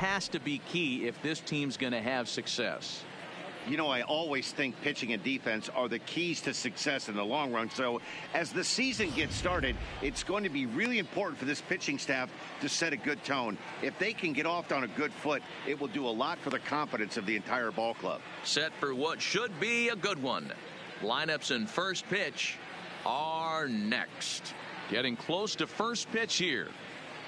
has to be key if this team's going to have success. You know, I always think pitching and defense are the keys to success in the long run. So as the season gets started, it's going to be really important for this pitching staff to set a good tone. If they can get off on a good foot, it will do a lot for the confidence of the entire ball club. Set for what should be a good one. Lineups and first pitch are next. Getting close to first pitch here.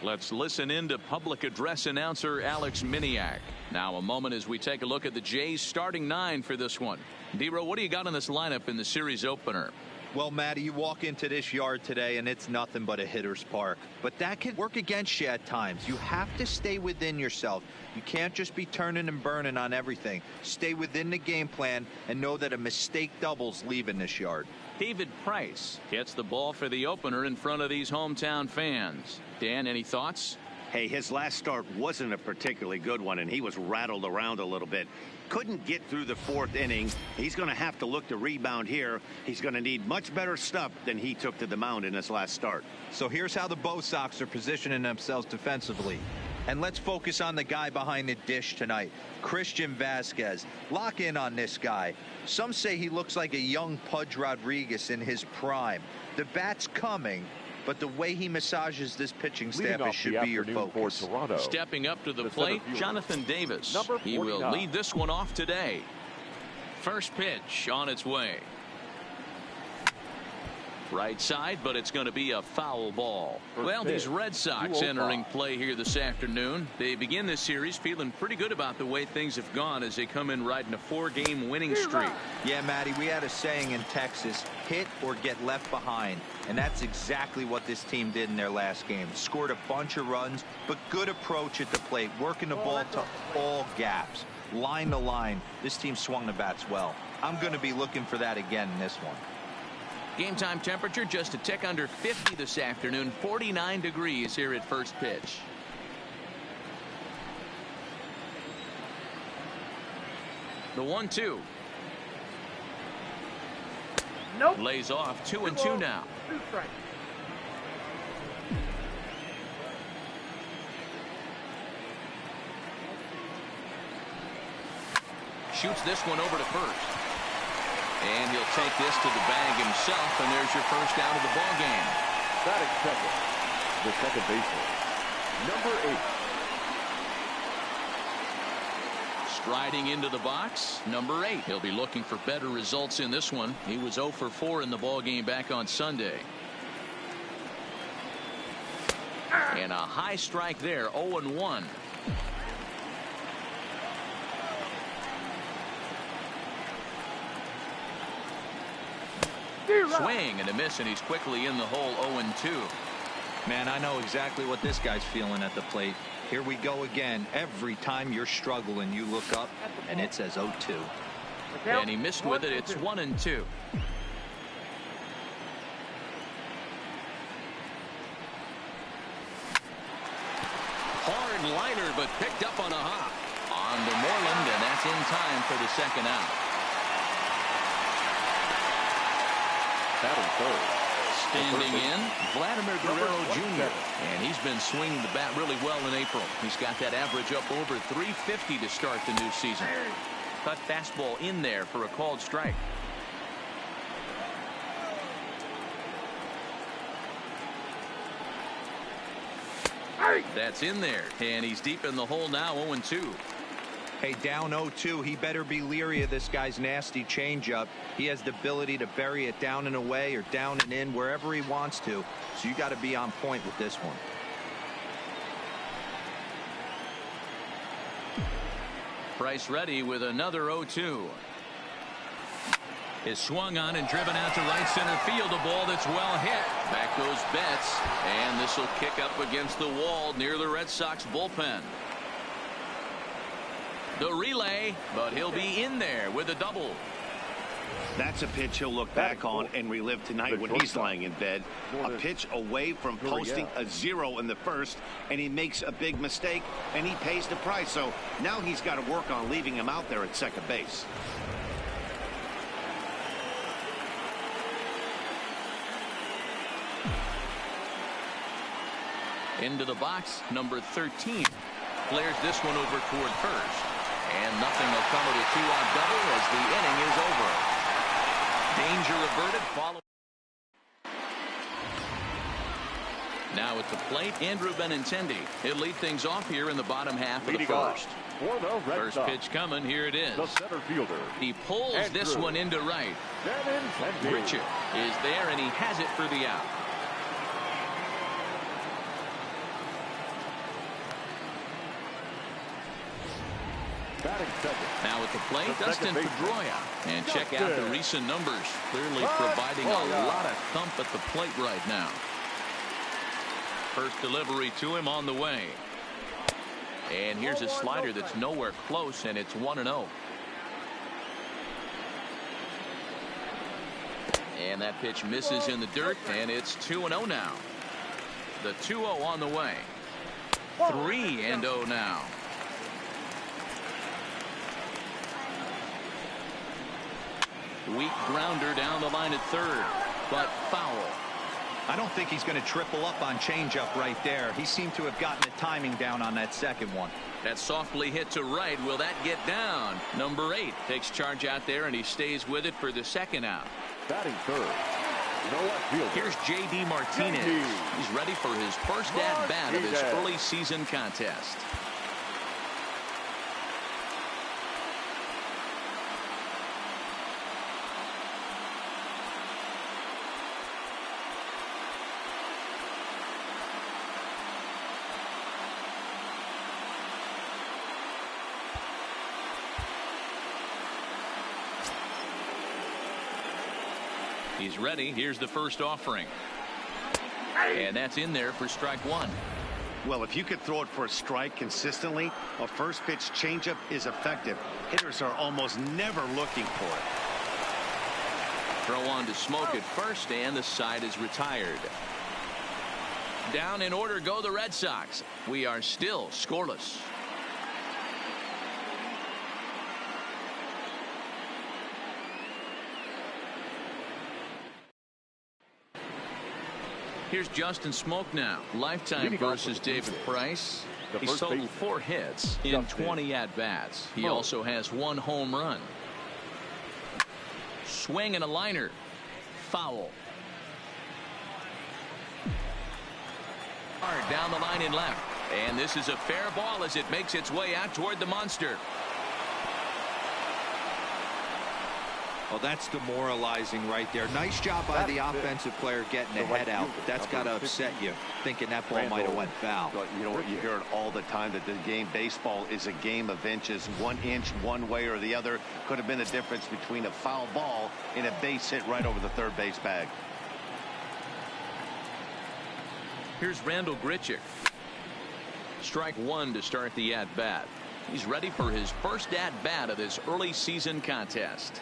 Let's listen in to public address announcer Alex Miniak. Now a moment as we take a look at the Jays starting 9 for this one. D-Row, what do you got on this lineup in the series opener? Well, Matty, you walk into this yard today and it's nothing but a hitter's park. But that can work against you at times. You have to stay within yourself. You can't just be turning and burning on everything. Stay within the game plan and know that a mistake doubles leaving this yard. David Price gets the ball for the opener in front of these hometown fans. Dan, any thoughts? Hey, his last start wasn't a particularly good one, and he was rattled around a little bit. Couldn't get through the 4th inning. He's going to have to look to rebound here. He's going to need much better stuff than he took to the mound in his last start. So here's how the Bo Sox are positioning themselves defensively. And let's focus on the guy behind the dish tonight, Christian Vasquez. Lock in on this guy. Some say he looks like a young Pudge Rodriguez in his prime. The bat's coming, but the way he massages this pitching staff should be your focus. Stepping up to the plate, Jonathan Davis. He will lead this one off today. First pitch on its way. Right side, but it's going to be a foul ball. Well, these Red Sox entering play here this afternoon. They begin this series feeling pretty good about the way things have gone as they come in riding a 4-game winning streak. Yeah, Matty, we had a saying in Texas, hit or get left behind. And that's exactly what this team did in their last game. Scored a bunch of runs, but good approach at the plate, working the ball to all gaps. Line to line, this team swung the bats well. I'm going to be looking for that again in this one. Game time temperature just a tick under 50 this afternoon. 49 degrees here at first pitch. The 1-2. Nope. Lays off 2-2 now. Shoots this one over to first. And he'll take this to the bag himself, and there's your first out of the ball game. Batting second, the second baseman, number 8. Striding into the box, number 8. He'll be looking for better results in this one. He was 0 for 4 in the ball game back on Sunday. And a high strike there, 0-1. Swing and a miss, and he's quickly in the hole. 0-2. Man, I know exactly what this guy's feeling at the plate. Here we go again. Every time you're struggling, you look up and it says 0-2. And he missed with it. It's 1-2. Hard liner, but picked up on a hop. On to Moreland, and that's in time for the second out. Standing in, Vladimir Guerrero Jr. And he's been swinging the bat really well in April. He's got that average up over 350 to start the new season. Cut fastball in there for a called strike. That's in there, and he's deep in the hole now. 0-2. Hey, down 0-2, he better be leery of this guy's nasty changeup. He has the ability to bury it down and away or down and in wherever he wants to. So you got to be on point with this one. Price ready with another 0-2. Is swung on and driven out to right center field. A ball that's well hit. Back goes Betts, and this will kick up against the wall near the Red Sox bullpen. The relay, but he'll be in there with a double. That's a pitch he'll look back on and relive tonight when he's lying in bed. A pitch away from posting a 0 in the first, and he makes a big mistake, and he pays the price. So now he's got to work on leaving him out there at second base. Into the box, number 13. Flares this one over toward first. And nothing will come of a two-out double as the inning is over. Danger averted. Now at the plate, Andrew Benintendi. He'll lead things off here in the bottom half of the first. For the Red First Sox, pitch coming. Here it is. the center fielder. He pulls Andrew this one into right. Richard is there, and he has it for the out. Batting second. Now at the plate, The Dustin second baseman. Pedroia. And check out the recent numbers. Clearly providing a lot of thump at the plate right now. First delivery to him on the way. And here's a slider that's nowhere close, and it's 1-0. And that pitch misses in the dirt, and it's 2-0 now. The 2-0 on the way. 3-0 now. Weak grounder down the line at third, but foul. I don't think he's going to triple up on changeup right there. He seemed to have gotten the timing down on that second one. That softly hit to right. Will that get down? Number 8 takes charge out there, and he stays with it for the second out. Batting third. Here's J.D. Martinez. He's ready for his first at-bat of this early season contest. He's ready. Here's the first offering. And that's in there for strike one. Well, if you could throw it for a strike consistently, a first pitch changeup is effective. Hitters are almost never looking for it. Throw on to Smoke at first, and the side is retired. Down in order go the Red Sox. We are still scoreless. Here's Justin Smoke now. Lifetime versus David Price. He's totaled 4 hits in 20 at-bats. He also has 1 home run. Swing and a liner. Foul. Hard down the line in left. And this is a fair ball as it makes its way out toward the monster. Well, that's demoralizing right there. Nice job by the offensive player getting the head out. But that's got to upset you, thinking that ball might have went foul. You know what, you hear it all the time that the game baseball is a game of inches. 1 inch one way or the other could have been the difference between a foul ball and a base hit right over the third base bag. Here's Randall Grichuk. Strike one to start the at-bat. He's ready for his first at-bat of this early season contest.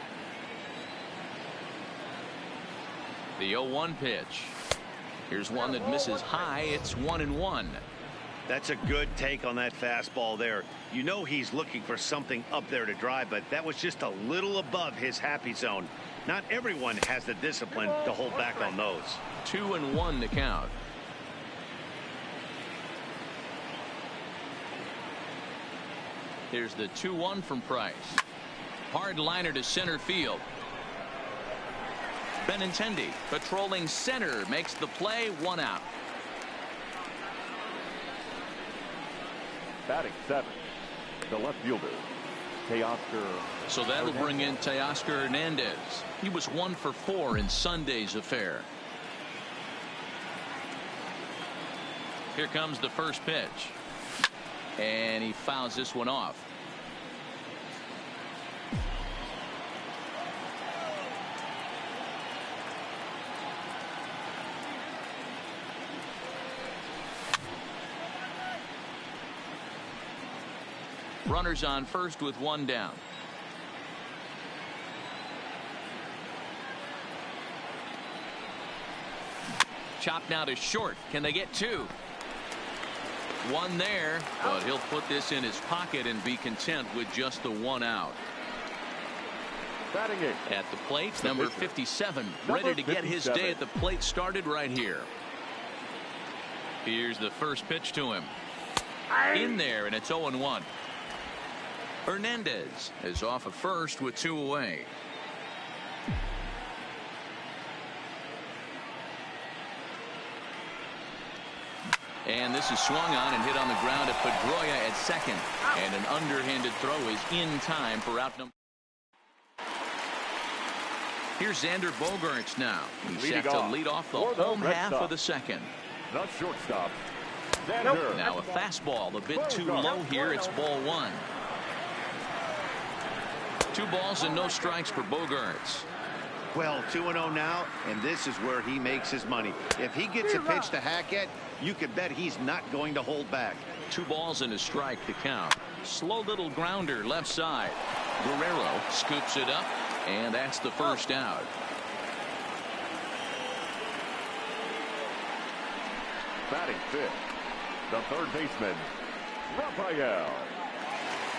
The 0-1 pitch. Here's one that misses high. It's 1-1. That's a good take on that fastball there. You know he's looking for something up there to drive, but that was just a little above his happy zone. Not everyone has the discipline to hold back on those. 2-1 to count. Here's the 2-1 from Price. Hard liner to center field. Benintendi patrolling center makes the play. 1 out. Batting 7. The left fielder, Teoscar. So that'll bring in Teoscar Hernandez. He was 1 for 4 in Sunday's affair. Here comes the first pitch. And he fouls this one off. Runners on first with 1 down. Chop now to short. Can they get 2? 1 there, but he'll put this in his pocket and be content with just the 1 out. Batting 8. At the plate, number 57, ready to get his day at the plate started right here. Here's the first pitch to him. In there, and it's 0-1. Hernandez is off at first with 2 away. And this is swung on and hit on the ground at Pedroia at second. And an underhanded throw is in time for out number. Here's Xander Bogaerts now. He's set to lead off the home half of the second. The shortstop, Xander. Now a fastball a bit too low here. It's ball 1. 2 balls and no strikes for Bogaerts. Well, 2-0 now, and this is where he makes his money. If he gets a pitch to hack at, you can bet he's not going to hold back. 2 balls and a strike to count. Slow little grounder left side. Guerrero scoops it up, and that's the first out. Batting fifth, the third baseman, Rafael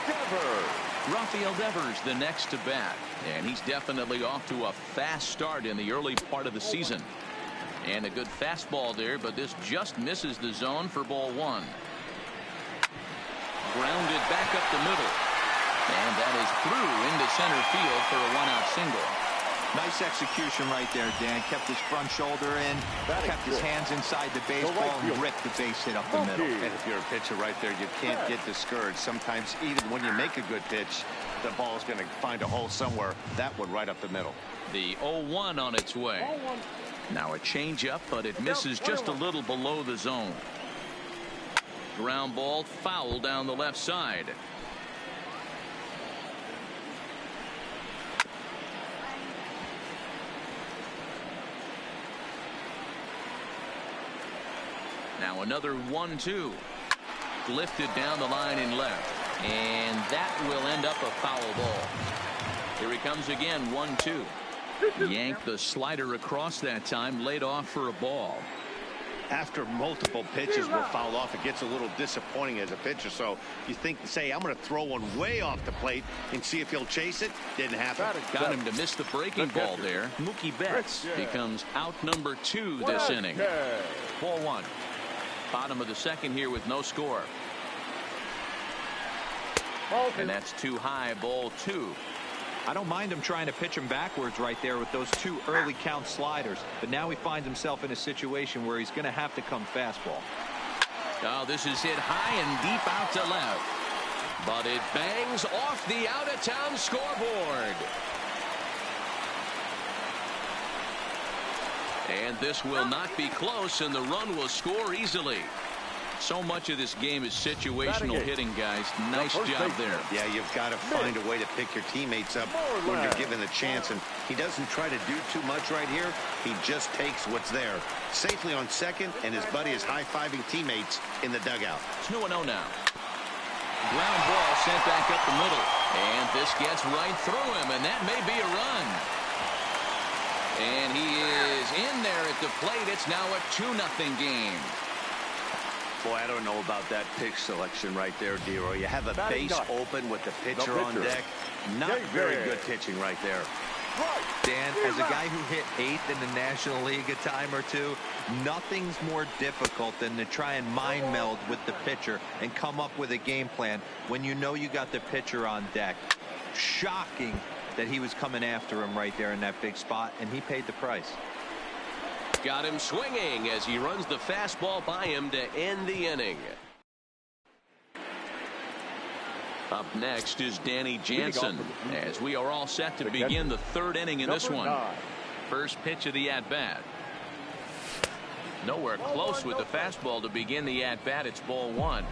Devers. Rafael Devers the next to bat, and he's definitely off to a fast start in the early part of the season. And a good fastball there, but this just misses the zone for ball 1. Grounded back up the middle, and that is through into center field for a 1-out single. Nice execution right there, Dan. Kept his front shoulder in, kept his hands inside the baseball, and ripped the base hit up the middle. And if you're a pitcher right there, you can't get discouraged. Sometimes even when you make a good pitch, the ball's going to find a hole somewhere. That one right up the middle. The 0-1 on its way. Now a changeup, but it misses just a little below the zone. Ground ball foul down the left side. Now another 1-2. Lifted down the line in left. And that will end up a foul ball. Here he comes again, 1-2. Yanked the slider across that time, laid off for a ball. After multiple pitches were fouled off, it gets a little disappointing as a pitcher. So you think, say, I'm going to throw one way off the plate and see if he'll chase it. Didn't happen. Got him to miss the breaking ball there. Mookie Betts becomes out number 2 this inning. Ball 1. Bottom of the second here with no score. And that's too high, ball 2. I don't mind him trying to pitch him backwards right there with those 2 early count sliders, but now he finds himself in a situation where he's going to have to come fastball. Oh, this is hit high and deep out to left, but it bangs off the out-of-town scoreboard. And this will not be close, and the run will score easily. So much of this game is situational hitting, guys. Nice job there. Yeah, you've got to find a way to pick your teammates up when you're given the chance. And he doesn't try to do too much right here. He just takes what's there. Safely on second, and his buddy is high-fiving teammates in the dugout. It's 2-0 now. Ground ball sent back up the middle. And this gets right through him, and that may be a run. And he is in there at the plate. It's now a 2-0 game. Boy, I don't know about that pitch selection right there, D-Roy. You have a base open with the pitcher on deck. Not very good pitching right there. Dan, as a guy who hit 8th in the National League a time or two, nothing's more difficult than to try and mind meld with the pitcher and come up with a game plan when you know you got the pitcher on deck. Shocking that he was coming after him right there in that big spot, and he paid the price. Got him swinging as he runs the fastball by him to end the inning. Up next is Danny Jansen, as we are all set to begin the 3rd inning in this one. First pitch of the at-bat. Nowhere close with the fastball to begin the at-bat. It's ball 1.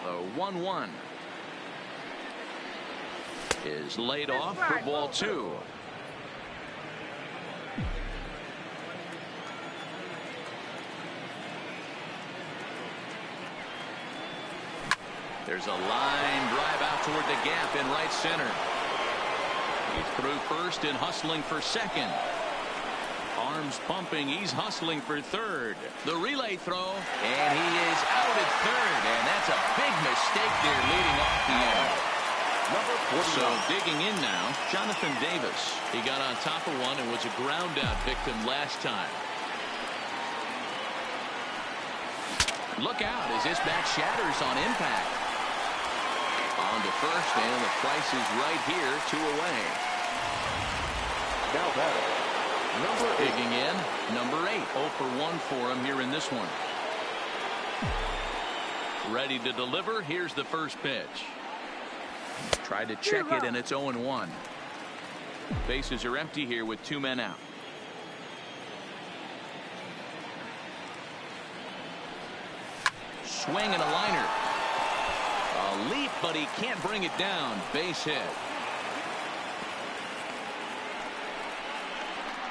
The 1-1 is laid off for ball 2. There's a line drive out toward the gap in right center. He's through first and hustling for second. arms pumping. He's hustling for third. The relay throw, and he is out at third, and that's a big mistake there leading off the end. So digging in now, Jonathan Davis. He got on top of one and was a ground out victim last time. Look out as this bat shatters on impact. On to first, and the price is right here, 2 away. Now batting, number 8. Digging in, number 8. 0 for 1 for him here in this one. Ready to deliver. Here's the first pitch. Tried to check it, and it's 0-1. Bases are empty here with 2 men out. Swing and a liner. A leap, but he can't bring it down. Base hit.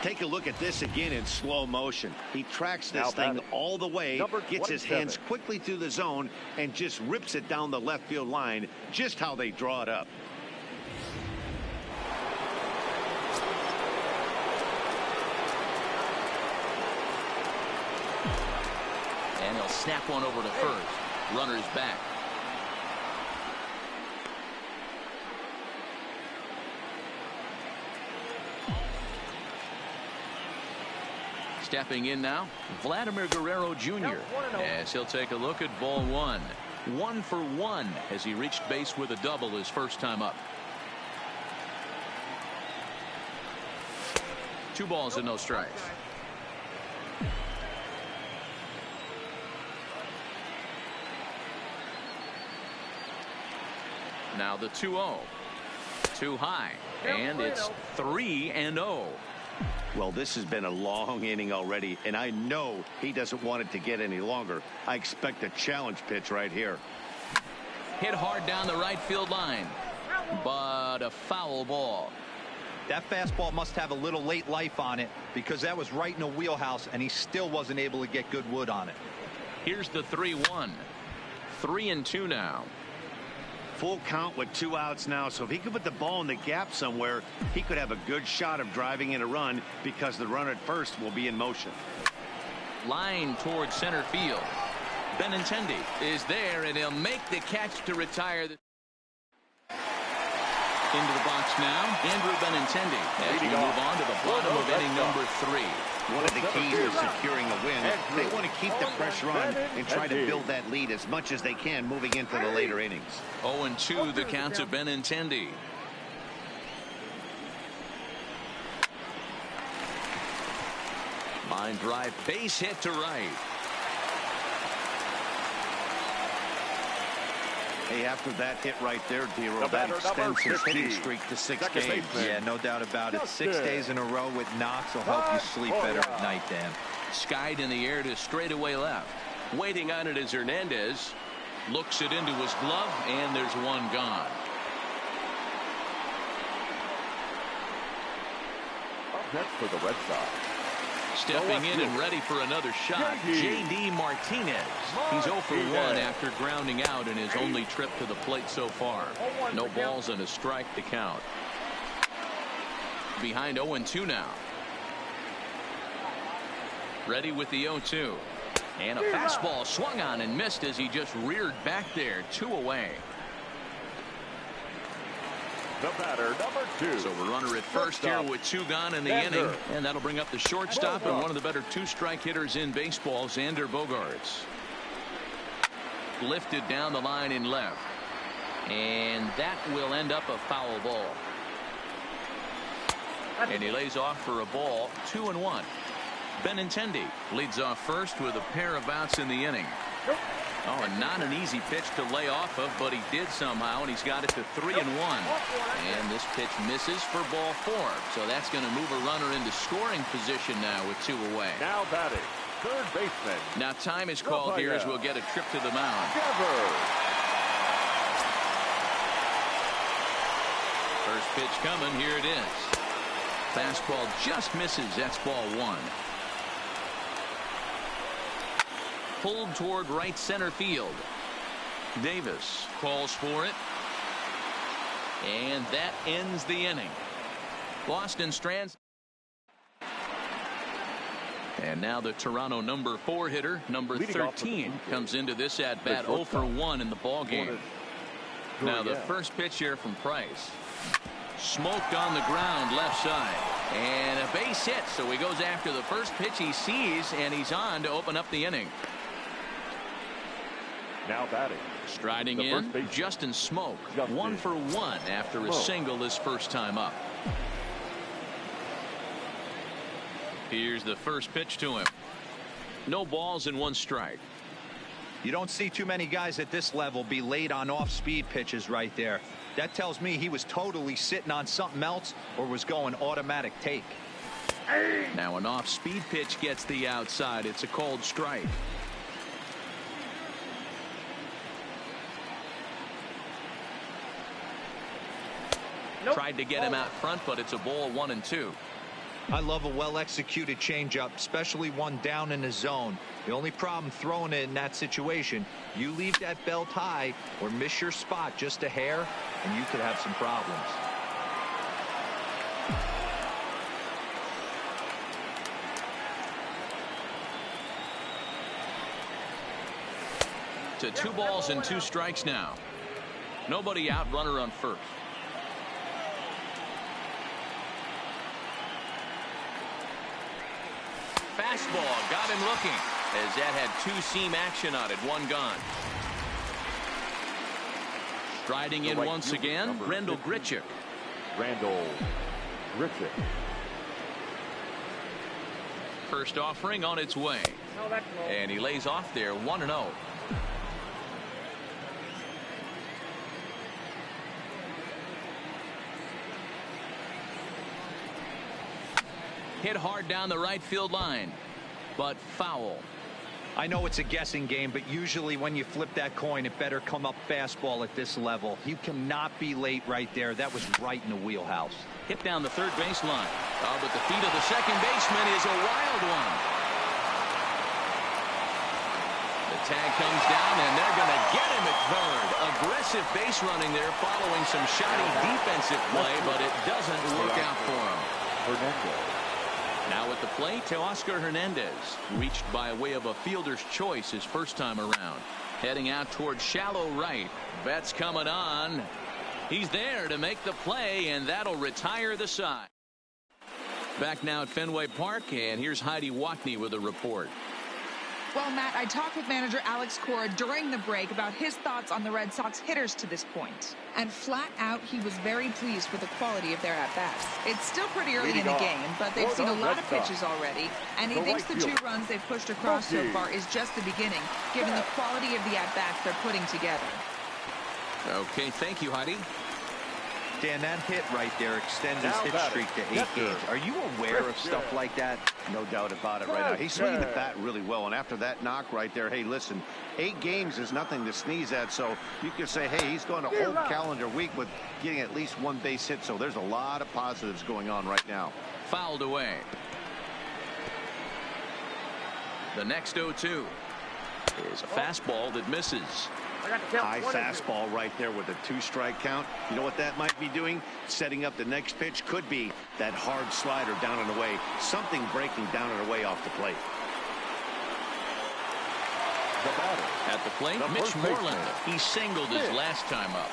Take a look at this again in slow motion. He tracks this thing all the way, gets his hands quickly through the zone, and just rips it down the left field line, just how they draw it up. And he'll snap one over to first. Runner's back. Stepping in now, Vladimir Guerrero Jr. as he'll take a look at ball 1. 1 for 1 as he reached base with a double his first time up. 2 balls and no strikes. Now the 2-0. Too high, and it's 3-0. Well, this has been a long inning already, and I know he doesn't want it to get any longer. I expect a challenge pitch right here. Hit hard down the right field line, but a foul ball. That fastball must have a little late life on it, because that was right in the wheelhouse, and he still wasn't able to get good wood on it. Here's the 3-1. 3-2 now. Full count with 2 outs now, so if he could put the ball in the gap somewhere, he could have a good shot of driving in a run, because the runner at first will be in motion. Line towards center field. Benintendi is there, and he'll make the catch to retire. Into the box now, Andrew Benintendi as we move on to the bottom of inning number 3. One of the keys to securing a win, they want to keep the pressure on and try to build that lead as much as they can moving into the later innings. 0-2 the count to Benintendi. Line drive, base hit to right. Hey, after that hit right there, D-Roll, that extends his hitting streak to 6 games. Yeah, no doubt about it. 6 days in a row with knocks will help you sleep better at night, Dan. Skied in the air to straightaway left. Waiting on it is Hernandez. Looks it into his glove, and there's one gone. Up next for the Red Sox. Stepping in and ready for another shot, J.D. Martinez. He's 0 for 1 after grounding out in his only trip to the plate so far. No balls and a strike to count. Behind 0-2 now. Ready with the 0-2. And a fastball swung on and missed as he just reared back there. 2 away. The batter, number 2. So a runner at first here with 2 gone in the inning. And that'll bring up the shortstop and one of the better 2-strike hitters in baseball, Xander Bogaerts. Lifted down the line in left. And that will end up a foul ball. And he lays off for a ball. 2-1. Benintendi leads off first with a pair of outs in the inning. Oh, and not an easy pitch to lay off of, but he did somehow, and he's got it to 3-1. And this pitch misses for ball 4. So that's going to move a runner into scoring position now with 2 away. Now batting, third baseman. Now time is called here as we'll get a trip to the mound. First pitch coming. Here it is. Fastball just misses. That's ball 1. Pulled toward right center field. Davis calls for it. And that ends the inning. Boston Strand's And now the Toronto number 4 hitter, number Leading 13, comes into this at bat 0 for 1 in the ball game. Now the first pitch here from Price. Smoked on the ground left side. And a base hit. So he goes after the first pitch he sees, and he's on to open up the inning. Now batting. Striding in, Justin Smoke. 1 for 1 after a single his first time up. Here's the first pitch to him. No balls and 1 strike. You don't see too many guys at this level be late on off-speed pitches right there. That tells me he was totally sitting on something else or was going automatic take. Now an off-speed pitch gets the outside. It's a called strike. Tried to get him out front, but it's a ball 1-2. I love a well-executed changeup, especially one down in the zone. The only problem throwing it in that situation, you leave that belt high or miss your spot just a hair, and you could have some problems. To 2 balls and 2 strikes now. Nobody out, runner on first. Fastball got him looking as that had 2-seam action on it. 1 gone. Striding in once again, Randall Grichuk. Randall Grichuk. First offering on its way. And he lays off there 1-0. Hit hard down the right field line, but foul. I know it's a guessing game, but usually when you flip that coin, it better come up fastball at this level. You cannot be late right there. That was right in the wheelhouse. Hit down the third base line. Oh, but the feet of the second baseman is a wild one. The tag comes down, and they're going to get him at third. Aggressive base running there following some shoddy defensive play, but it doesn't work out for him. Hernandez. Now at the plate, Teoscar Hernandez, reached by way of a fielder's choice his first time around. Heading out towards shallow right. Betts coming on. He's there to make the play, and that'll retire the side. Back now at Fenway Park, and here's Heidi Watney with a report. Well, Matt, I talked with manager Alex Cora during the break about his thoughts on the Red Sox hitters to this point. And flat out, he was very pleased with the quality of their at-bats. It's still pretty early in the game, but they've seen a lot of pitches already. And he thinks the 2 runs they've pushed across so far is just the beginning, given the quality of the at-bats they're putting together. Okay, thank you, Heidi. Dan, that hit right there extends his hit streak to 8 games. Are you aware of stuff like that? No doubt about it right now. He's swinging the bat really well, and after that knock right there, hey, listen, 8 games is nothing to sneeze at, so you can say, hey, he's going a whole calendar week with getting at least 1 base hit, so there's a lot of positives going on right now. Fouled away. The next 0-2 is a fastball that misses. High fastball right there with a 2-strike count. You know what that might be doing? Setting up the next pitch. Could be that hard slider down and away. Something breaking down and away off the plate. At the plate, Mitch Moreland. He singled his last time up.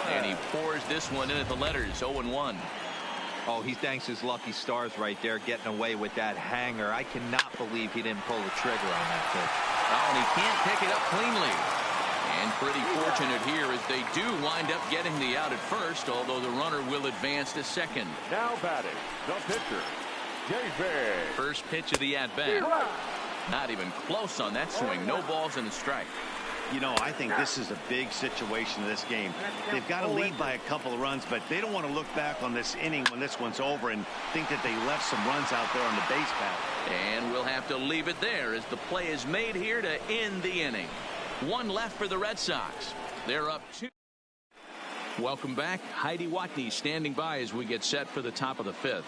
And he pours this one in at the letters. 0-1. Oh, he thanks his lucky stars right there, getting away with that hanger. I cannot believe he didn't pull the trigger on that pitch. Oh, and he can't pick it up cleanly. And pretty fortunate here as they do wind up getting the out at first, although the runner will advance to second. Now batting, the pitcher, David. First pitch of the at-bat. Not even close on that swing. No balls and a strike. You know, I think this is a big situation in this game. They've got to lead by a couple of runs, but they don't want to look back on this inning when this one's over and think that they left some runs out there on the base path. And we'll have to leave it there as the play is made here to end the inning. 1 left for the Red Sox. They're up 2. Welcome back. Heidi Watney standing by as we get set for the top of the 5th.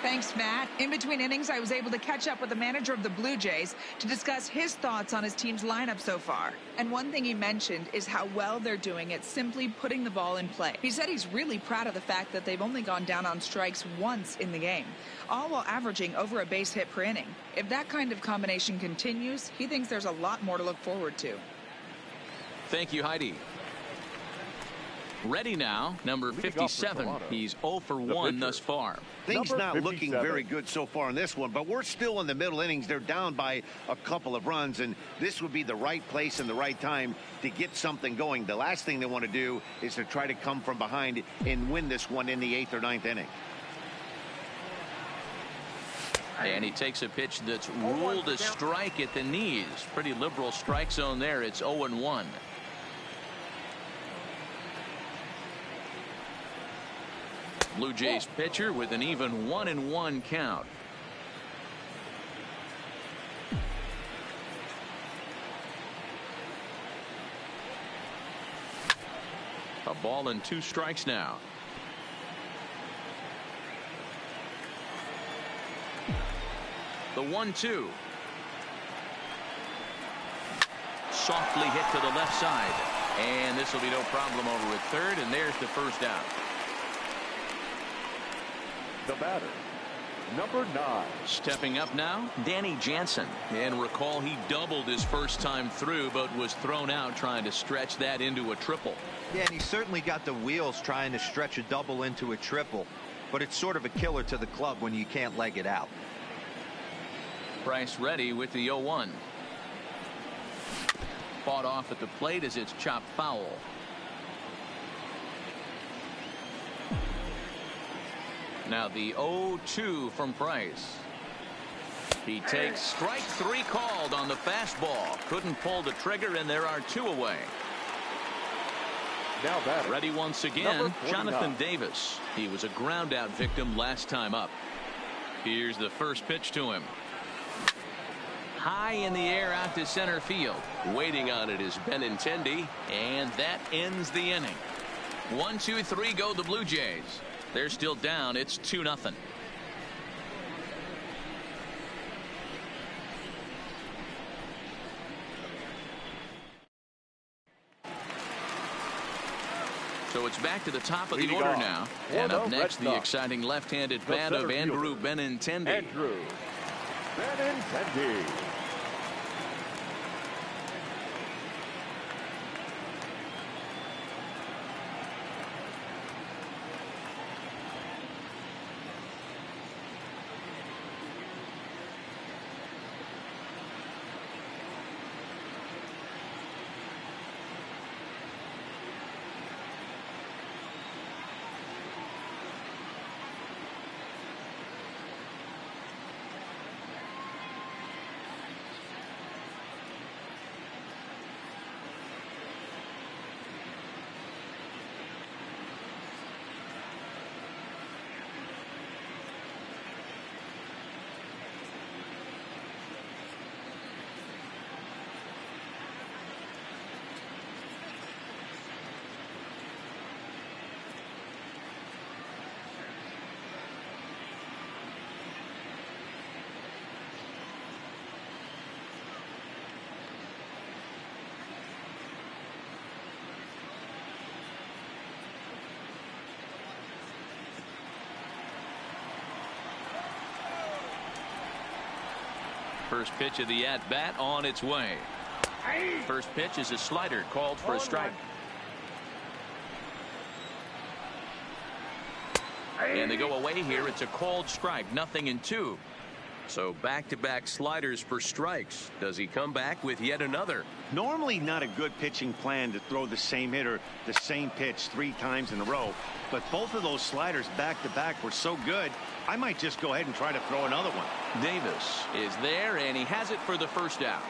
Thanks, Matt. In between innings, I was able to catch up with the manager of the Blue Jays to discuss his thoughts on his team's lineup so far. And one thing he mentioned is how well they're doing at simply putting the ball in play. He said he's really proud of the fact that they've only gone down on strikes once in the game, all while averaging over a base hit per inning. If that kind of combination continues, he thinks there's a lot more to look forward to. Thank you, Heidi. Ready now, number 57. He's 0 for 1 thus far. Things not looking very good so far in this one, but we're still in the middle innings. They're down by a couple of runs, and this would be the right place and the right time to get something going. The last thing they want to do is to try to come from behind and win this one in the 8th or 9th inning. And he takes a pitch that's ruled a strike at the knees. Pretty liberal strike zone there. It's 0-1. Blue Jays pitcher with an even 1-1 count. A ball and 2 strikes now. The 1-2. Softly hit to the left side. And this will be no problem over at third, and there's the first out. The batter, number 9. Stepping up now, Danny Jansen. And recall he doubled his first time through, but was thrown out trying to stretch that into a triple. Yeah, and he certainly got the wheels trying to stretch a double into a triple. But it's sort of a killer to the club when you can't leg it out. Price ready with the 0-1. Fought off at the plate as it's chopped foul. Now the 0-2 from Price. He takes strike 3 called on the fastball. Couldn't pull the trigger, and there are 2 away. Now batter. Ready once again, Jonathan Davis. He was a ground out victim last time up. Here's the first pitch to him. High in the air out to center field. Waiting on it is Benintendi, and that ends the inning. 1, 2, 3 go the Blue Jays. They're still down. It's 2-0. So it's back to the top of the order now. And up next, the exciting left-handed bat of Andrew Benintendi. Andrew Benintendi. First pitch of the at-bat on its way. First pitch is a slider called for a strike. And they go away here. It's a called strike. 0-2. So back-to-back sliders for strikes. Does he come back with yet another? Normally not a good pitching plan to throw the same hitter the same pitch 3 times in a row, but both of those sliders back-to-back were so good, I might just go ahead and try to throw another one. Davis is there, and he has it for the first out.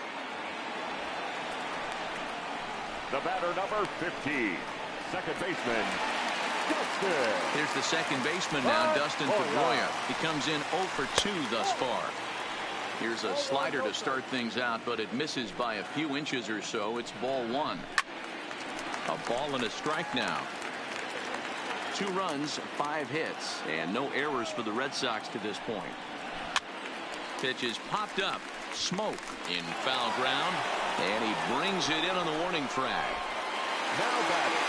The batter, number 15, second baseman, Dustin. Here's the second baseman now, Dustin Pedroia. He comes in 0 for 2 thus far. Here's a slider to start things out, but it misses by a few inches or so. It's ball 1. A ball and a strike now. 2 runs, 5 hits, and no errors for the Red Sox to this point. Pitch is popped up. Smoke in foul ground, and he brings it in on the warning track.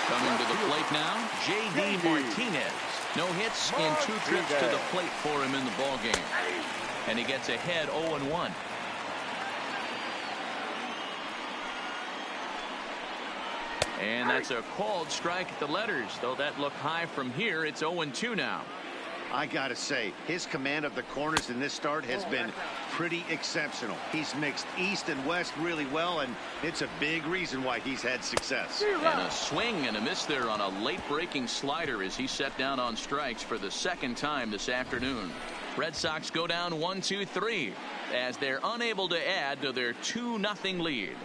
Coming to the plate now, J.D. Martinez. No hits and 2 trips to the plate for him in the ballgame. And he gets ahead 0-1. And that's a called strike at the letters. Though that looked high from here, it's 0-2 now. I gotta say, his command of the corners in this start has been pretty exceptional. He's mixed east and west really well, and it's a big reason why he's had success. And a swing and a miss there on a late breaking slider as he set down on strikes for the 2nd time this afternoon. Red Sox go down 1-2-3 as they're unable to add to their 2-0 lead.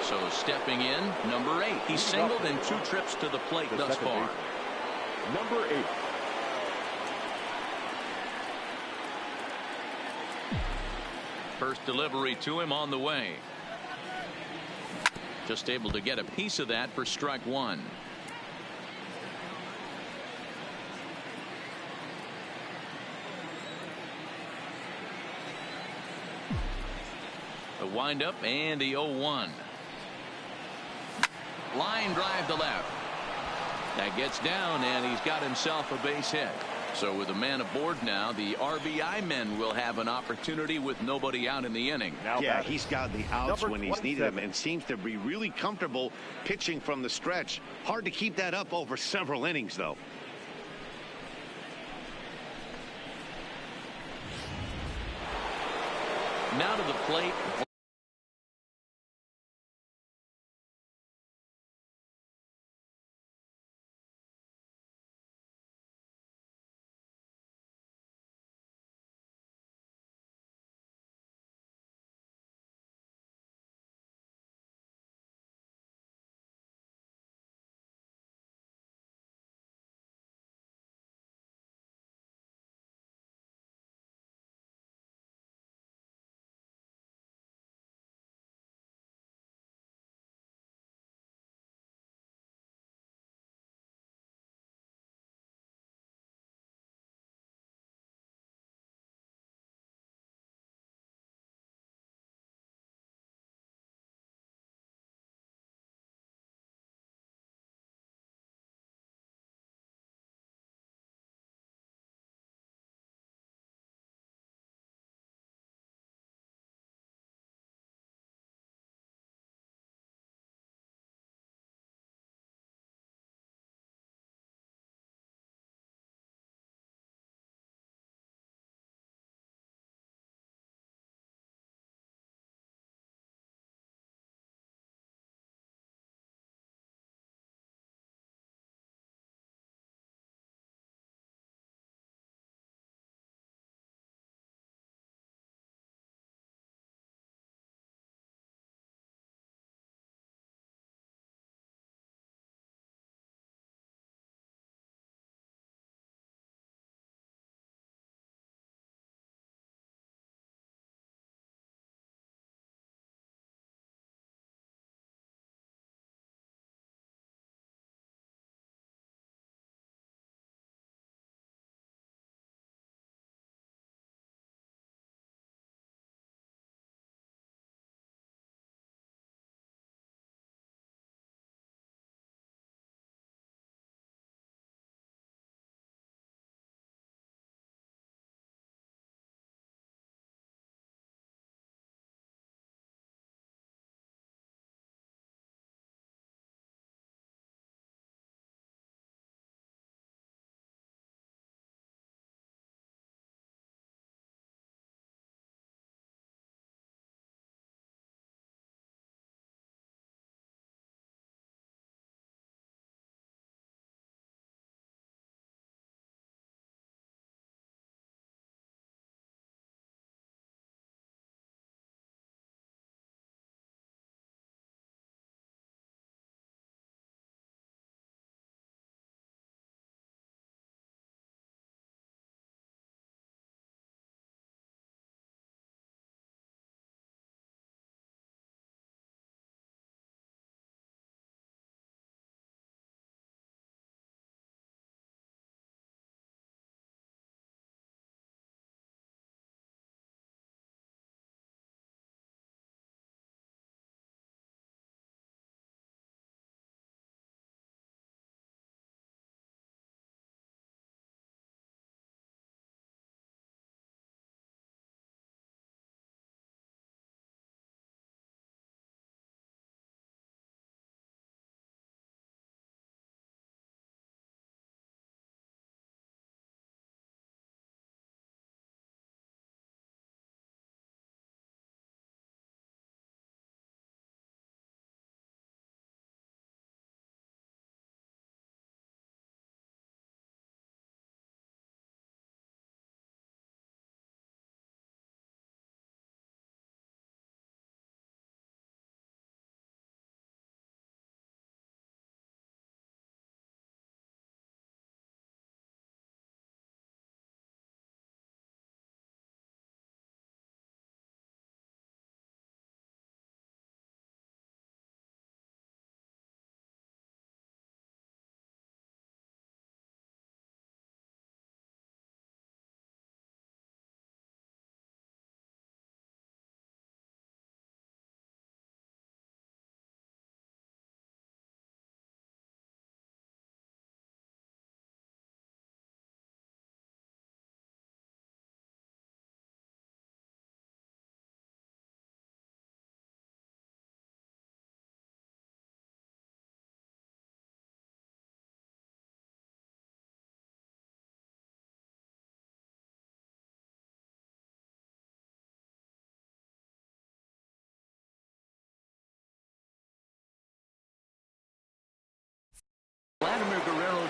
So stepping in, number 8. He's singled in 2 trips to the plate thus far. Number 8. First delivery to him on the way. Just able to get a piece of that for strike 1. The windup and the 0-1. Line drive to left. That gets down, and he's got himself a base hit. So with a man aboard now, the RBI men will have an opportunity with nobody out in the inning. Yeah, he's got the outs when he's needed them and seems to be really comfortable pitching from the stretch. Hard to keep that up over several innings, though. Now to the plate.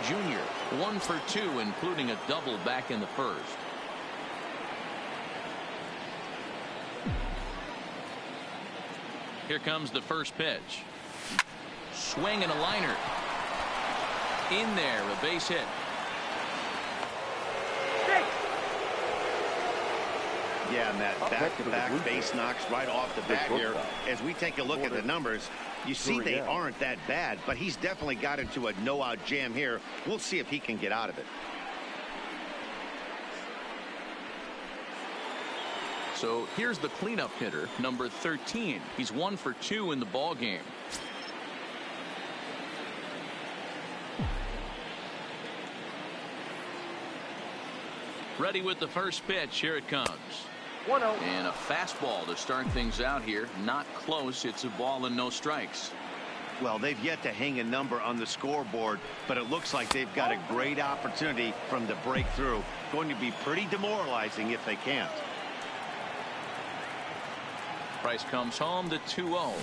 junior. 1 for 2, including a double back in the first. Here comes the first pitch. Swing and a liner. In there, a base hit. Yeah, and that back-to-back base knocks right off the bat here. As we take a look at the numbers, you see they aren't that bad, but he's definitely got into a no-out jam here. We'll see if he can get out of it. So here's the cleanup hitter, number 13. He's 1 for 2 in the ball game. Ready with the first pitch. Here it comes. 1-0. And a fastball to start things out here. Not close. It's a ball and no strikes. Well, they've yet to hang a number on the scoreboard, but it looks like they've got a great opportunity from the breakthrough. Going to be pretty demoralizing if they can't. Price comes home to 2-0.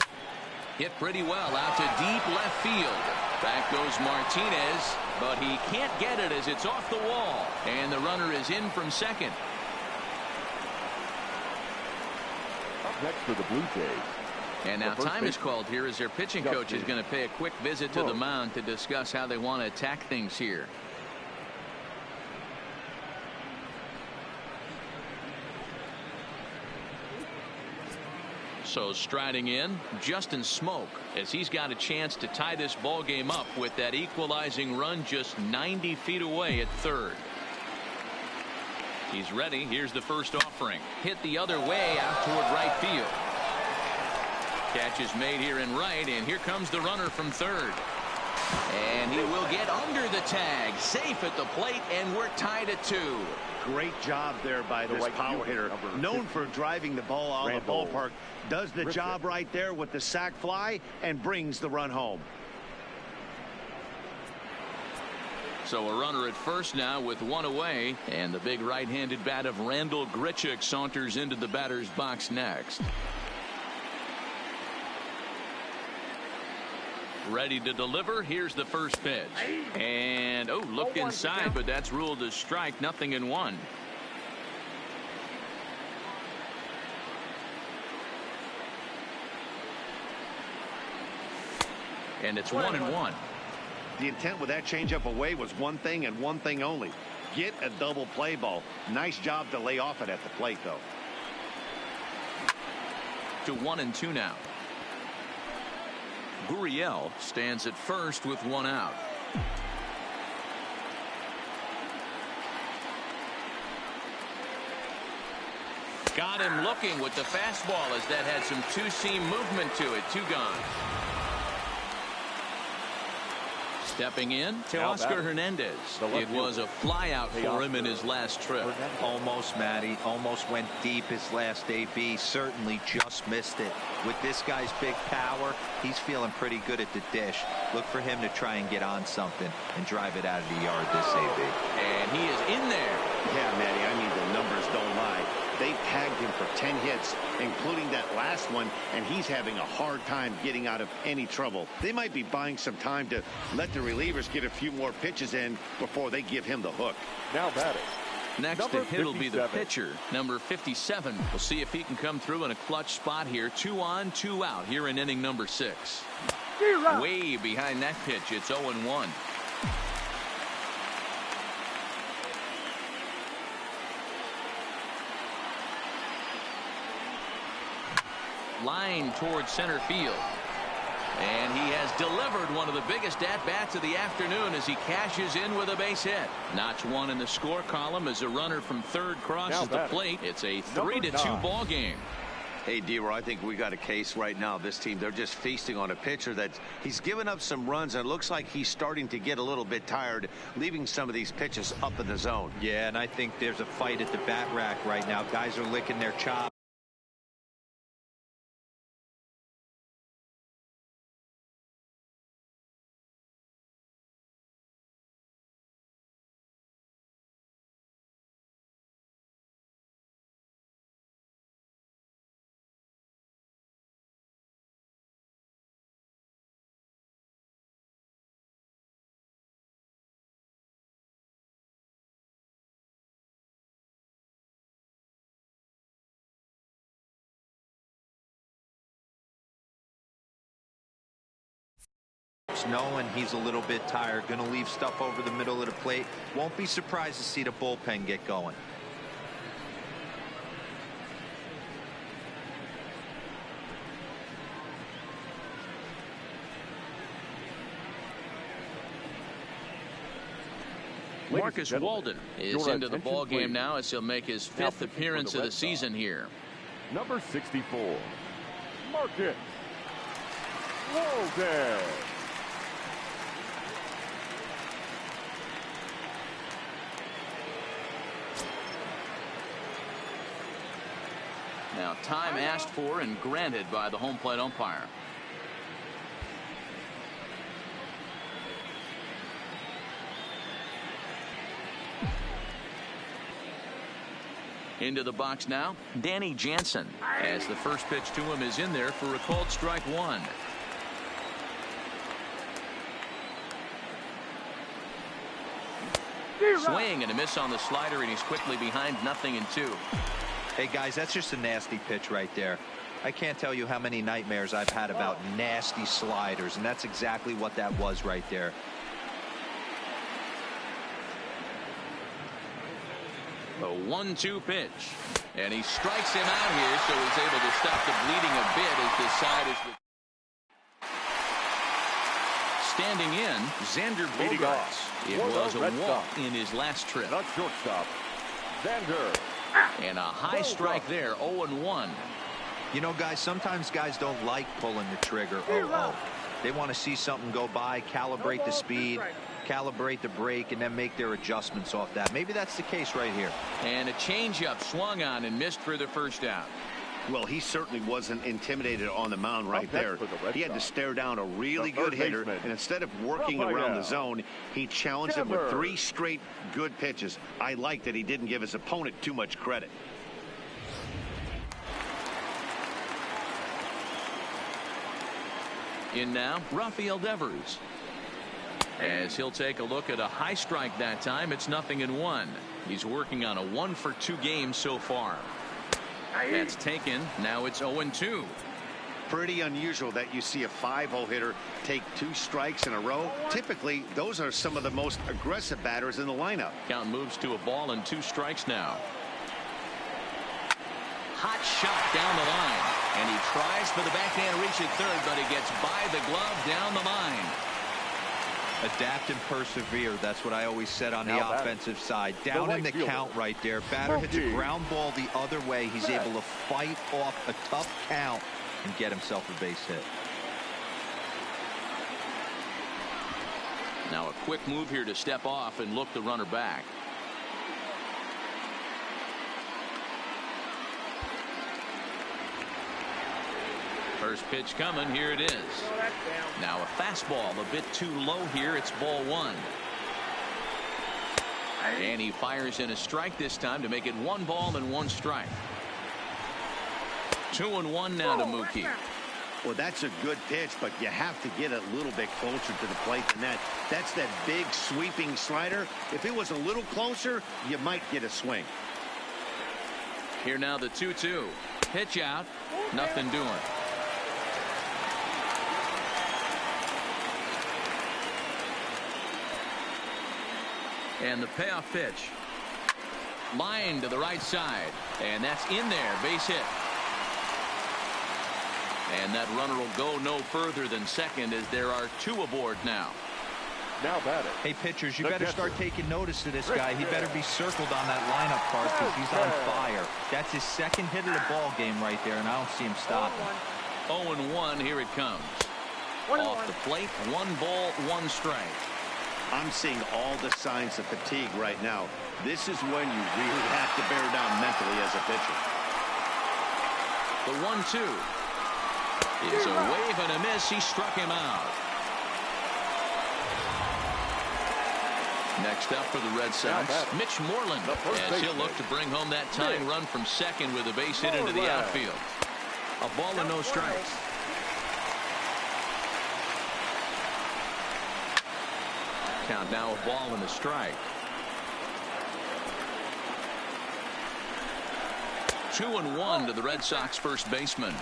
Hit pretty well out to deep left field. Back goes Martinez, but he can't get it as it's off the wall. And the runner is in from second. Up next for the Blue Jays. And now time is called here as their pitching coach is going to pay a quick visit to the mound to discuss how they want to attack things here. So striding in, Justin Smoak, as he's got a chance to tie this ball game up with that equalizing run just 90 feet away at third. He's ready. Here's the first offering. Hit the other way out toward right field. Catch is made here in right, and here comes the runner from third. And he will get under the tag, safe at the plate, and we're tied at 2. Great job there by this power hitter, known for driving the ball out of the ballpark. Does the job right there with the sac fly and brings the run home. So a runner at first now with 1 away, and the big right-handed bat of Randall Grichuk saunters into the batter's box next. Ready to deliver. Here's the first pitch. And looked inside, but that's ruled a strike. 0-1. And it's 1-1. The intent with that changeup away was one thing and one thing only. Get a double play ball. Nice job to lay off it at the plate, though. To 1-2 now. Gurriel stands at first with 1 out. Got him looking with the fastball as that had some two-seam movement to it. 2 gone. Stepping in to Oscar Hernandez. It was a flyout for him in his last trip. Almost, Matty. Almost went deep his last AB. Certainly just missed it. With this guy's big power, he's feeling pretty good at the dish. Look for him to try and get on something and drive it out of the yard this AB. And he is in there. Yeah, Matty, I mean, the numbers don't lie. They tagged him for 10 hits, including that last one, and he's having a hard time getting out of any trouble. They might be buying some time to let the relievers get a few more pitches in before they give him the hook. Now batting. Next to hit will be the pitcher, number 57. We'll see if he can come through in a clutch spot here. 2 on, 2 out here in inning number 6. Way behind that pitch. It's 0-1. Line towards center field. And he has delivered one of the biggest at-bats of the afternoon as he cashes in with a base hit. Notch 1 in the score column as a runner from third crosses the plate. It's a 3-2 ball game. Hey, D-Roy, I think we got a case right now. This team, they're just feasting on a pitcher that he's given up some runs, and it looks like he's starting to get a little bit tired, leaving some of these pitches up in the zone. Yeah, and I think there's a fight at the bat rack right now. Guys are licking their chops. just knowing he's a little bit tired, going to leave stuff over the middle of the plate. Won't be surprised to see the bullpen get going. Marcus Walden is into the ball game now as he'll make his 5th appearance of the season here. Number 64, Marcus Walden. Now time asked for and granted by the home plate umpire. Into the box now, Danny Jansen, as the first pitch to him is in there for a called strike 1. Swing and a miss on the slider, and he's quickly behind 0-2. Hey guys, that's just a nasty pitch right there. I can't tell you how many nightmares I've had about nasty sliders, and that's exactly what that was right there. A 1-2 pitch, and he strikes him out here, so he's able to stop the bleeding a bit as this side is standing in. Xander Bogaerts. It was a walk in his last trip. Not shortstop, Xander. And a high strike there, 0-1. You know, guys, sometimes guys don't like pulling the trigger. They want to see something go by, calibrate the speed, calibrate the brake, and then make their adjustments off that. Maybe that's the case right here. And a changeup swung on and missed for the first out. Well, he certainly wasn't intimidated on the mound right there. He had to stare down a really good hitter, and instead of working around the zone, he challenged him with 3 straight good pitches. I like that he didn't give his opponent too much credit. In now, Rafael Devers. As he'll take a look at a high strike that time, it's 0-1. He's working on a 1-for-2 game so far. That's taken. Now it's 0-2. Pretty unusual that you see a 5-hole hitter take 2 strikes in a row. Typically, those are some of the most aggressive batters in the lineup. Count moves to a ball and 2 strikes now. Hot shot down the line, and he tries for the backhand reach at third, but he gets by the glove down the line. Adapt and persevere. That's what I always said on the offensive side. Down in the count right there. Batter hits a ground ball the other way. He's able to fight off a tough count and get himself a base hit. Now a quick move here to step off and look the runner back. First pitch coming. Here it is. Now a fastball a bit too low here. It's ball 1. And he fires in a strike this time to make it 1 ball and 1 strike. 2-1 now to Mookie. Well, that's a good pitch, but you have to get a little bit closer to the plate than that. That's that big sweeping slider. If it was a little closer, you might get a swing. Here now the 2-2. Pitch out. Nothing doing. And the payoff pitch. Line to the right side. And that's in there. Base hit. And that runner will go no further than second as there are 2 aboard now. Now batting. Hey, pitchers, you better start taking notice of this guy. He better be circled on that lineup card because he's on fire. That's his 2nd hit of the ball game right there, and I don't see him stopping. 0-1. Here it comes. Off the plate. 1 ball, 1 strike. I'm seeing all the signs of fatigue right now. This is when you really have to bear down mentally as a pitcher. The 1-2 is a wave and a miss. He struck him out. Next up for the Red Sox, Mitch Moreland, as he'll look to bring home that tying run from second with a base hit into the outfield. A ball and no strikes. Count now a ball and a strike. 2-1 to the Red Sox first baseman.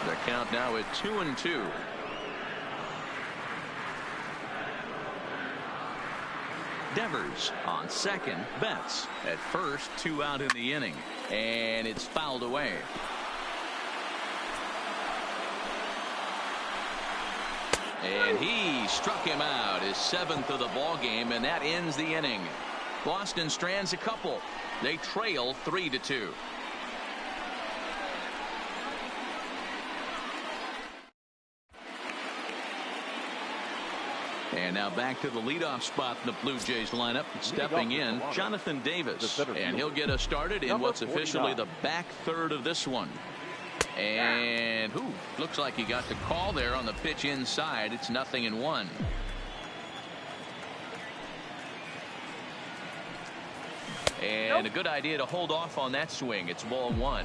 The count now at 2-2. Devers on second. Betts at first. 2 out in the inning, and it's fouled away. And he struck him out, his 7th of the ball game, and that ends the inning. Boston strands a couple. They trail 3-2. And now back to the leadoff spot in the Blue Jays lineup. Stepping in, Jonathan Davis. And he'll get us started in what's officially the back third of this one. And looks like he got the call there on the pitch inside. It's 0-1. And a good idea to hold off on that swing. It's ball 1.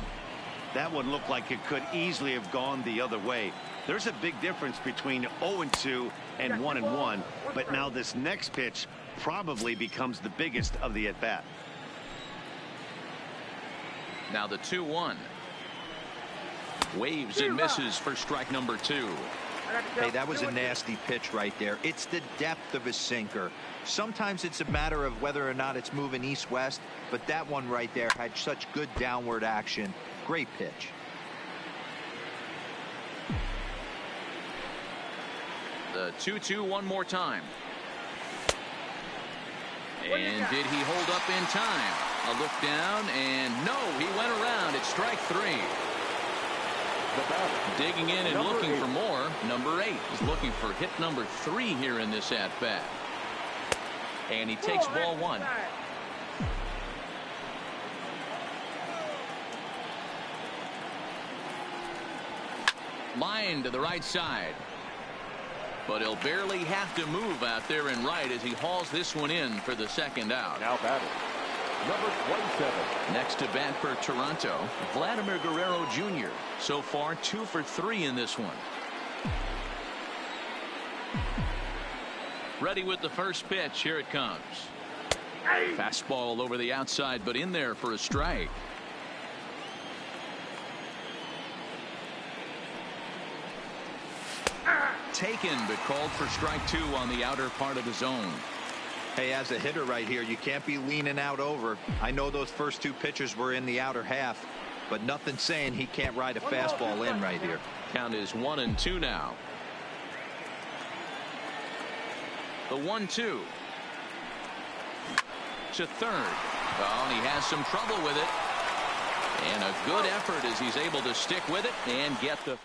That one looked like it could easily have gone the other way. There's a big difference between 0-2 and 1-1, but now this next pitch probably becomes the biggest of the at-bat. Now the 2-1. Waves and misses for strike number 2. Hey, that was a nasty pitch right there. It's the depth of his sinker. Sometimes it's a matter of whether or not it's moving east-west, but that one right there had such good downward action. Great pitch. The 2-2 one more time. And did he hold up in time? A look down, and no, he went around. It's strike 3. Digging in and looking for more. Number 8 is looking for hit number 3 here in this at-bat. And he takes ball 1. Line to the right side. But he'll barely have to move out there in right as he hauls this one in for the second out. Now batting, number 27. Next to bat for Toronto, Vladimir Guerrero Jr. So far 2 for 3 in this one. Ready with the first pitch. Here it comes. Fastball over the outside, but in there for a strike. Taken, but called for strike 2 on the outer part of the zone. Hey, as a hitter right here, you can't be leaning out over. I know those first 2 pitches were in the outer half, but nothing saying he can't ride a fastball in right here. Count is 1-2 now. The 1-2 to third. Oh, and he has some trouble with it. And a good effort as he's able to stick with it and get the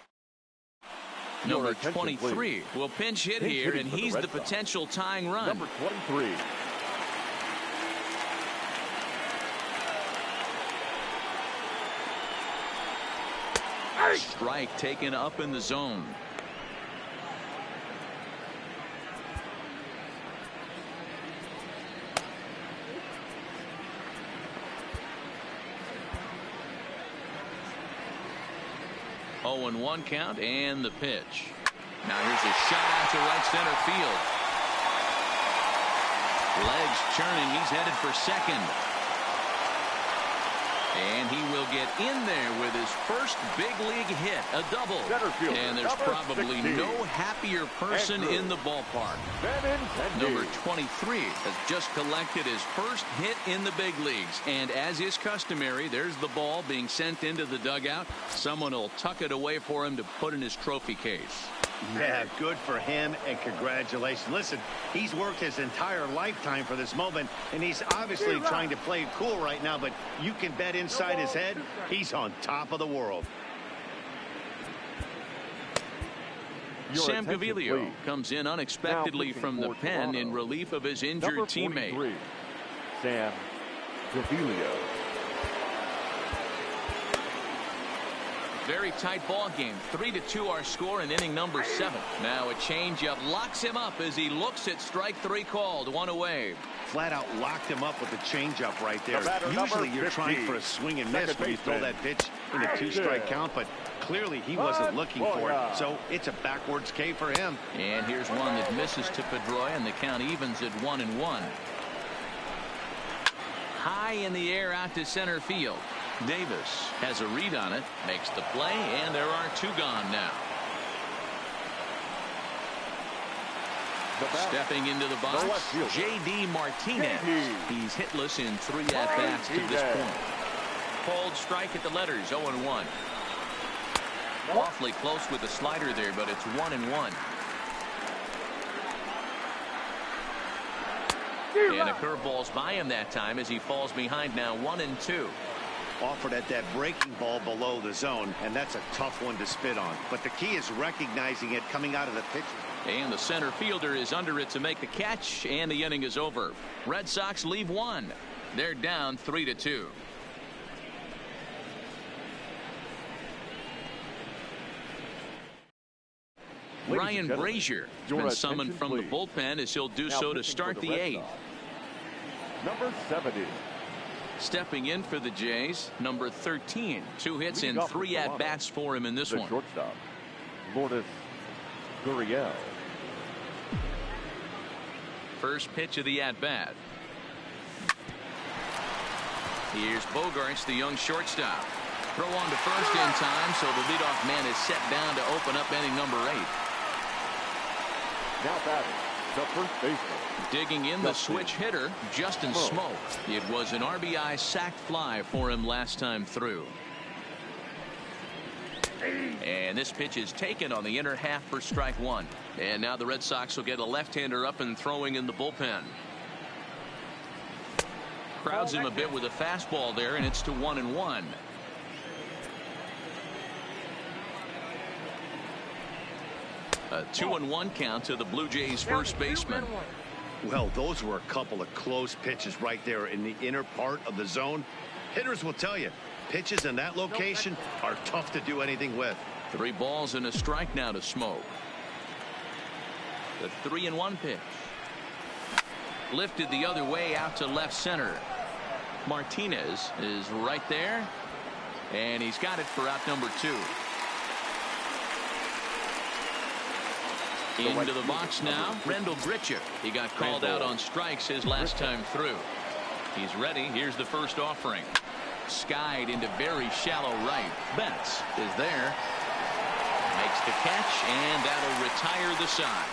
number 23 will pinch hit here, and he's the potential tying run. Number 23. Strike taken up in the zone. Oh, and 1 count, and the pitch. Now here's a shot out to right center field. Legs churning. He's headed for second. And he will get in there with his first big league hit, a double. And there's probably no happier person in the ballpark. Number 23 has just collected his first hit in the big leagues. And as is customary, there's the ball being sent into the dugout. Someone will tuck it away for him to put in his trophy case. Yeah, good for him, and congratulations. Listen, he's worked his entire lifetime for this moment, and he's obviously trying to play it cool right now, but you can bet inside his head, he's on top of the world. Sam Gaviglio comes in unexpectedly from the pen in relief of his injured teammate. Sam Gaviglio. Very tight ball game. 3-2 our score in inning number 7. Now a changeup locks him up as he looks at strike 3 called. 1 away. Flat out locked him up with the changeup right there. Usually you're trying for a swing and miss when you throw that pitch in a 2-strike count, but clearly he wasn't looking for it, so it's a backwards K for him. And here's one that misses to Pedroia, and the count evens at 1-1. High in the air out to center field. Davis has a read on it, makes the play, and there are 2 gone now. Stepping into the box, J.D. Martinez. He's hitless in 3 at-bats to this point. Cold strike at the letters, 0-1. Awfully close with the slider there, but it's 1-1. And a curveball's by him that time as he falls behind now, 1-2. Offered at that breaking ball below the zone, and that's a tough one to spit on. But the key is recognizing it coming out of the pitch. And the center fielder is under it to make the catch, and the inning is over. Red Sox leave 1. They're down 3-2. Ryan Brazier has been summoned from the bullpen as he'll do so to start the 8th. Number 70. Stepping in for the Jays, number 13. 2 hits and 3 at-bats for him in this one. Shortstop, Lourdes Gurriel. First pitch of the at-bat. Here's Bogarts, the young shortstop. Throw on to first in time, so the leadoff man is set down to open up inning number 8. Now batting, the first baseman. Digging in the switch hitter, Justin Smoke. It was an RBI sac fly for him last time through. And this pitch is taken on the inner half for strike 1. And now the Red Sox will get a left-hander up and throwing in the bullpen. Crowds him a bit with a fastball there, and it's to 1-1. A 2-1 count to the Blue Jays first baseman. Well, those were a couple of close pitches right there in the inner part of the zone. Hitters will tell you, pitches in that location are tough to do anything with. 3 balls and a strike now to Smoke. The 3-1 pitch. Lifted the other way out to left center. Martinez is right there, and he's got it for out number 2. Into the box now, Rendell Grichuk. He got called out on strikes his last time through. He's ready. Here's the first offering. Skied into very shallow right. Betts is there. Makes the catch, and that'll retire the side.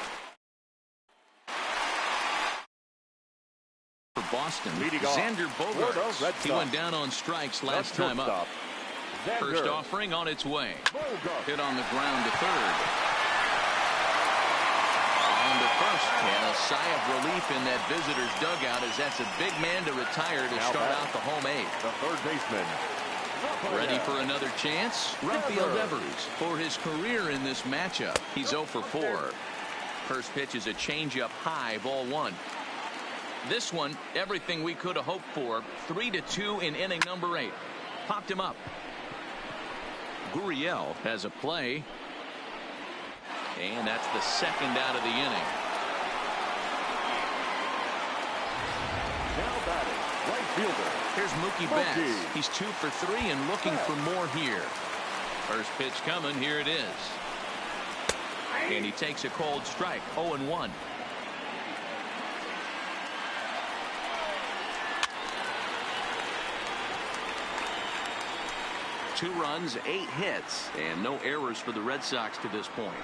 For Boston, Xander Bogaerts. He went down on strikes last time up. First offering on its way. Hit on the ground to third. To first, and a sigh of relief in that visitor's dugout as that's a big man to retire to start out the home 8. The third baseman. Ready for another chance? Rafael Devers for his career in this matchup. He's 0 for 4. First pitch is a changeup high, ball 1. This one, everything we could have hoped for. 3-2 in inning number 8. Popped him up. Gurriel has a play. And that's the second out of the inning. Now batting, right fielder. Here's Mookie Betts. He's 2 for 3 and looking for more here. First pitch coming. Here it is. And he takes a cold strike. 0-1. Two runs, 8 hits, and no errors for the Red Sox to this point.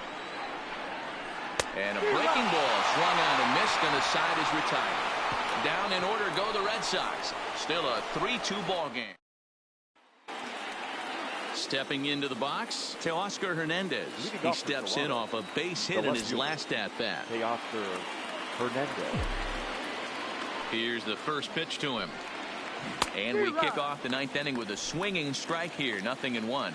And a breaking ball swung on and missed, and the side is retired. Down in order go the Red Sox. Still a 3-2 ball game. Stepping into the box, Teoscar Hernandez. He steps in off a base hit in his last at-bat. Teoscar Hernandez. Here's the first pitch to him. And we kick off the 9th inning with a swinging strike here. 0-1.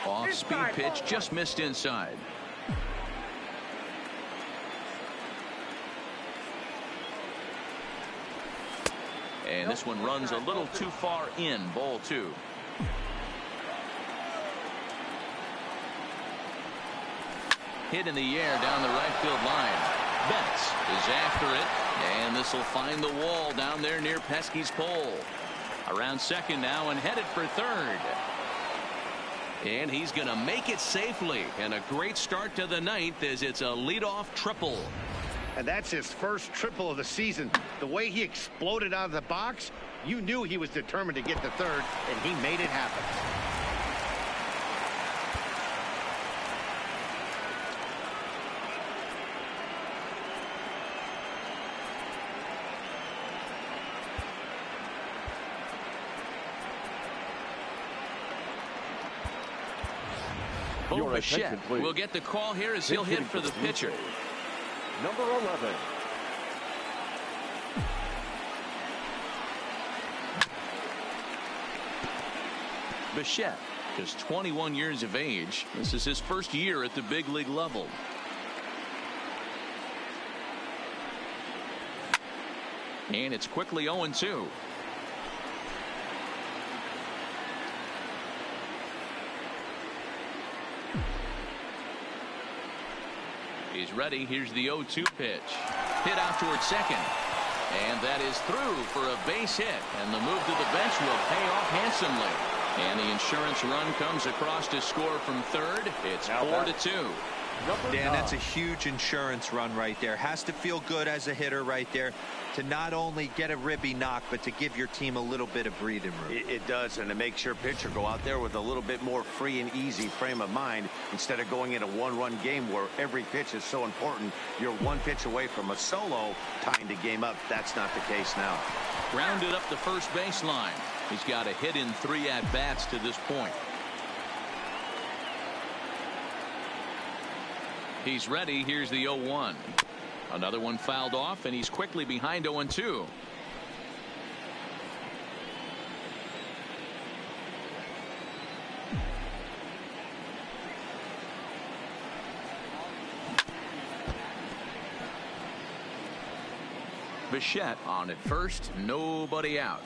Off-speed pitch, just missed inside. And this one runs a little too far in. Ball 2. Hit in the air down the right field line. Betts is after it, and this will find the wall down there near Pesky's pole. Around second now and headed for third. And he's going to make it safely, and a great start to the 9th as it's a leadoff triple. And that's his first triple of the season. The way he exploded out of the box, you knew he was determined to get to third, and he made it happen. Bichette will get the call here as he'll hit for the pitcher. Number 11. Bichette, just 21 years of age. This is his first year at the big league level. And it's quickly 0-2. He's ready. Here's the 0-2 pitch. Hit out towards second. And that is through for a base hit. And the move to the bench will pay off handsomely. And the insurance run comes across to score from third. It's 4-2. Dan, that's a huge insurance run right there. Has to feel good as a hitter right there to not only get a ribby knock, but to give your team a little bit of breathing room. It does, and it makes your pitcher go out there with a little bit more free and easy frame of mind instead of going in a one-run game where every pitch is so important. You're one pitch away from a solo tying the game up. That's not the case now. Grounded up the first baseline. He's got a hit in 3 at-bats to this point. He's ready. Here's the 0-1. Another one fouled off, and he's quickly behind 0-2. Bichette on at first, nobody out.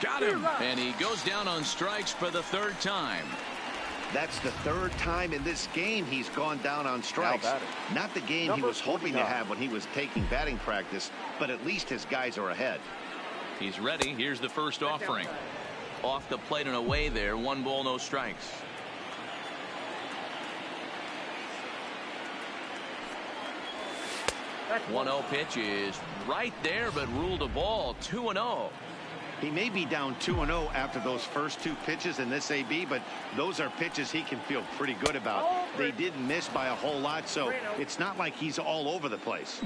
Got him, and he goes down on strikes for the 3rd time. That's the 3rd time in this game he's gone down on strikes. Not the game he was hoping to have when he was taking batting practice, but at least his guys are ahead. He's ready. Here's the first offering. Off the plate and away there. 1 ball, no strikes. That 1-0 pitch is right there, but ruled a ball. 2-0. He may be down 2-0 after those first 2 pitches in this AB, but those are pitches he can feel pretty good about. They didn't miss by a whole lot, so it's not like he's all over the place.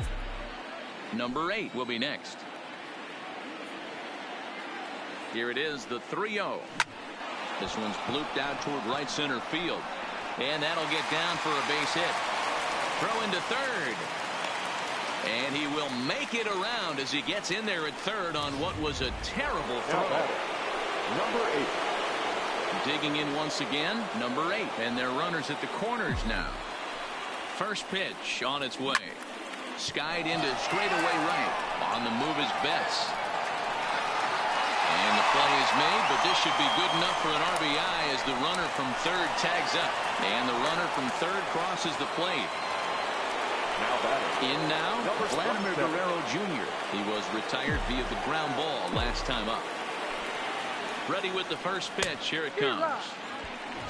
Number 8 will be next. Here it is, the 3-0. This one's blooped out toward right center field. And that'll get down for a base hit. Throw into third. And he will make it around as he gets in there at third on what was a terrible throw. Number 8. Digging in once again, number 8. And they're runners at the corners now. First pitch on its way. Skied into straightaway right. On the move is Betts. And the play is made, but this should be good enough for an RBI as the runner from third tags up. And the runner from third crosses the plate. In now, Vladimir Guerrero Jr. He was retired via the ground ball last time up. Ready with the first pitch. Here it comes.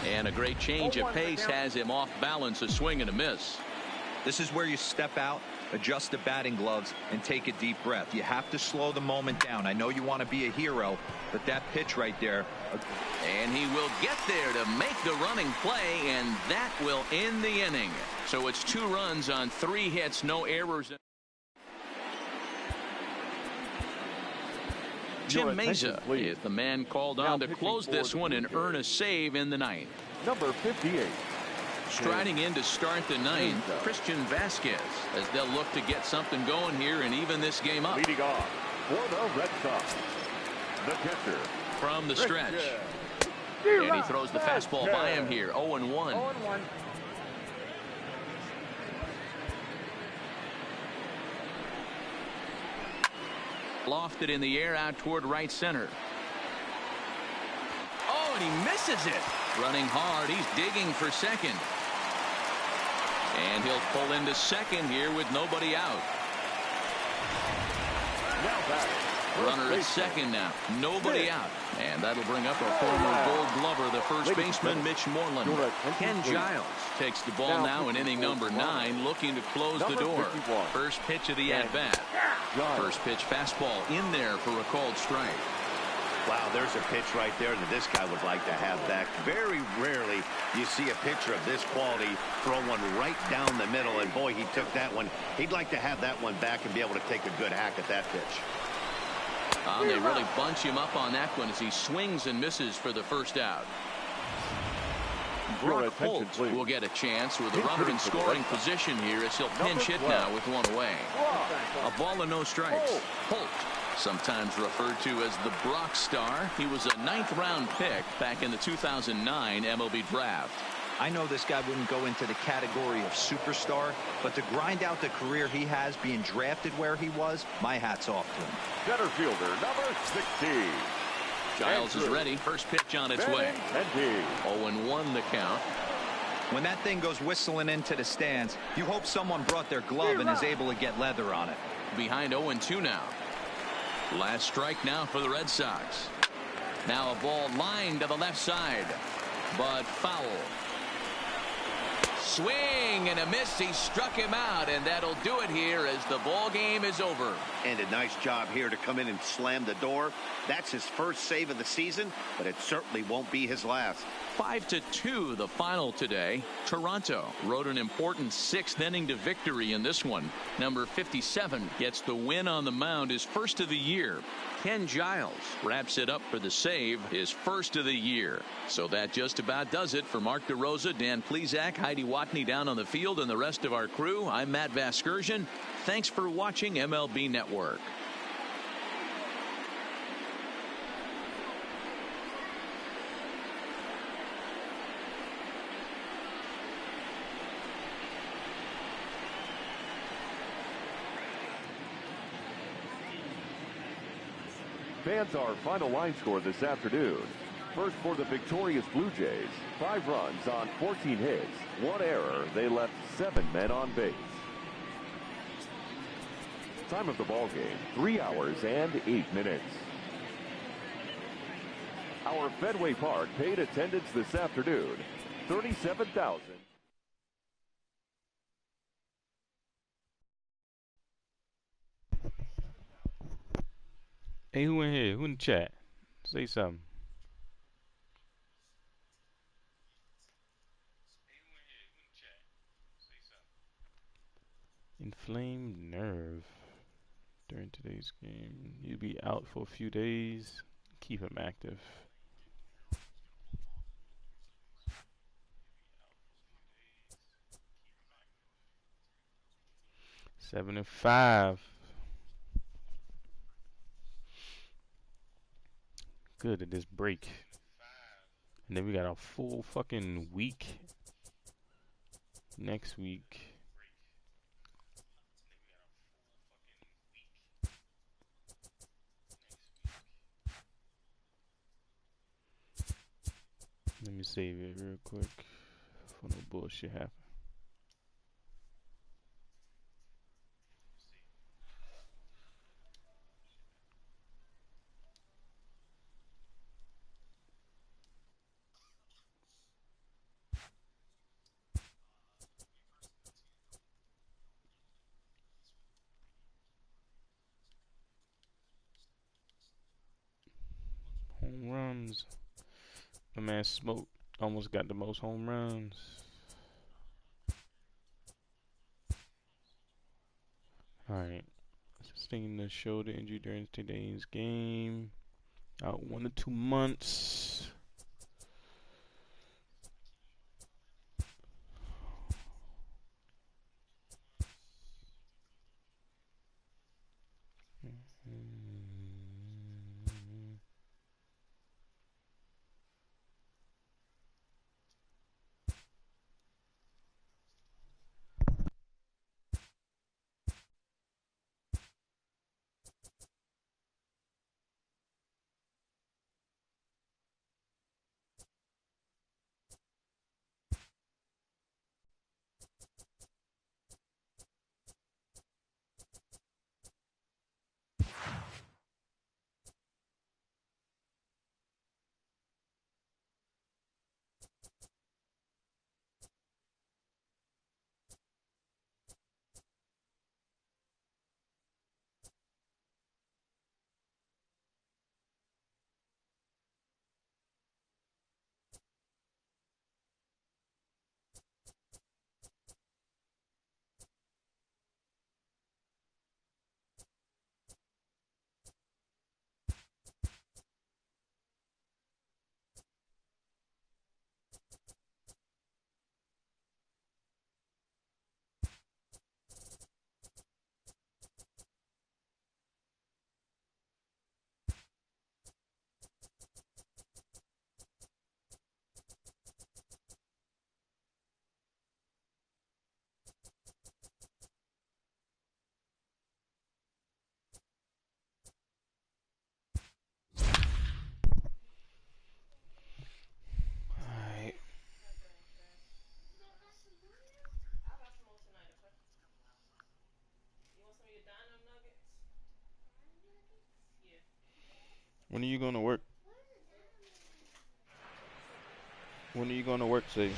And a great change of pace has him off balance, a swing and a miss. This is where you step out, adjust the batting gloves, and take a deep breath. You have to slow the moment down. I know you want to be a hero, but that pitch right there. And he will get there to make the running play, and that will end the inning. So it's 2 runs on 3 hits, no errors. Jim Mesa is the man called on to close this one and earn a save in the 9th. Number 58. Striding in to start the 9th, Christian Vasquez, as they'll look to get something going here and even this game up. Leading off for the Red Sox, the pitcher. From the stretch. And he throws the fastball by him here. 0-1. 0-1. Lofted in the air out toward right center. Oh, and he misses it. Running hard. He's digging for second. And he'll pull into second here with nobody out. Now back Runner at second now. Nobody out. And that'll bring up our former Gold Glover, the first baseman, Mitch Moreland. Ken Giles takes the ball now in inning number 9, looking to close the door. First pitch of the at-bat. First pitch fastball in there for a called strike. Wow, there's a pitch right there that this guy would like to have back. Very rarely you see a pitcher of this quality throw one right down the middle, and boy, he took that one. He'd like to have that one back and be able to take a good hack at that pitch. They really bunch him up on that one as he swings and misses for the first out. Brock Holt will get a chance with a runner in scoring position here as he'll pinch hit now with one away. A ball and no strikes. Holt, sometimes referred to as the Brock Star. He was a 9th-round pick back in the 2009 MLB draft. I know this guy wouldn't go into the category of superstar, but to grind out the career he has being drafted where he was, my hat's off to him. Center fielder, number 16. Giles is ready. First pitch on its way. 0-1 the count. When that thing goes whistling into the stands, you hope someone brought their glove and is able to get leather on it. Behind 0-2 now. Last strike now for the Red Sox. Now a ball lined to the left side, but foul. Swing and a miss. He struck him out, and that'll do it here as the ball game is over. And a nice job here to come in and slam the door. That's his first save of the season, but it certainly won't be his last. 5-2 the final today. Toronto rode an important 6th inning to victory in this one. Number 57 gets the win on the mound, his first of the year. Ken Giles wraps it up for the save, his first of the year. So that just about does it for Mark DeRosa, Dan Plesac, Heidi Watney down on the field, and the rest of our crew. I'm Matt Vasgersian. Thanks for watching MLB Network. Fans, our final line score this afternoon. First for the victorious Blue Jays, 5 runs on 14 hits, 1 error. They left 7 men on base. Time of the ball game, 3 hours and 8 minutes. Our Fenway Park paid attendance this afternoon, 37,000. Hey, who in here? Who in the chat? Say something. Inflamed nerve during today's game. He'll be out for a few days. Keep him active. Seven and 5. Good at this break. And then we got a full fucking week next week. Let me save it real quick for no bullshit happen. Home runs. My man Smoke almost got the most home runs. Alright. Sustaining the shoulder injury during today's game. Out 1 to 2 months. When are you going to work? When are you going to work, say?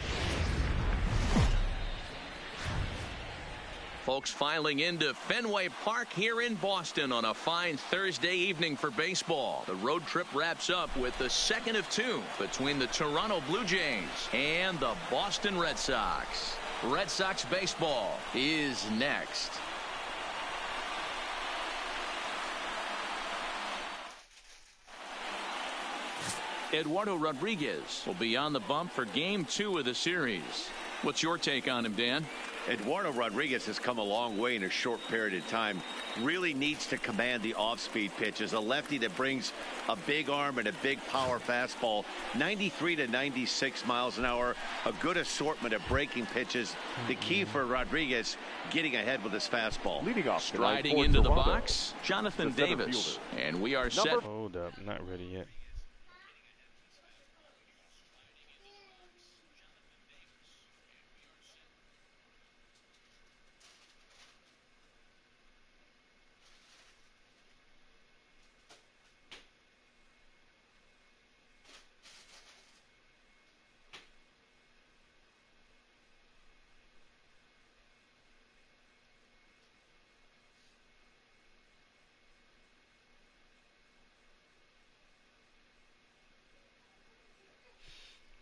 Folks filing into Fenway Park here in Boston on a fine Thursday evening for baseball. The road trip wraps up with the second of two between the Toronto Blue Jays and the Boston Red Sox. Red Sox baseball is next. Eduardo Rodriguez will be on the bump for game 2 of the series. What's your take on him, Dan? Eduardo Rodriguez has come a long way in a short period of time. Really needs to command the off-speed pitches. A lefty that brings a big arm and a big power fastball. 93 to 96 miles an hour. A good assortment of breaking pitches. The key for Rodriguez, getting ahead with his fastball. Leading off Striding into the box, Jonathan Davis. And we are set. Hold up, not ready yet.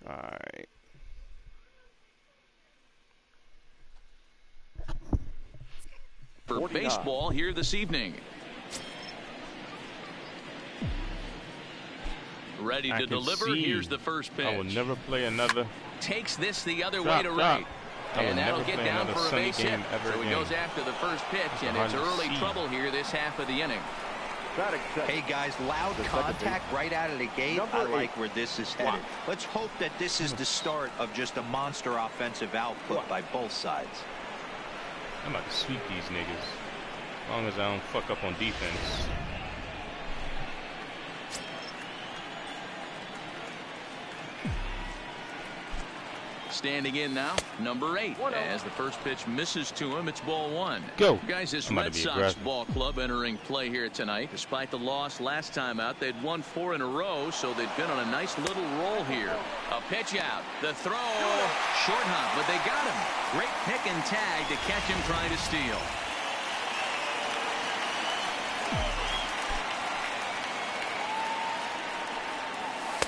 Alright. For baseball here this evening. Ready to deliver. Here's the first pitch. I will never play another. Takes this the other way to right. And that'll get down for a base hit. So he goes after the first pitch, and it's early trouble here this half of the inning. Hey guys, loud contact right out of the gate. I like where this is headed. Let's hope that this is the start of just a monster offensive output by both sides. I'm about to sweep these niggas. As long as I don't fuck up on defense. Standing in now, number 8. As the first pitch misses to him, it's ball 1. Go. Guys, this Red Sox ball club entering play here tonight. Despite the loss last time out, they'd won 4 in a row, so they've been on a nice little roll here. A pitch out. The throw. Short hop, but they got him. Great pick and tag to catch him trying to steal.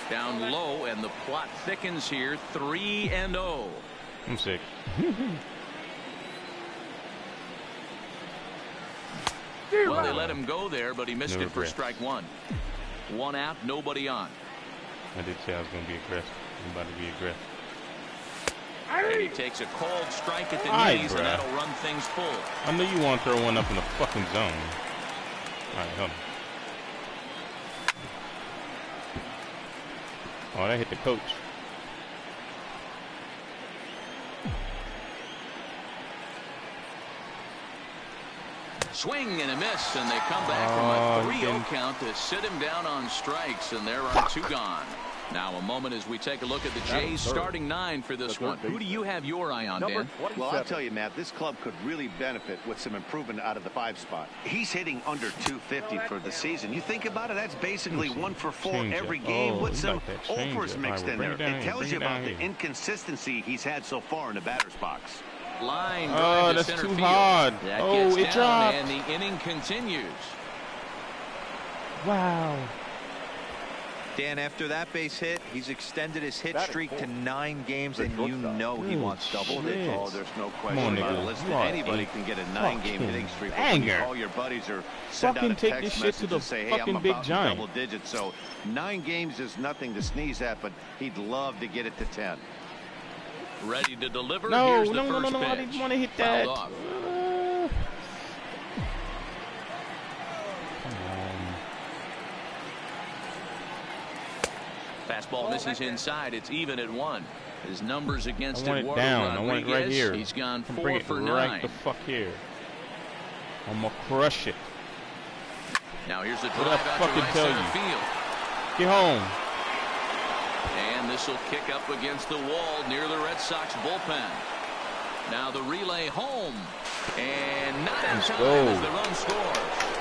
Down low, and the plot thickens here. 3-0. I'm sick. Well, they let him go there, but he missed it for strike 1. 1 out, nobody on. I did say I was going to be aggressive. I'm about to be aggressive. And he takes a called strike at the knees, and that'll run things full. I know you want to throw one up in the fucking zone. All right, hold on. Oh, that hit the coach. Swing and a miss, and they come back from a 3-0 count to sit him down on strikes, and there are 2 gone. Now a moment as we take a look at the Jays starting 9 for this one. Who do you have your eye on, Dan? Well, I'll tell you, Matt, this club could really benefit with some improvement out of the 5 spot. He's hitting under 250 for the season. You think about it, that's basically 1 for 4 every game with some overs mixed in there. It tells you about the inconsistency he's had so far in the batter's box. Line drive to center field. Hard. That gets down, and the inning continues. Wow. Dan, after that base hit, he's extended his hit streak to 9 games, and you know he wants double digits. Oh, there's no question about it. Listen, anybody can get a 9-game hitting streak. When you call your buddies or send out a text message to say, hey, I'm about double digits. So 9 games is nothing to sneeze at, but he'd love to get it to 10. Ready to deliver. No, Here's the no, first no, pitch. I didn't want to hit that. Fastball misses inside. It's even at 1. His numbers against Eduardo Rodriguez. I want it right here. He's gone 4 for 9. Right the fuck here. I'm gonna crush it. Now here's the drive out to right center field. Get home. And this will kick up against the wall near the Red Sox bullpen. Now the relay home, and not in time as the run scores.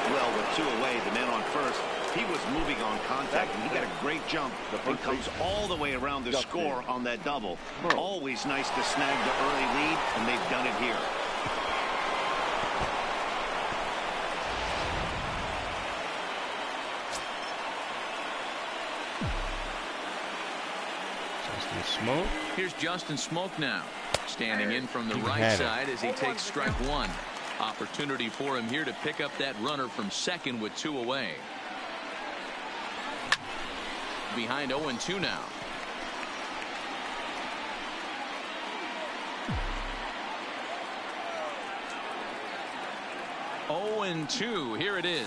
Well, with 2 away, the man on first, he was moving on contact, and he got a great jump and comes all the way around the score on that double. Always nice to snag the early lead, and they've done it here. Smoke. Here's Justin Smoke now, standing in from the right side as he takes strike 1. Opportunity for him here to pick up that runner from second with 2 away. Behind 0-2 now. And 2. Here it is.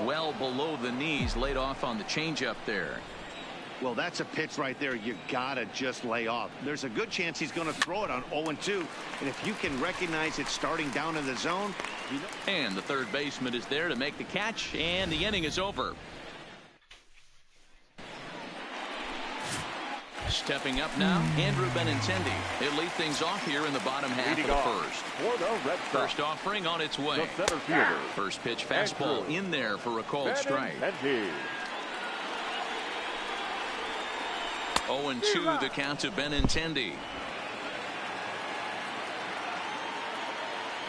Well below the knees, laid off on the changeup there. Well, that's a pitch right there you gotta just lay off. There's a good chance he's going to throw it on 0-2, and if you can recognize it starting down in the zone, you know. And the third baseman is there to make the catch, and the inning is over. Stepping up now, Andrew Benintendi. He'll lead things off here in the bottom half of the first. First offering on its way. First pitch fastball in there for a called strike. 0-2 the count to Benintendi.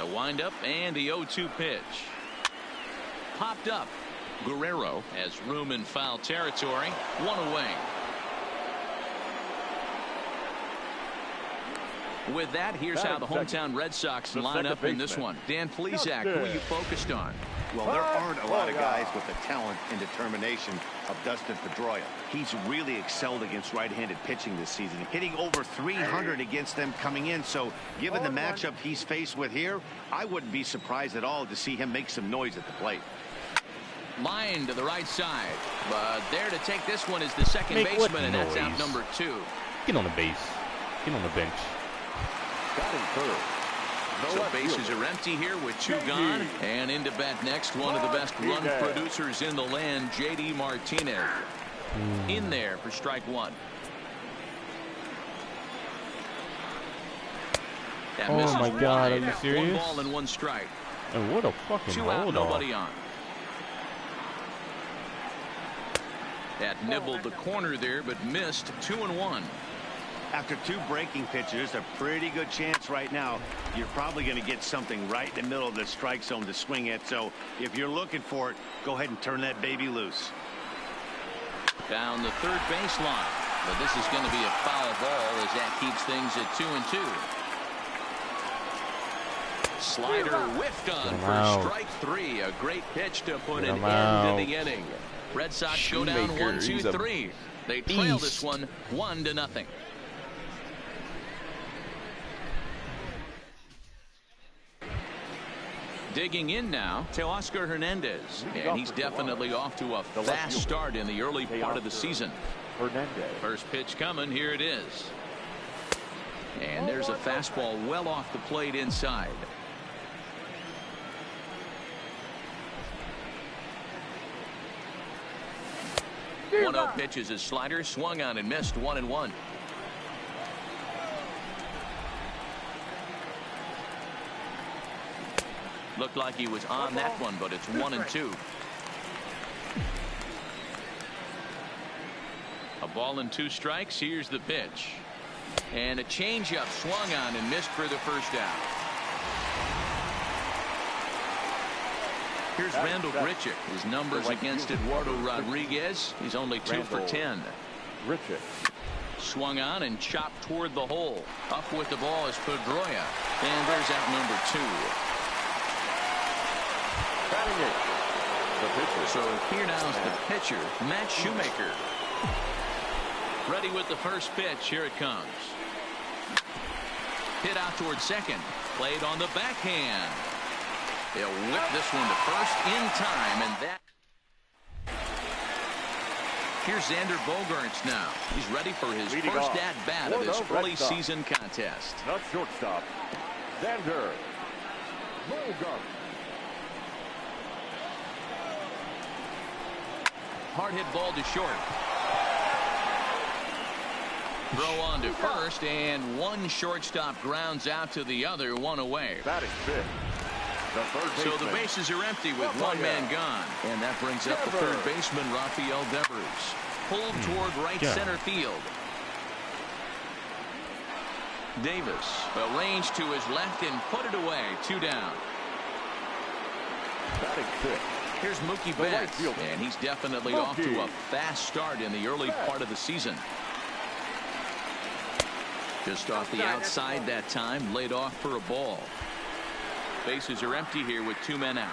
The windup and the 0-2 pitch. Popped up. Guerrero has room in foul territory. 1 away. With that, here's how the hometown Red Sox line up in this one. Dan Plesac, who you focused on? Well, there aren't a lot of guys with the talent and determination of Dustin Pedroia. He's really excelled against right-handed pitching this season, hitting over 300 against them coming in. So given the matchup he's faced with here, I wouldn't be surprised at all to see him make some noise at the plate. Line to the right side, but there to take this one is the second baseman, and that's out number 2. Get on the base. Get on the bench. Got him third. So bases are empty here with 2 gone, and into bat next, one of the best run producers in the land, J.D. Martinez. In there for strike 1. Oh my God, are you serious? 1 ball and 1 strike. And what a fucking 2 out, nobody on. That nibbled the corner there, but missed. 2-1. After 2 breaking pitches, a pretty good chance right now. You're probably going to get something right in the middle of the strike zone to swing at. So if you're looking for it, go ahead and turn that baby loose. Down the third baseline. But this is going to be a foul ball as that keeps things at 2-2. Slider whiffed on for strike 3. A great pitch to put an end to the inning. Red Sox go down 1-2-3. They trail this one 1-0. Digging in now to Oscar Hernandez, and he's definitely off to a fast start in the early part of the season. First pitch coming, here it is. And there's a fastball well off the plate inside. One 0 pitches his slider, swung on and missed. 1-1. Looked like he was on that one, but it's 1-2. A ball and 2 strikes. Here's the pitch. And a changeup swung on and missed for the first out. Here's Randall Grichuk. His numbers against Eduardo Rodriguez. He's only 2 for 10. Grichuk. Swung on and chopped toward the hole. Up with the ball is Pedroia. And there's out number 2. So here now is the pitcher, Matt Shoemaker. Ready with the first pitch. Here it comes. Hit out towards second. Played on the backhand. They'll whip this one to first in time, and that. Here's Xander Bogaerts now. He's ready for his first at-bat of this early season contest. Not shortstop, Xander Bogaerts. Hard hit ball to short. Throw on to first, and one shortstop grounds out to the other, 1 away. That is big. So the bases are empty with one man gone. And that brings up the third baseman, Rafael Devers. Pulled toward right center field. Davis arranged to his left and put it away. 2 down. Here's Mookie Betts, and he's definitely off to a fast start in the early part of the season. Just off the outside that time, laid off for a ball. Bases are empty here with 2 men out.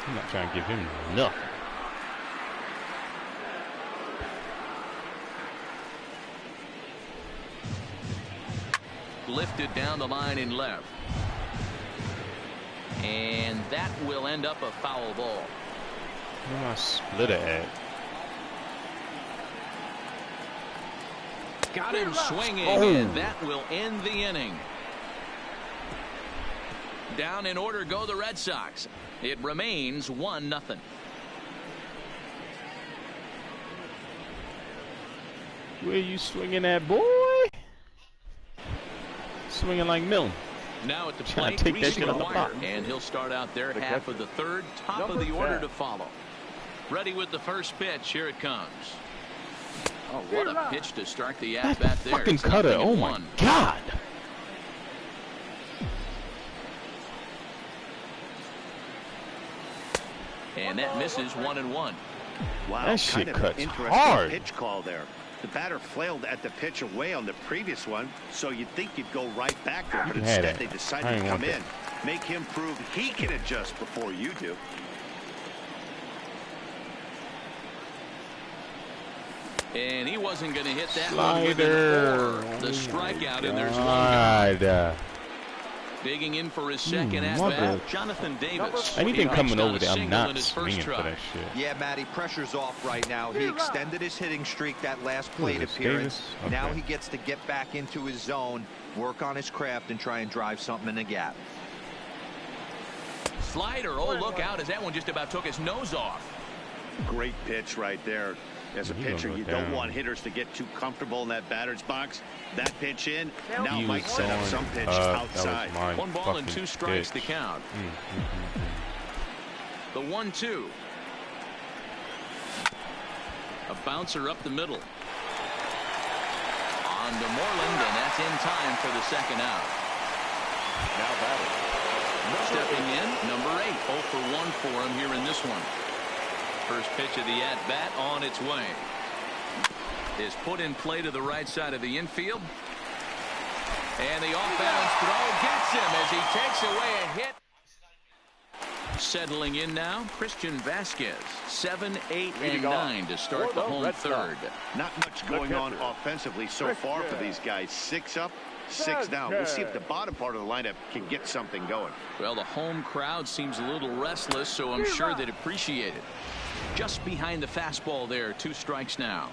I'm not trying to give him nothing. Lifted down the line in left. And that will end up a foul ball. Where my splitter at? Got him swinging, and that will end the inning. Down in order go the Red Sox. It remains 1-0. Where you swinging at, boy? Swinging like Milton. Now at the plate, Reese McGuire, and he'll start out there half of the third, top of the order to follow. Ready with the first pitch. Here it comes. Oh, what a pitch to start the at-bat there. Fucking cutter. Oh, my God. And that misses 1-1. Wow, that shit kind of cuts interesting hard. Pitch call there. The batter flailed at the pitch away on the previous one, so you'd think you'd go right back there, but instead they decided to come in, make him prove he can adjust before you do. And he wasn't going to hit that one with the strikeout, and there's one. Digging in for his second at-bat, Jonathan Davis. Anything coming over there, I'm not swinging for that shit. Yeah, Matty, pressure's off right now. He extended his hitting streak that last plate appearance. Okay. Now he gets to get back into his zone, work on his craft, and try and drive something in the gap. Slider, oh, look out, as that one just about took his nose off. Great pitch right there. As a pitcher, you don't want hitters to get too comfortable in that batter's box. That pitch in, now might set up some pitch outside. 1 ball and 2 strikes to count. The 1-2. A bouncer up the middle. On to Moreland, and that's in time for the second out. Now batting. Stepping in, number 8. 0 for 1 for him here in this one. First pitch of the at-bat on its way. Is put in play to the right side of the infield. And the off-balance throw gets him as he takes away a hit. Settling in now, Christian Vasquez. 7, 8, and 9 to start the home third. Not much going on offensively so far for these guys. 6 up, 6 down. We'll see if the bottom part of the lineup can get something going. Well, the home crowd seems a little restless, so I'm sure they'd appreciate it. Just behind the fastball there. 2 strikes now.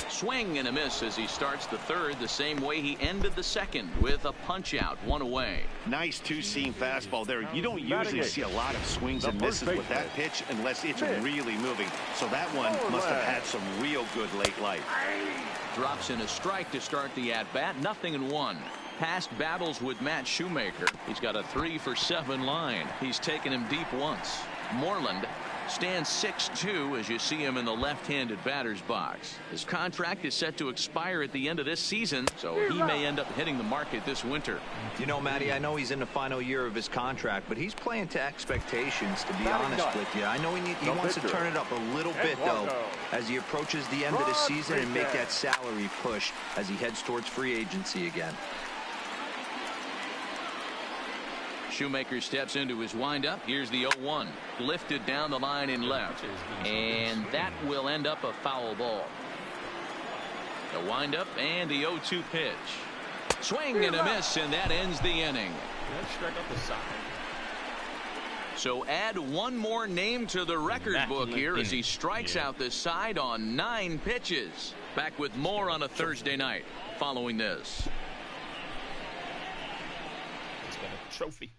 Swing and a miss as he starts the third the same way he ended the second with a punch out, 1 away. Nice 2-seam fastball there. You don't usually see a lot of swings and misses with that pitch unless it's really moving. So that one must have had some real good late life. Drops in a strike to start the at-bat. 0-1. Past battles with Matt Shoemaker. He's got a 3 for 7 line. He's taken him deep once. Moreland stands 6'2" as you see him in the left-handed batter's box. His contract is set to expire at the end of this season, so he may end up hitting the market this winter. You know, Matty, I know he's in the final year of his contract, but he's playing to expectations, to be honest with you. I know he wants to turn it up a little bit, though, as he approaches the end of the season and make that salary push as he heads towards free agency again. Shoemaker steps into his windup. Here's the 0-1. Lifted down the line in left. And that will end up a foul ball. The windup and the 0-2 pitch. Swing and a miss, and that ends the inning. So add one more name to the record book here as he strikes out the side on 9 pitches. Back with more on a Thursday night following this. He's got a trophy.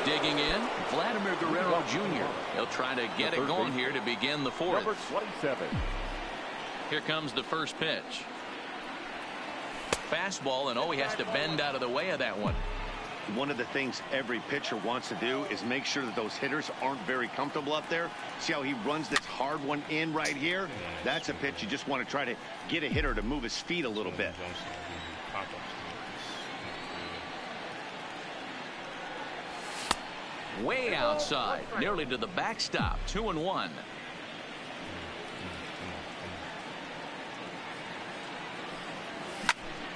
Digging in, Vladimir Guerrero Jr. He'll try to get it going here to begin the fourth. Number 27. Here comes the first pitch. fastball, and he has to bend out of the way of that one. One of the things every pitcher wants to do is make sure that those hitters aren't very comfortable up there. See how he runs this hard one in right here? That's a pitch you just want to try to get a hitter to move his feet a little bit. Way outside, nearly to the backstop. 2-1.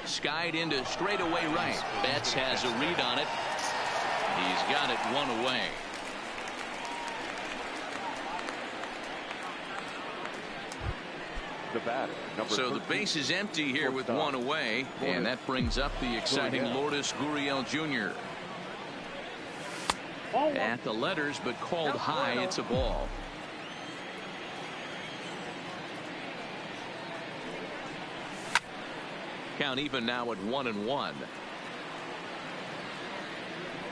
Skied into straightaway right. Betts has a read on it. He's got it one away. The batter, so the base is empty here with one away, and that brings up the exciting Lourdes Gurriel Jr. At the letters, but called high. It's a ball. Count even now at 1-1.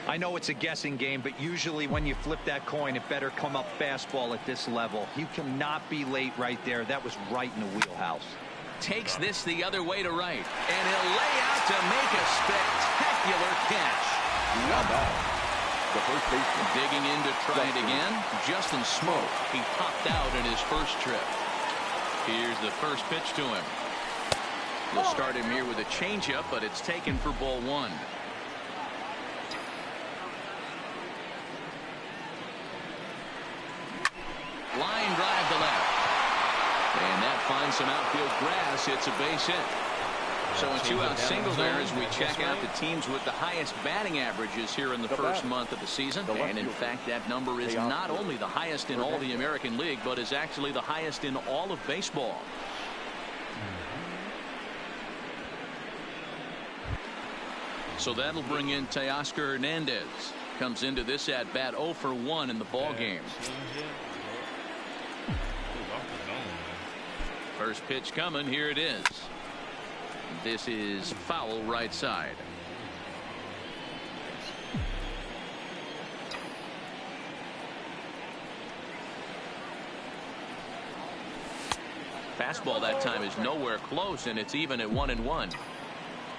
I know it's a guessing game, but usually when you flip that coin, it better come up fastball at this level. You cannot be late right there. That was right in the wheelhouse. Takes this the other way to right, and he'll lay out to make a spectacular catch. Wow. The first baseman digging in to try it again. Justin Smoke. He popped out in his first trip. Here's the first pitch to him. We'll start him here with a changeup, but it's taken for ball one. Line drive to left. And that finds some outfield grass. It's a base hit. So a two-out single there as we check out the teams with the highest batting averages here in the first month of the season. And in fact, that number is not only the highest in all the American League, but is actually the highest in all of baseball. So that'll bring in Teoscar Hernandez. Comes into this at bat 0 for 1 in the ball game. First pitch coming. Here it is. This is foul right side. Fastball that time is nowhere close, and it's even at 1-1.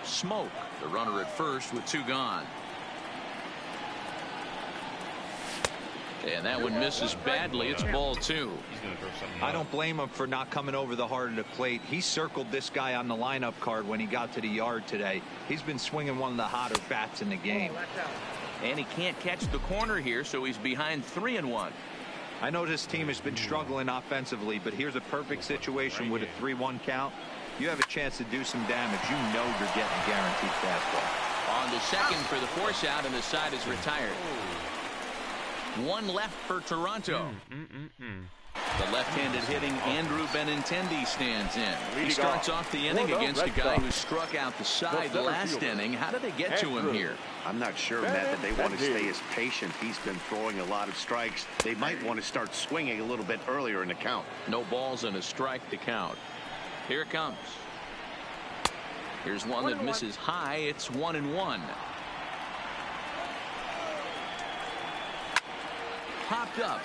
Smoke, the runner at first with 2 gone. And that one misses badly. It's ball 2. I don't blame him for not coming over the heart of the plate. He circled this guy on the lineup card when he got to the yard today. He's been swinging one of the hotter bats in the game. And he can't catch the corner here, so he's behind 3-1. I know this team has been struggling offensively, but here's a perfect situation with a 3-1 count. You have a chance to do some damage. You know you're getting a guaranteed fastball. On to second for the force out, and the side is retired. One left for Toronto. The left-handed hitting Andrew Benintendi stands in. He starts off the inning against a guy who struck out the side last inning. How did they get to him here? I'm not sure, Matt, that they want to stay as patient. He's been throwing a lot of strikes. They might want to start swinging a little bit earlier in the count. No balls and a strike to count. Here it comes. Here's one that misses high. It's 1-1. Popped up.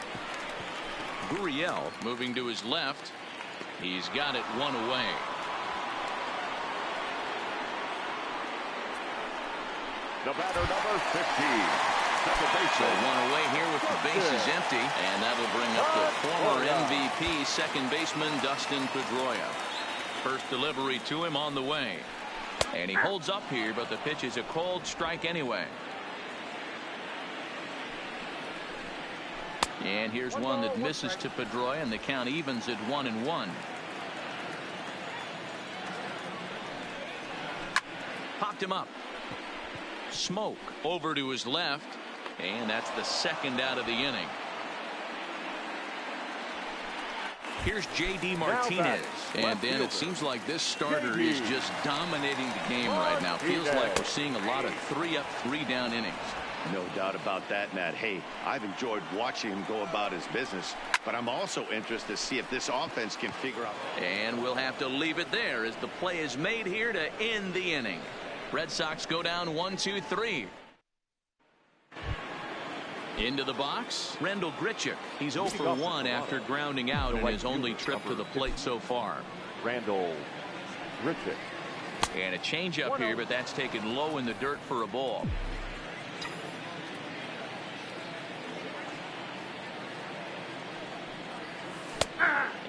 Gurriel moving to his left. He's got it 1 away. The batter, number 15. So 1 away here with the bases empty, and that'll bring up the former MVP second baseman Dustin Pedroia. First delivery to him on the way, and he holds up here, but the pitch is a cold strike anyway. And here's one that misses to Pedroia, and the count evens at 1-1. Popped him up. Smoke over to his left, and that's the second out of the inning. Here's J.D. Martinez, and then it seems like this starter is just dominating the game right now. Feels like we're seeing a lot of 3-up, 3-down innings. No doubt about that, Matt. Hey, I've enjoyed watching him go about his business, but I'm also interested to see if this offense can figure out. And we'll have to leave it there as the play is made here to end the inning. Red Sox go down 1-2-3. Into the box, Rendell Grichuk. He's 0 for 1 after grounding out in his only trip to the plate so far. Rendell Grichuk. And a changeup here, but that's taken low in the dirt for a ball.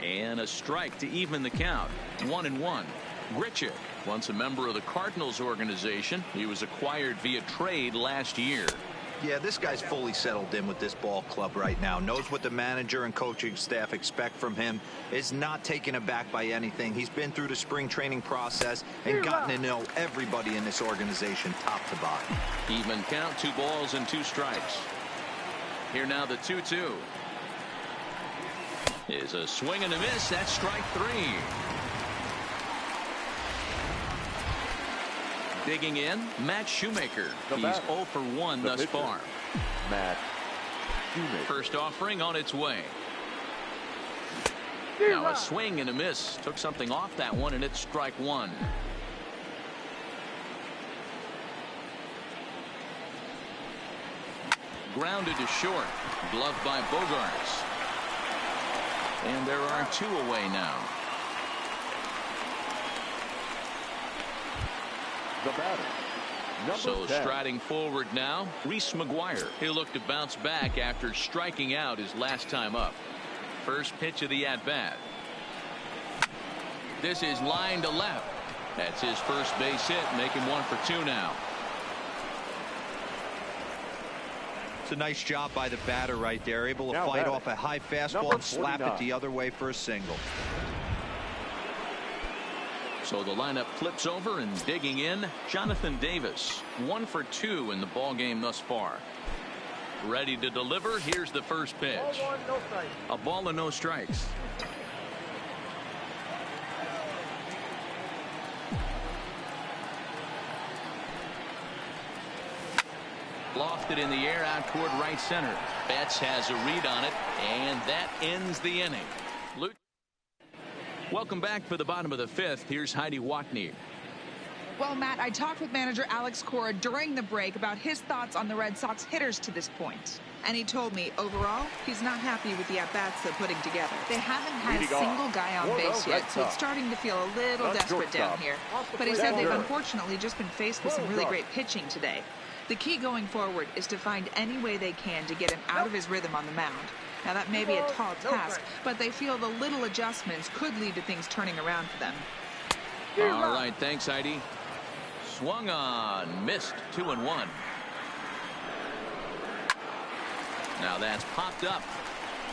And a strike to even the count. 1-1. Grichuk, once a member of the Cardinals organization. He was acquired via trade last year. Yeah, this guy's fully settled in with this ball club right now. Knows what the manager and coaching staff expect from him. Is not taken aback by anything. He's been through the spring training process and gotten to know everybody in this organization top to bottom. Even count, 2 balls and 2 strikes. Here now the 2-2. Is a swing and a miss. That's strike 3. Digging in, Matt Shoemaker. He's 0 for 1 thus far. Matt Shoemaker. First offering on its way. Now a swing and a miss. Took something off that one, and it's strike 1. Grounded to short. Gloved by Bogarts. And there are 2 away now. The batter, So 10. striding forward now, Reese McGuire. He'll look to bounce back after striking out his last time up. First pitch of the at-bat. This is line to left. That's his first base hit, making 1 for 2 now. It's a nice job by the batter right there. Able to Now fight batting, off a high fastball number and slap it 49. the other way for a single. So the lineup flips over, and digging in, Jonathan Davis. 1 for 2 in the ballgame thus far. Ready to deliver. Here's the first pitch. A ball and no strikes. Lofted in the air out toward right center. Betts has a read on it, and that ends the inning. Luke. Welcome back for the bottom of the 5th. Here's Heidi Watney. Well, Matt, I talked with manager Alex Cora during the break about his thoughts on the Red Sox hitters to this point. And he told me, overall, he's not happy with the at-bats they're putting together. They haven't had a single guy on base yet, so it's starting to feel a little desperate down here. But he said they've unfortunately just been faced with some really great pitching today. The key going forward is to find any way they can to get him out of his rhythm on the mound. Now, that may be a tall task, but they feel the little adjustments could lead to things turning around for them. All right, thanks, Heidi. Swung on, missed. 2-1. Now that's popped up.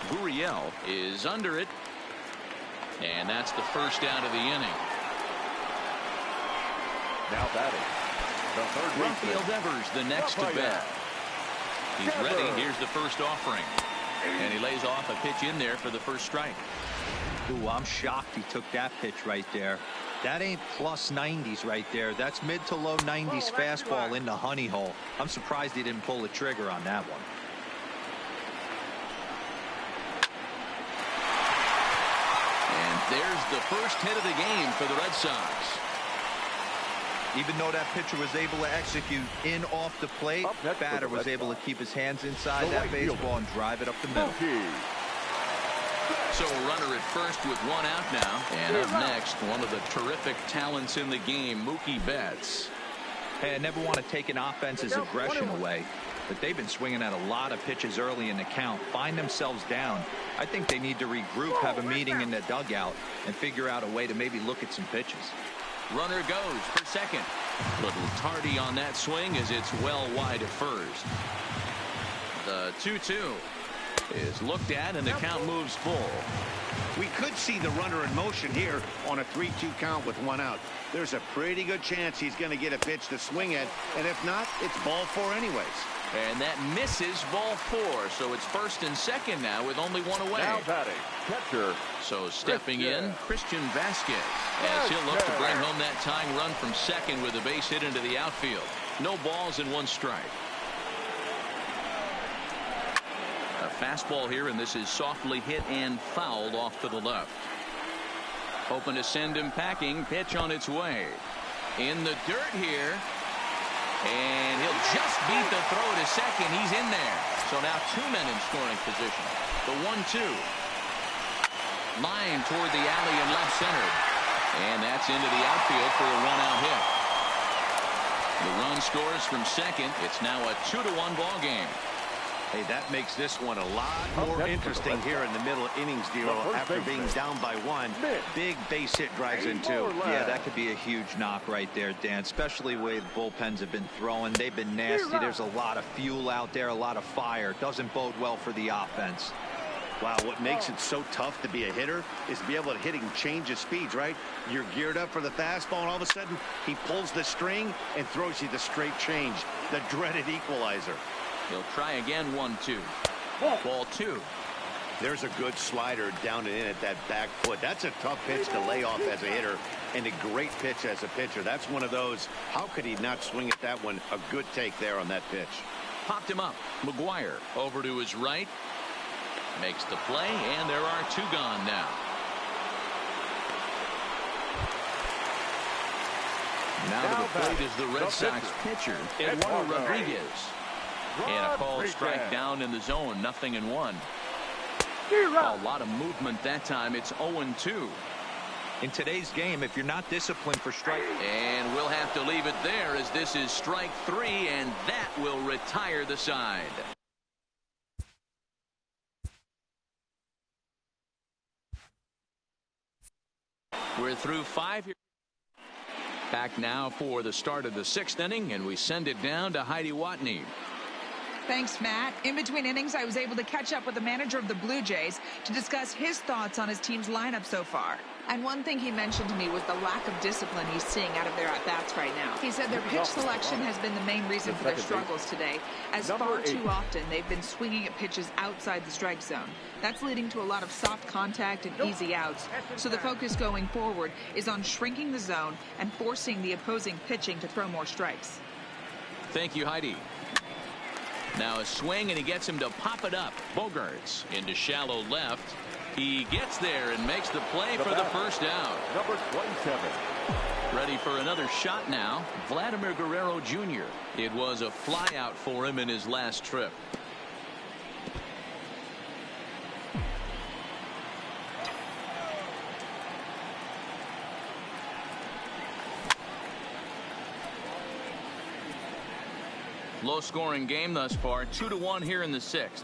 Gurriel is under it, and that's the first out of the inning. Now batting, the third baseman, Rafael Devers, the next to bat. He's ready. Here's the first offering, and he lays off a pitch in there for the first strike. Ooh, I'm shocked he took that pitch right there. That ain't plus 90s right there. That's mid to low 90s fastball in the honey hole. I'm surprised he didn't pull the trigger on that one. And there's the first hit of the game for the Red Sox. Even though that pitcher was able to execute in off the plate, batter was able to keep his hands inside that baseball and drive it up the middle. So a runner at first with 1 out now. And up next, one of the terrific talents in the game, Mookie Betts. Hey, I never want to take an offense's aggression away, but they've been swinging at a lot of pitches early in the count, find themselves down. I think they need to regroup, have a meeting in the dugout, and figure out a way to maybe look at some pitches. Runner goes for second. Little tardy on that swing as it's well wide of first. The 2-2 is looked at, and the count moves full. We could see the runner in motion here on a 3-2 count with 1 out. There's a pretty good chance he's going to get a pitch to swing at, and if not, it's ball 4 anyways. And that misses ball 4, so it's first and second now with only 1 away. Now batting, catcher. So stepping in, Christian Vasquez, as he'll look to bring home that tying run from second with a base hit into the outfield. No balls and 1 strike. A fastball here, and this is softly hit and fouled off to the left. Hoping to send him packing. Pitch on its way. In the dirt here. And he'll just beat the throw to second. He's in there. So now 2 men in scoring position. The 1-2. Line toward the alley in left center. And that's into the outfield for a one-out hit. The run scores from second. It's now a 2-1 ball game. Hey, that makes this one a lot more interesting here in the middle innings, Dero. After being down by one, big base hit drives in two. Yeah, that could be a huge knock right there, Dan, especially the way the bullpens have been throwing. They've been nasty. There's a lot of fuel out there, a lot of fire. Doesn't bode well for the offense. Wow, what makes it so tough to be a hitter is to be able to hit and change his speeds, right? You're geared up for the fastball, and all of a sudden, he pulls the string and throws you the straight change, the dreaded equalizer. He'll try again, 1-2. Ball 2. There's a good slider down and in at that back foot. That's a tough pitch to lay off as a hitter, and a great pitch as a pitcher. That's one of those, how could he not swing at that one? A good take there on that pitch. Popped him up. McGuire over to his right. Makes the play, and there are 2 gone now. Now to the plate is the Red Sox pitcher, Eduardo Rodriguez. And a called strike down in the zone, 0-1. A lot of movement that time. It's 0-2. In today's game, if you're not disciplined for strike. And we'll have to leave it there as this is strike 3, and that will retire the side. We're through 5 here. Back now for the start of the 6th inning, and we send it down to Heidi Watney. Thanks, Matt. In between innings, I was able to catch up with the manager of the Blue Jays to discuss his thoughts on his team's lineup so far. And one thing he mentioned to me was the lack of discipline he's seeing out of their at-bats right now. He said their pitch selection has been the main reason for their struggles today, as far too often they've been swinging at pitches outside the strike zone. That's leading to a lot of soft contact and easy outs. So the focus going forward is on shrinking the zone and forcing the opposing pitching to throw more strikes. Thank you, Heidi. Now a swing, and he gets him to pop it up. Bogarts into shallow left. He gets there and makes the play for the first out. Number 27. Ready for another shot now. Vladimir Guerrero Jr. It was a fly out for him in his last trip. Low scoring game thus far, 2-1 here in the 6th.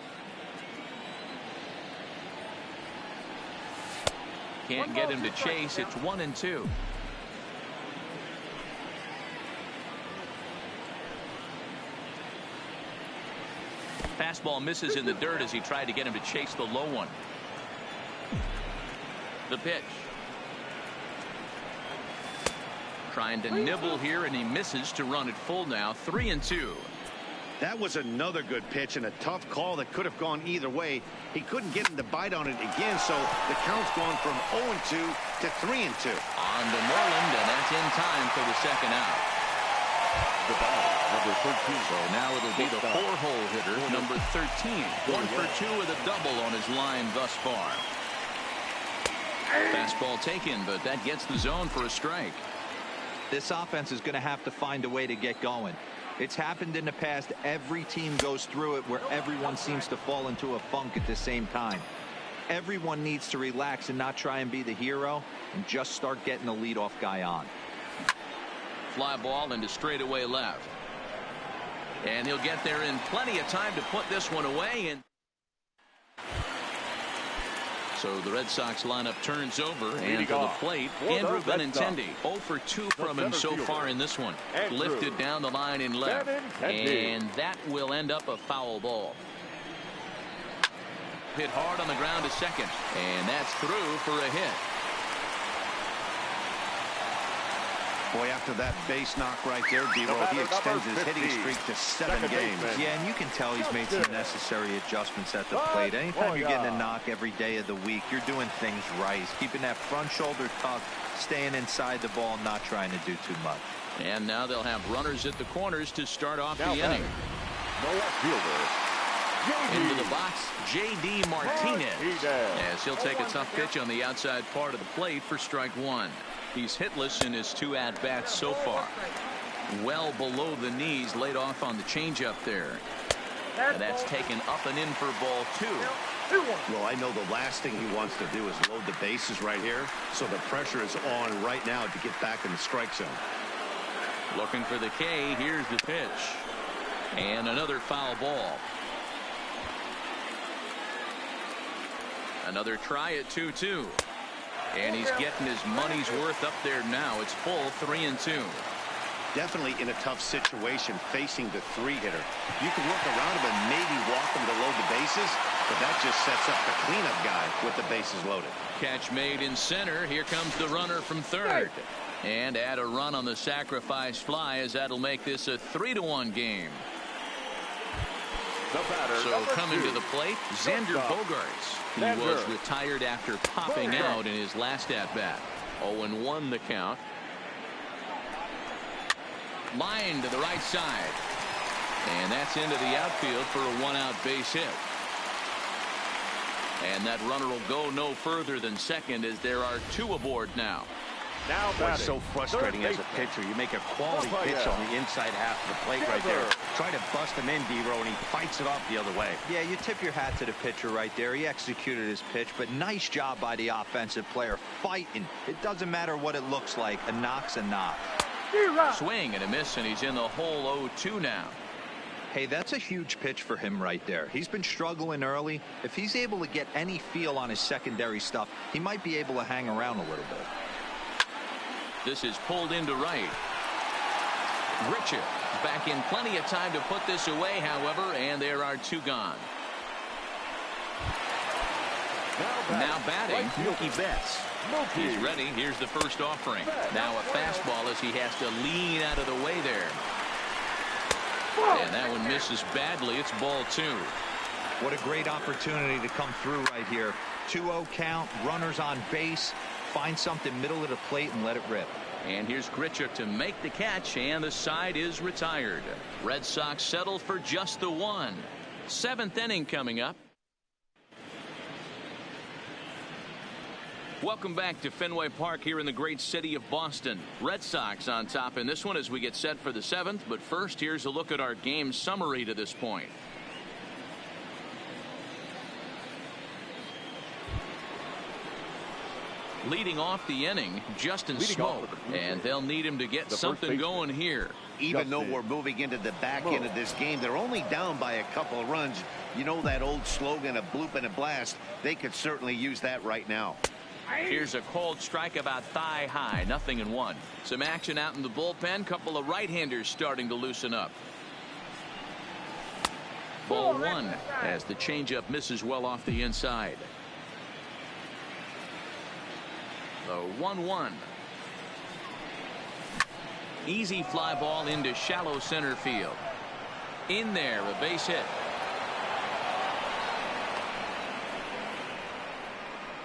Can't get him to chase. It's 1-2. Fastball misses in the dirt as he tried to get him to chase the low one. The pitch. Trying to nibble here, and he misses to run it full now. 3-2. That was another good pitch and a tough call that could have gone either way. He couldn't get him to bite on it again, so the count's gone from 0-2 to 3-2. On to Moreland, and that's in time for the second out. The batter, number 13. So now it'll be the 4-hole hitter, number 13. 1 for 2 with a double on his line thus far. Fastball taken, but that gets the zone for a strike. This offense is going to have to find a way to get going. It's happened in the past. Every team goes through it where everyone seems to fall into a funk at the same time. Everyone needs to relax and not try and be the hero and just start getting the leadoff guy on. Fly ball into straightaway left. And he'll get there in plenty of time to put this one away. And so the Red Sox lineup turns over, and to the plate, Andrew Benintendi. 0 for 2 from him so far in this one. Lifted down the line in left, and that will end up a foul ball. Hit hard on the ground to second, and that's through for a hit. Boy, after that base knock right there, D-Roll, he extends his hitting streak to 7 games. Yeah, and you can tell he's made some necessary adjustments at the plate. Anytime you're getting a knock every day of the week, you're doing things right. He's keeping that front shoulder tucked, staying inside the ball, and not trying to do too much. And now they'll have runners at the corners to start off the inning. No left fielder. Into the box, J.D. Martinez. As he'll take a tough pitch on the outside part of the plate for strike 1. He's hitless in his 2 at-bats so far. Well below the knees, laid off on the changeup there. And that's taken up and in for ball 2. Well, I know the last thing he wants to do is load the bases right here, so the pressure is on right now to get back in the strike zone. Looking for the K. Here's the pitch. And another foul ball. Another try at 2-2. And he's getting his money's worth up there now. It's full 3-2. Definitely in a tough situation facing the 3-hitter. You can work around him and maybe walk him to load the bases, but that just sets up the cleanup guy with the bases loaded. Catch made in center. Here comes the runner from third. And add a run on the sacrifice fly, as that'll make this a 3-1 game. So coming to the plate, Xander Bogaerts. He was retired after popping out in his last at-bat. 0-1 the count. Line to the right side. And that's into the outfield for a 1-out base hit. And that runner will go no further than second, as there are 2 aboard now. Now it's so frustrating as a pitcher. You make a quality pitch on the inside half of the plate right there. Try to bust him in, D-Row, and he fights it off the other way. Yeah, you tip your hat to the pitcher right there. He executed his pitch, but nice job by the offensive player fighting. It doesn't matter what it looks like. A knock's a knock. Swing and a miss, and he's in the hole 0-2 now. Hey, that's a huge pitch for him right there. He's been struggling early. If he's able to get any feel on his secondary stuff, he might be able to hang around a little bit. This is pulled into right. Richard back in plenty of time to put this away, however, and there are 2 gone. Now batting, Mookie Betts. He's ready. Here's the first offering. Now a fastball as he has to lean out of the way there. And that one misses badly. It's ball 2. What a great opportunity to come through right here. 2-0 count, runners on base. Find something middle of the plate and let it rip. And here's Grichuk to make the catch, and the side is retired. Red Sox settle for just the 1. 7th inning coming up. Welcome back to Fenway Park here in the great city of Boston. Red Sox on top in this one as we get set for the 7th. But first, here's a look at our game summary to this point. Leading off the inning, Justin Smoke, and they'll need him to get something going here. Even though we're moving into the back end of this game, they're only down by a couple of runs. You know that old slogan, a bloop and a blast. They could certainly use that right now. Here's a cold strike about thigh high, 0-1. Some action out in the bullpen. Couple of right-handers starting to loosen up. Ball 1 as the changeup misses well off the inside. The 1-1. Easy fly ball into shallow center field. In there, a base hit.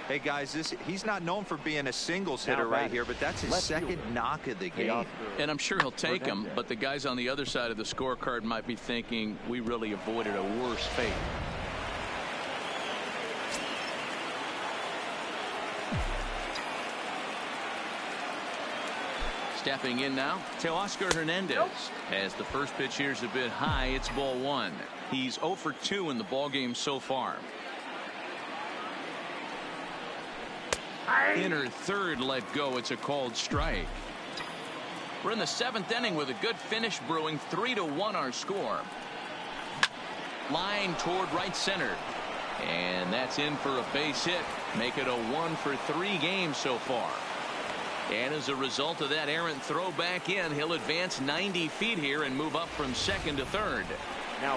Hey guys, he's not known for being a singles hitter right here, but that's his second knock of the game. And I'm sure he'll take him, but the guys on the other side of the scorecard might be thinking we really avoided a worse fate. Stepping in now, Teoscar Hernandez. As the first pitch here's a bit high, it's ball 1. He's 0 for 2 in the ballgame so far. Inner third let go. It's a called strike. We're in the 7th inning with a good finish brewing. 3-1 our score. Line toward right center. And that's in for a base hit. Make it a 1 for 3 games so far. And as a result of that errant throw back in, he'll advance 90 feet here and move up from second to third.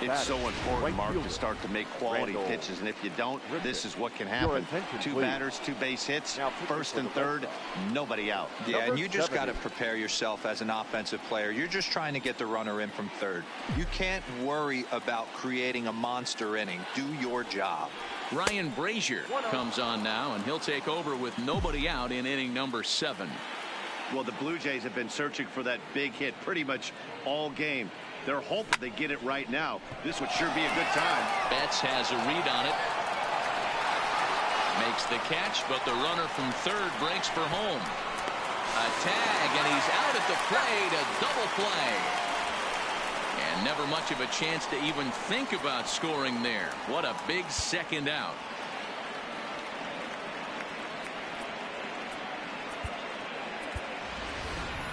It's so important, Mark, to start to make quality pitches, and if you don't, this is what can happen. 2 batters, 2 base hits, first and third, nobody out. Yeah, and you just got to prepare yourself as an offensive player. You're just trying to get the runner in from third. You can't worry about creating a monster inning. Do your job. Ryan Brazier comes on now, and he'll take over with nobody out in inning number 7. Well, the Blue Jays have been searching for that big hit pretty much all game. They're hoping they get it right now. This would sure be a good time. Betts has a read on it. Makes the catch, but the runner from third breaks for home. A tag, and he's out at the plate. A double play. And never much of a chance to even think about scoring there. What a big second out.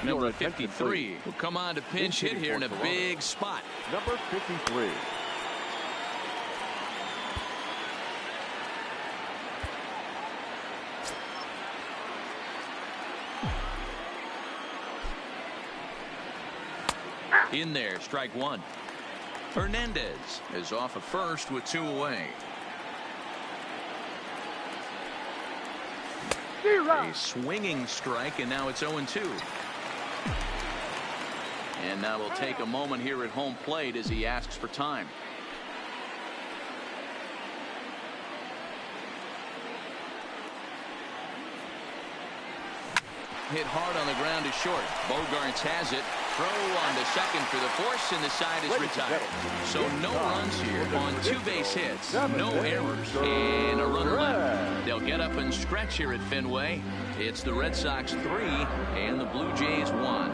Number 53 will come on to pinch hit here in a big spot. Number 53. In there, strike one. Hernandez is off at first with 2 away. A swinging strike, and now it's 0-2. And now we'll take a moment here at home plate as he asks for time. Hit hard on the ground to short. Bogarts has it. Throw on to second for the force, and the side is retired. So no runs here on 2 base hits, no errors, and a runner left. They'll get up and stretch here at Fenway. It's the Red Sox 3 and the Blue Jays 1.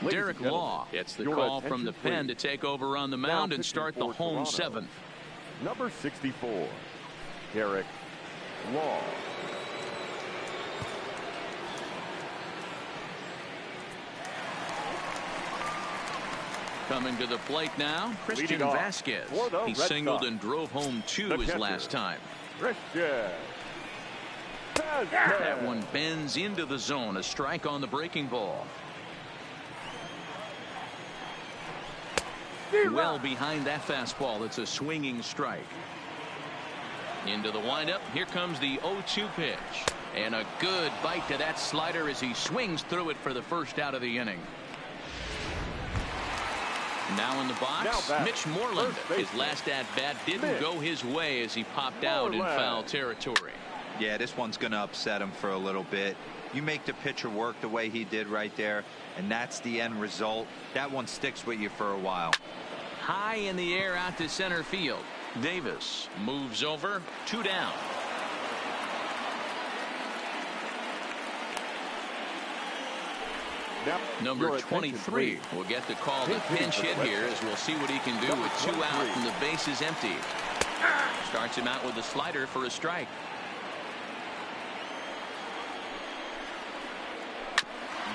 Derek Law gets the call from the pen to take over on the mound and start the home 7th. Number 64, Derek Law. Coming to the plate now, Christian Vasquez. He singled and drove home 2 his last time. That one bends into the zone. A strike on the breaking ball. Well behind that fastball. It's a swinging strike. Into the windup. Here comes the 0-2 pitch. And a good bite to that slider as he swings through it for the first out of the inning. Now in the box, Mitch Moreland. His last at-bat didn't go his way as he popped out in foul territory. Yeah, this one's going to upset him for a little bit. You make the pitcher work the way he did right there, and that's the end result. That one sticks with you for a while. High in the air out to center field. Davis moves over. 2 down. Number 23 will get the call to pinch hit here as we'll see what he can do with 2 out and the base is empty. Starts him out with a slider for a strike.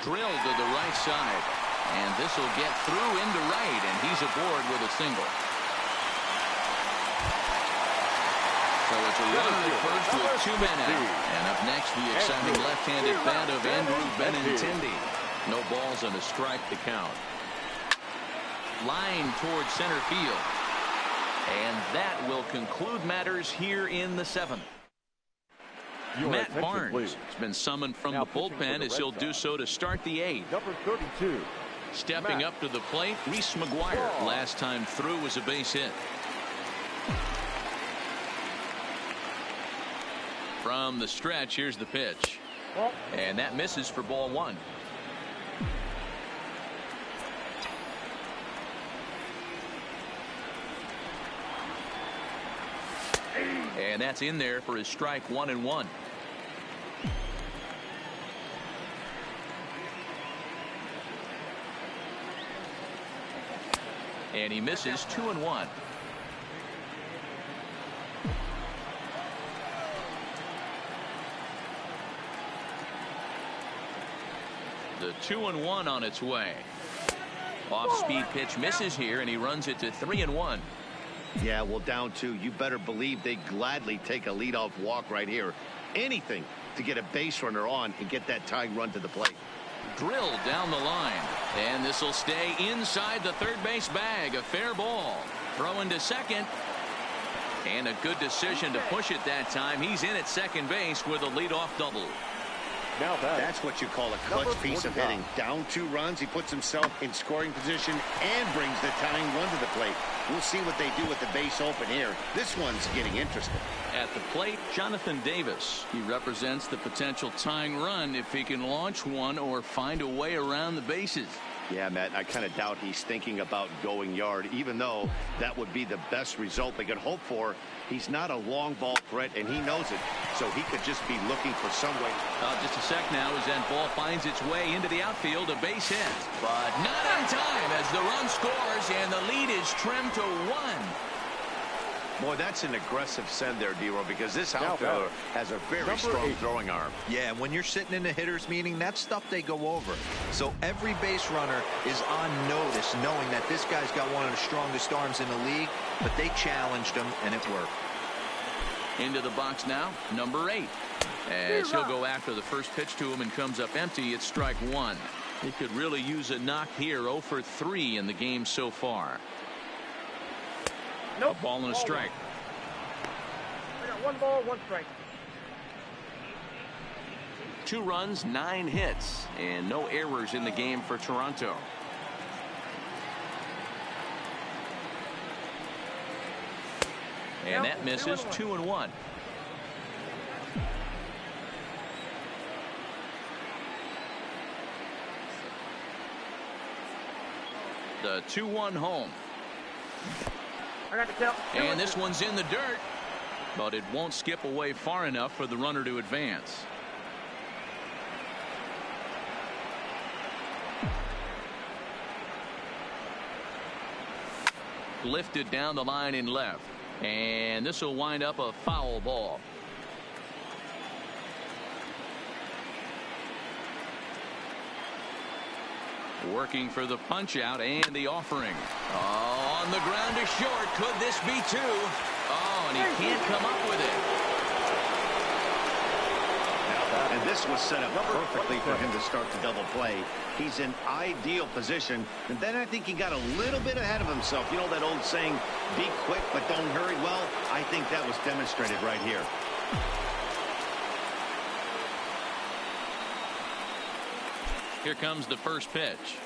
Drilled to the right side, and this will get through into right, and he's aboard with a single. So it's a runner at first with 2 men out, and up next the exciting left-handed bat of Andrew Benintendi. No balls and a strike to count. Line towards center field, and that will conclude matters here in the 7th. Matt Barnes has been summoned from the bullpen as he'll do so to start the 8th. Number 32. Stepping up to the plate, Reese McGuire. Last time through was a base hit. From the stretch, here's the pitch. And that misses for ball 1. And that's in there for his strike 1-1. And he misses 2-1. The 2-1 on its way. Off-speed pitch misses here, and he runs it to 3-1. Yeah, well, down 2. You better believe they gladly take a leadoff walk right here. Anything to get a base runner on and get that tying run to the plate. Drilled down the line, and this will stay inside the third base bag. A fair ball. Throwing to second, and a good decision to push it that time. He's in at second base with a leadoff double. Now that's what you call a clutch piece of hitting. Down 2 runs, he puts himself in scoring position and brings the tying run to the plate. We'll see what they do with the base open here. This one's getting interesting. At the plate, Jonathan Davis. He represents the potential tying run if he can launch one or find a way around the bases. Yeah, Matt, I kind of doubt he's thinking about going yard, even though that would be the best result they could hope for. He's not a long ball threat, and he knows it, so he could just be looking for some way. Just a sec now as that ball finds its way into the outfield, a base hit, but not in time as the run scores and the lead is trimmed to 1. Boy, that's an aggressive send there, D-Row, because this outfielder has a very strong throwing arm. Yeah, when you're sitting in a hitter's meeting, that's stuff they go over. So every base runner is on notice, knowing that this guy's got one of the strongest arms in the league, but they challenged him, and it worked. Into the box now, number 8. As he'll go after the first pitch to him and comes up empty, it's strike 1. He could really use a knock here. 0 for 3 in the game so far. Nope. A ball and a strike. I got 1 ball, 1 strike. 2 runs, 9 hits, and no errors in the game for Toronto. And that misses. 2-1. The 2-1 home. I got the count. And this one's in the dirt, but it won't skip away far enough for the runner to advance. Lifted down the line in left, and this will wind up a foul ball. Working for the punch out and the offering. Oh, on the ground to short. Could this be 2? Oh, and he can't come up with it. And this was set up perfectly for him to start the double play. He's in ideal position. And then I think he got a little bit ahead of himself. You know that old saying, be quick but don't hurry? Well, I think that was demonstrated right here. Here comes the first pitch.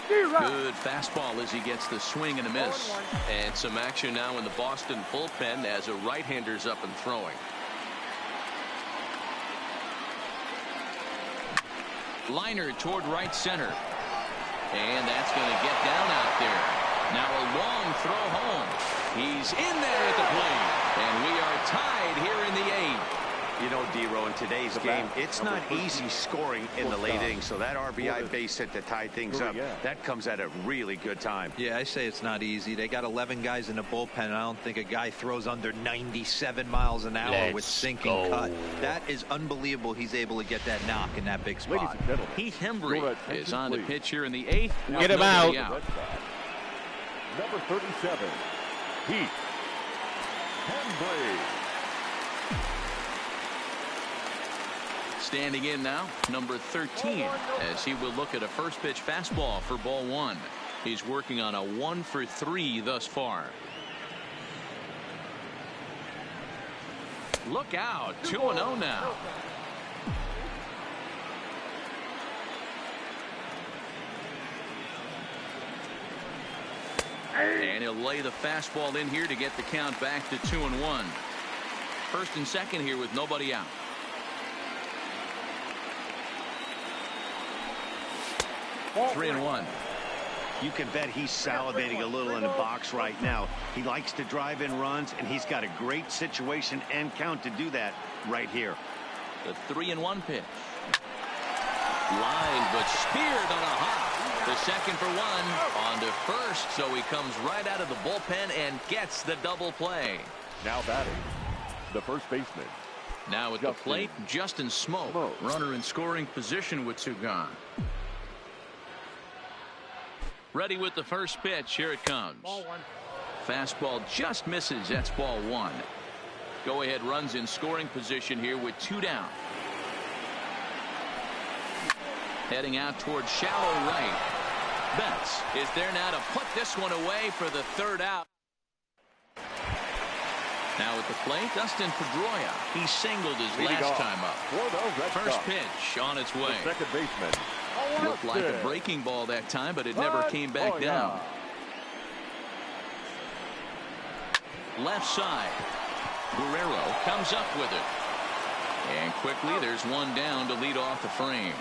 Good fastball as he gets the swing and a miss. And some action now in the Boston bullpen as a right-hander's up and throwing. Liner toward right center. And that's going to get down out there. Now a long throw home. He's in there at the plate. And we are tied here in the 8th. You know, D-Row, in today's game, it's not easy scoring in the late innings. So that RBI base hit to tie things up, that comes at a really good time. Yeah, I say it's not easy. They got 11 guys in the bullpen. I don't think a guy throws under 97 miles an hour with sinking cut. That is unbelievable. He's able to get that knock in that big spot. Heath Hembry is on the pitch here in the 8th. Get him out. Number 37, Heath Hembry. Standing in now, number 13, as he will look at a first pitch fastball for ball 1. He's working on a 1 for 3 thus far. Look out, 2-0 now. And he'll lay the fastball in here to get the count back to 2-1. First and second here with nobody out. 3-1. You can bet he's salivating a little in the box right now. He likes to drive in runs, and he's got a great situation and count to do that right here. The 3-1 pitch. Line, but speared on a hop. The second for 1 on to first, so he comes right out of the bullpen and gets the double play. Now batting, the first baseman. Now at the plate, Justin Smoak. Runner in scoring position with 2 gone. Ready with the first pitch. Here it comes. Ball 1. Fastball just misses. That's ball 1. Go ahead runs in scoring position here with 2 down. Heading out towards shallow right. Betts is there now to put this one away for the 3rd out. Now at the plate, Dustin Pedroia. He singled his last time up. First pitch on its way. The second baseman. Looked like a breaking ball that time, but it never came back down. left side. Guerrero comes up with it. And quickly there's one down to lead off the frame.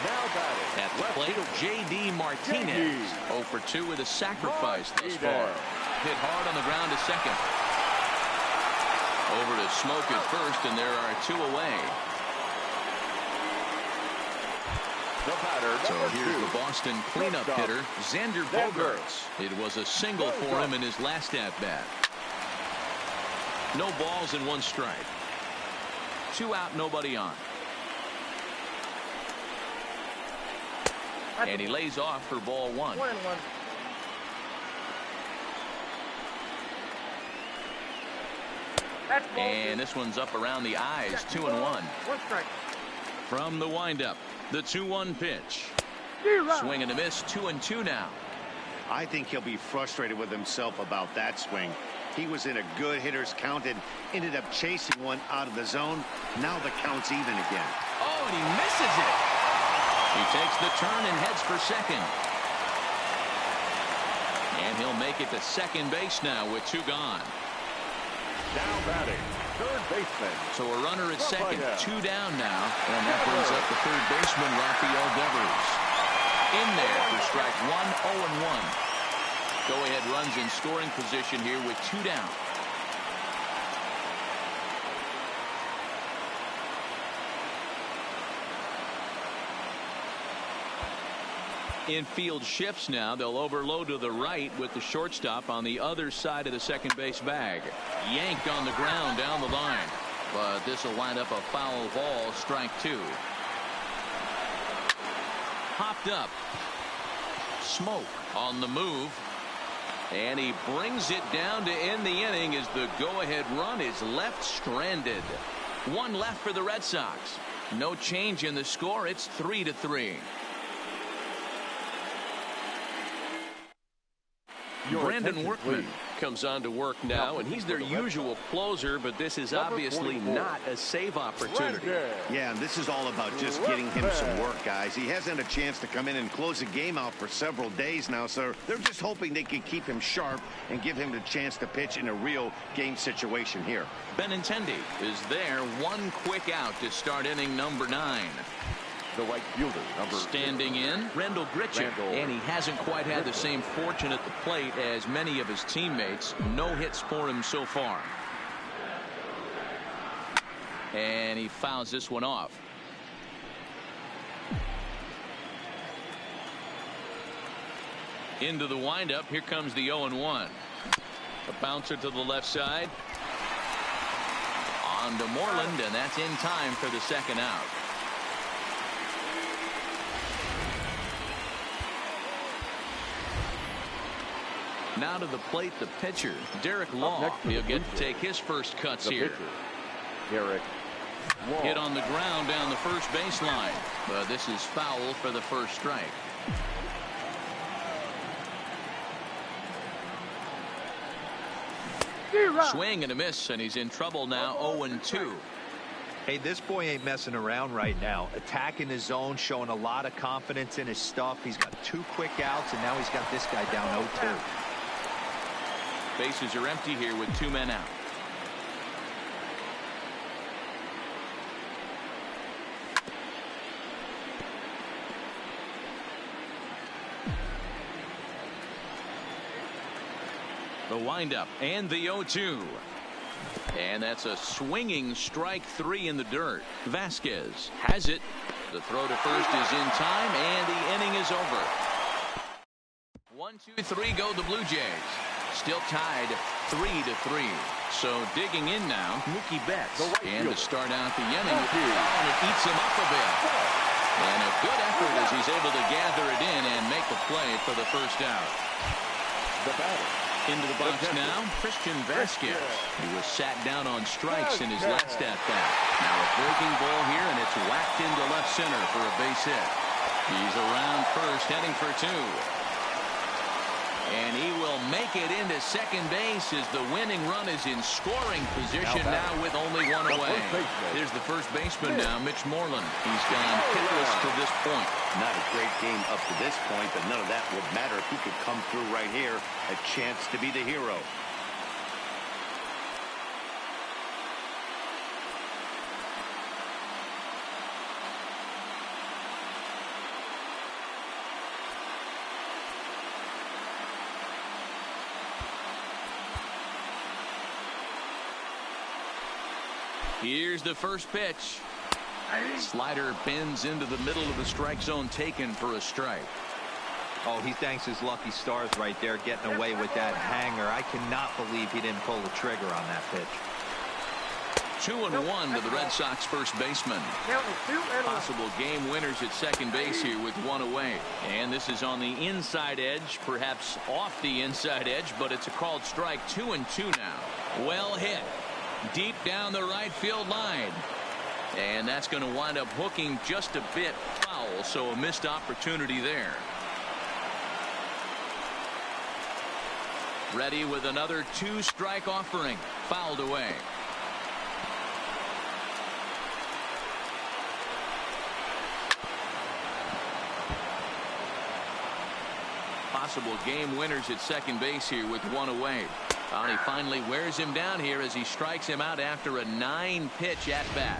Now batting. At the plate, J.D. Martinez. 0 for 2 with a sacrifice thus far. Hit hard on the ground to second. Over to Smoke at first, and there are 2 away. So here's the Boston cleanup hitter, Xander Bogaerts. It was a single for him in his last at-bat. No balls and 1 strike. 2 out, nobody on. And he lays off for ball 1. 1-1. And this one's up around the eyes. 2-1. 1 strike. From the windup, the 2-1 pitch. Swing and a miss. 2-2 now. I think he'll be frustrated with himself about that swing. He was in a good hitter's count and ended up chasing one out of the zone. Now the count's even again. Oh, and he misses it. He takes the turn and heads for second. And he'll make it to second base now with 2 gone. Now batting, third baseman. So a runner at second, 2 down now, and that brings up the third baseman, Rafael Devers. In there for strike 1, 0-1. Go-ahead runs in scoring position here with 2 down. Infield shifts now. They'll overload to the right with the shortstop on the other side of the second base bag. Yanked on the ground down the line. But this will wind up a foul ball, strike 2. Hopped up. Smoke on the move. And he brings it down to end the inning as the go-ahead run is left stranded. 1 left for the Red Sox. No change in the score. It's 3-3. Brandon Workman comes on to work now, and he's their usual closer, but this is obviously not a save opportunity. Yeah, and this is all about just getting him some work, guys. He hasn't had a chance to come in and close a game out for several days now, so they're just hoping they can keep him sharp and give him the chance to pitch in a real game situation here. Benintendi is there. 1 quick out to start inning number 9. The right fielder, number standing in, Randall Grichuk, and he hasn't quite had the same fortune at the plate as many of his teammates. No hits for him so far. And he fouls this one off. Into the windup. Here comes the 0-1. A bouncer to the left side. On to Moreland, and that's in time for the second out. Now to the plate, the pitcher, Derek Law. He'll get to take his first cuts here. Derek Law. Hit on the ground down the first baseline. But this is foul for the first strike. Swing and a miss, and he's in trouble now. 0-2. Hey, this boy ain't messing around right now. Attacking his zone, showing a lot of confidence in his stuff. He's got 2 quick outs, and now he's got this guy down 0-2. Bases are empty here with 2 men out. The windup and the 0-2. And that's a swinging strike 3 in the dirt. Vasquez has it. The throw to first is in time, and the inning is over. 1, 2, 3 go the Blue Jays. Still tied 3-3. So digging in now, Mookie Betts. And to start out the inning, and it eats him up a bit. And a good effort as he's able to gather it in and make the play for the first out. The batter. Into the box now, Christian Vasquez. He was sat down on strikes in his last at-bat. Now a breaking ball here, and it's whacked into left center for a base hit. He's around first, heading for 2. And he will will make it into second base as the winning run is in scoring position now with only one away. Here's the first baseman now, Mitch Moreland. He's gone hitless to this point. Not a great game up to this point, but none of that would matter if he could come through right here. A chance to be the hero. Here's the first pitch. Slider bends into the middle of the strike zone, taken for a strike. Oh, he thanks his lucky stars right there, getting away with that hanger. I cannot believe he didn't pull the trigger on that pitch. 2-1 to the Red Sox first baseman. Possible game winners at second base here with one away. And this is on the inside edge, perhaps off the inside edge, but it's a called strike. 2-2 now. Well hit. Deep down the right field line. And that's going to wind up hooking just a bit foul, so a missed opportunity there. Ready with another two-strike offering. Fouled away. Possible game winners at second base here with one away. He finally wears him down here as he strikes him out after a 9-pitch at-bat.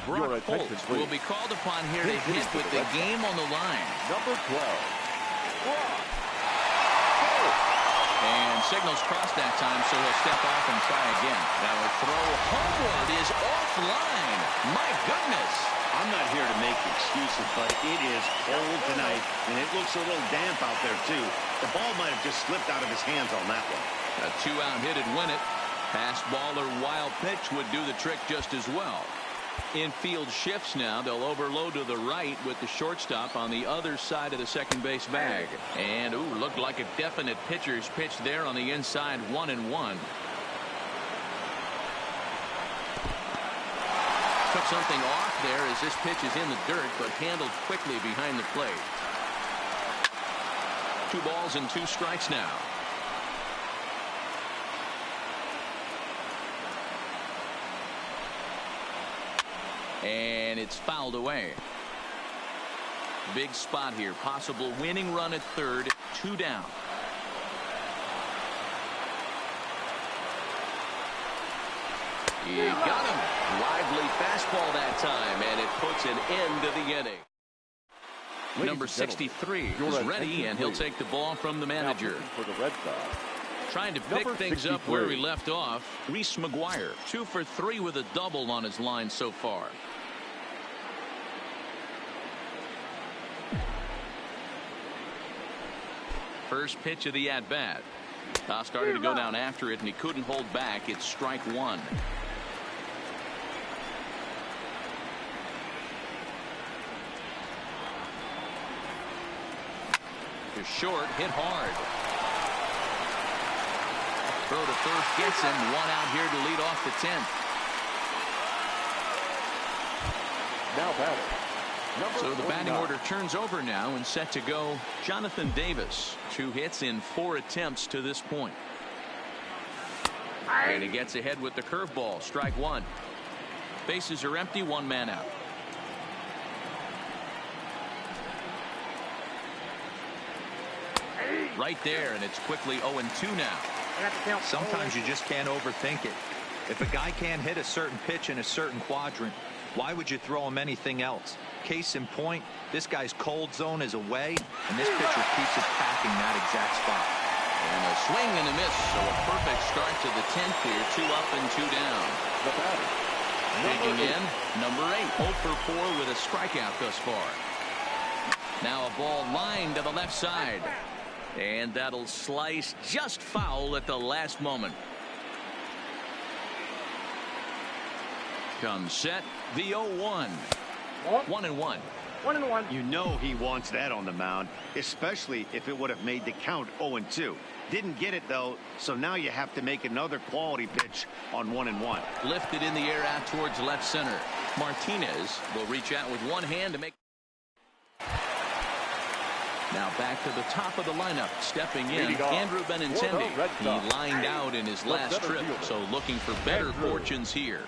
Brock Holt will be called upon here to hit with the game on the line. Number 12. And signals crossed that time, so he'll step off and try again. Now a throw homeward is offline. My goodness. I'm not here to make excuses, but it is cold tonight, and it looks a little damp out there, too. The ball might have just slipped out of his hands on that one. A 2-out hit'd win it. Fastball or wild pitch would do the trick just as well. Infield shifts now. They'll overload to the right with the shortstop on the other side of the second base bag. And, looked like a definite pitcher's pitch there on the inside. 1-1. Took something off there as this pitch is in the dirt, but handled quickly behind the plate. 2 balls and 2 strikes now. And it's fouled away. Big spot here. Possible winning run at third. 2 down. He got him. Lively fastball that time, and it puts an end to the inning. Number 63 is ready, and he'll take the ball from the manager. For the Red Sox. Trying to pick things up where we left off. Reese McGuire, 2 for 3 with a double on his line so far. First pitch of the at-bat. Started to go down after it, and he couldn't hold back. It's strike 1. To short, hit hard. Throw to first gets him. 1 out here to lead off the 10th. Now batting. So the batting order turns over now and set to go. Jonathan Davis, 2 hits in 4 attempts to this point. And he gets ahead with the curveball. Strike 1. Bases are empty. 1 man out. Right there, and it's quickly 0-2 now. Sometimes you just can't overthink it. If a guy can't hit a certain pitch in a certain quadrant, why would you throw him anything else? Case in point, this guy's cold zone is away, and this pitcher keeps attacking that exact spot. And a swing and a miss, so a perfect start to the 10th here. 2 up and 2 down. The batter. Digging in, number 8, 0 for 4 with a strikeout thus far. Now a ball lined to the left side. And that'll slice just foul at the last moment. Comes set, the 0-1. 1-1. 1-1. You know he wants that on the mound, especially if it would have made the count 0-2. Didn't get it, though, so now you have to make another quality pitch on 1-1. Lifted in the air out towards left center. Martinez will reach out with one hand to make. Now back to the top of the lineup. Stepping in, Andrew Benintendi. He lined out in his last trip, so looking for better fortunes here.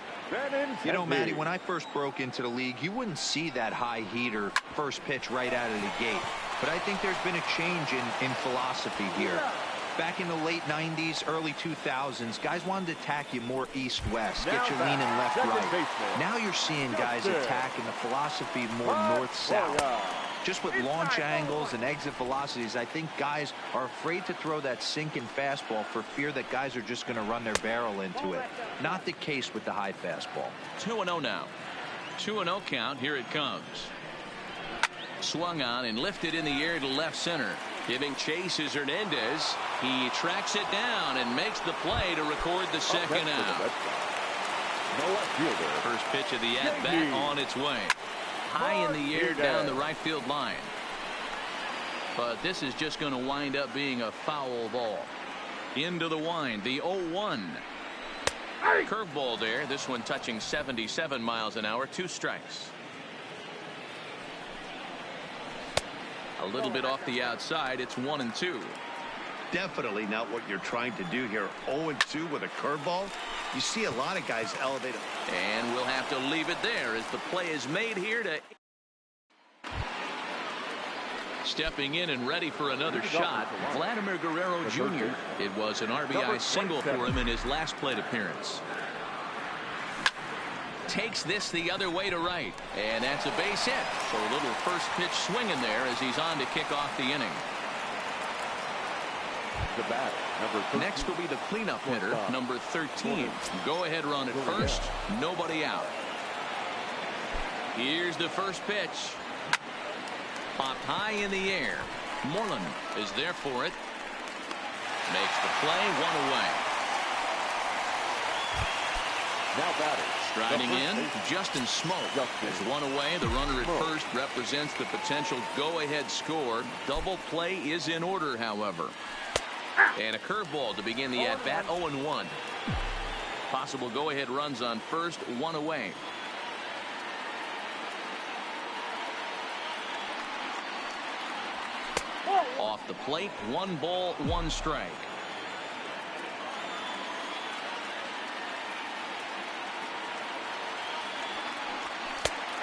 You know, Matty, when I first broke into the league, you wouldn't see that high heater first pitch right out of the gate. But I think there's been a change in philosophy here. Back in the late 90s, early 2000s, guys wanted to attack you more east-west, get you leaning left-right. Now you're seeing guys attack in the philosophy more north-south. Just with launch angles and exit velocities, I think guys are afraid to throw that sinking fastball for fear that guys are just going to run their barrel into it. Not the case with the high fastball. 2-0 now. 2-0 count. Here it comes. Swung on and lifted in the air to left center. Giving chase is Hernandez. He tracks it down and makes the play to record the second out. First pitch of the at-bat on its way. High in the air down the right field line. But this is just going to wind up being a foul ball. Into the wind, the 0-1. Curveball there. This one touching 77 miles an hour. 2 strikes. A little bit off the outside. It's 1-2. Definitely not what you're trying to do here. 0-2 with a curveball. You see a lot of guys elevate him. And we'll have to leave it there as the play is made here to... Stepping in and ready for another shot, Vladimir Guerrero Jr. It was an RBI single for him in his last plate appearance. Takes this the other way to right, and that's a base hit. So a little first pitch swing in there as he's on to kick off the inning. Next will be the cleanup hitter, number 13. Go ahead run at first, nobody out. Here's the first pitch. Popped high in the air. Moreland is there for it. Makes the play, 1 away. Now batting. Striding in, Justin Smoke is 1 away. The runner at first represents the potential go-ahead score. Double play is in order, however. And a curveball to begin the at-bat, 0-1. Possible go-ahead runs on first, 1 away. Off the plate, 1 ball, 1 strike.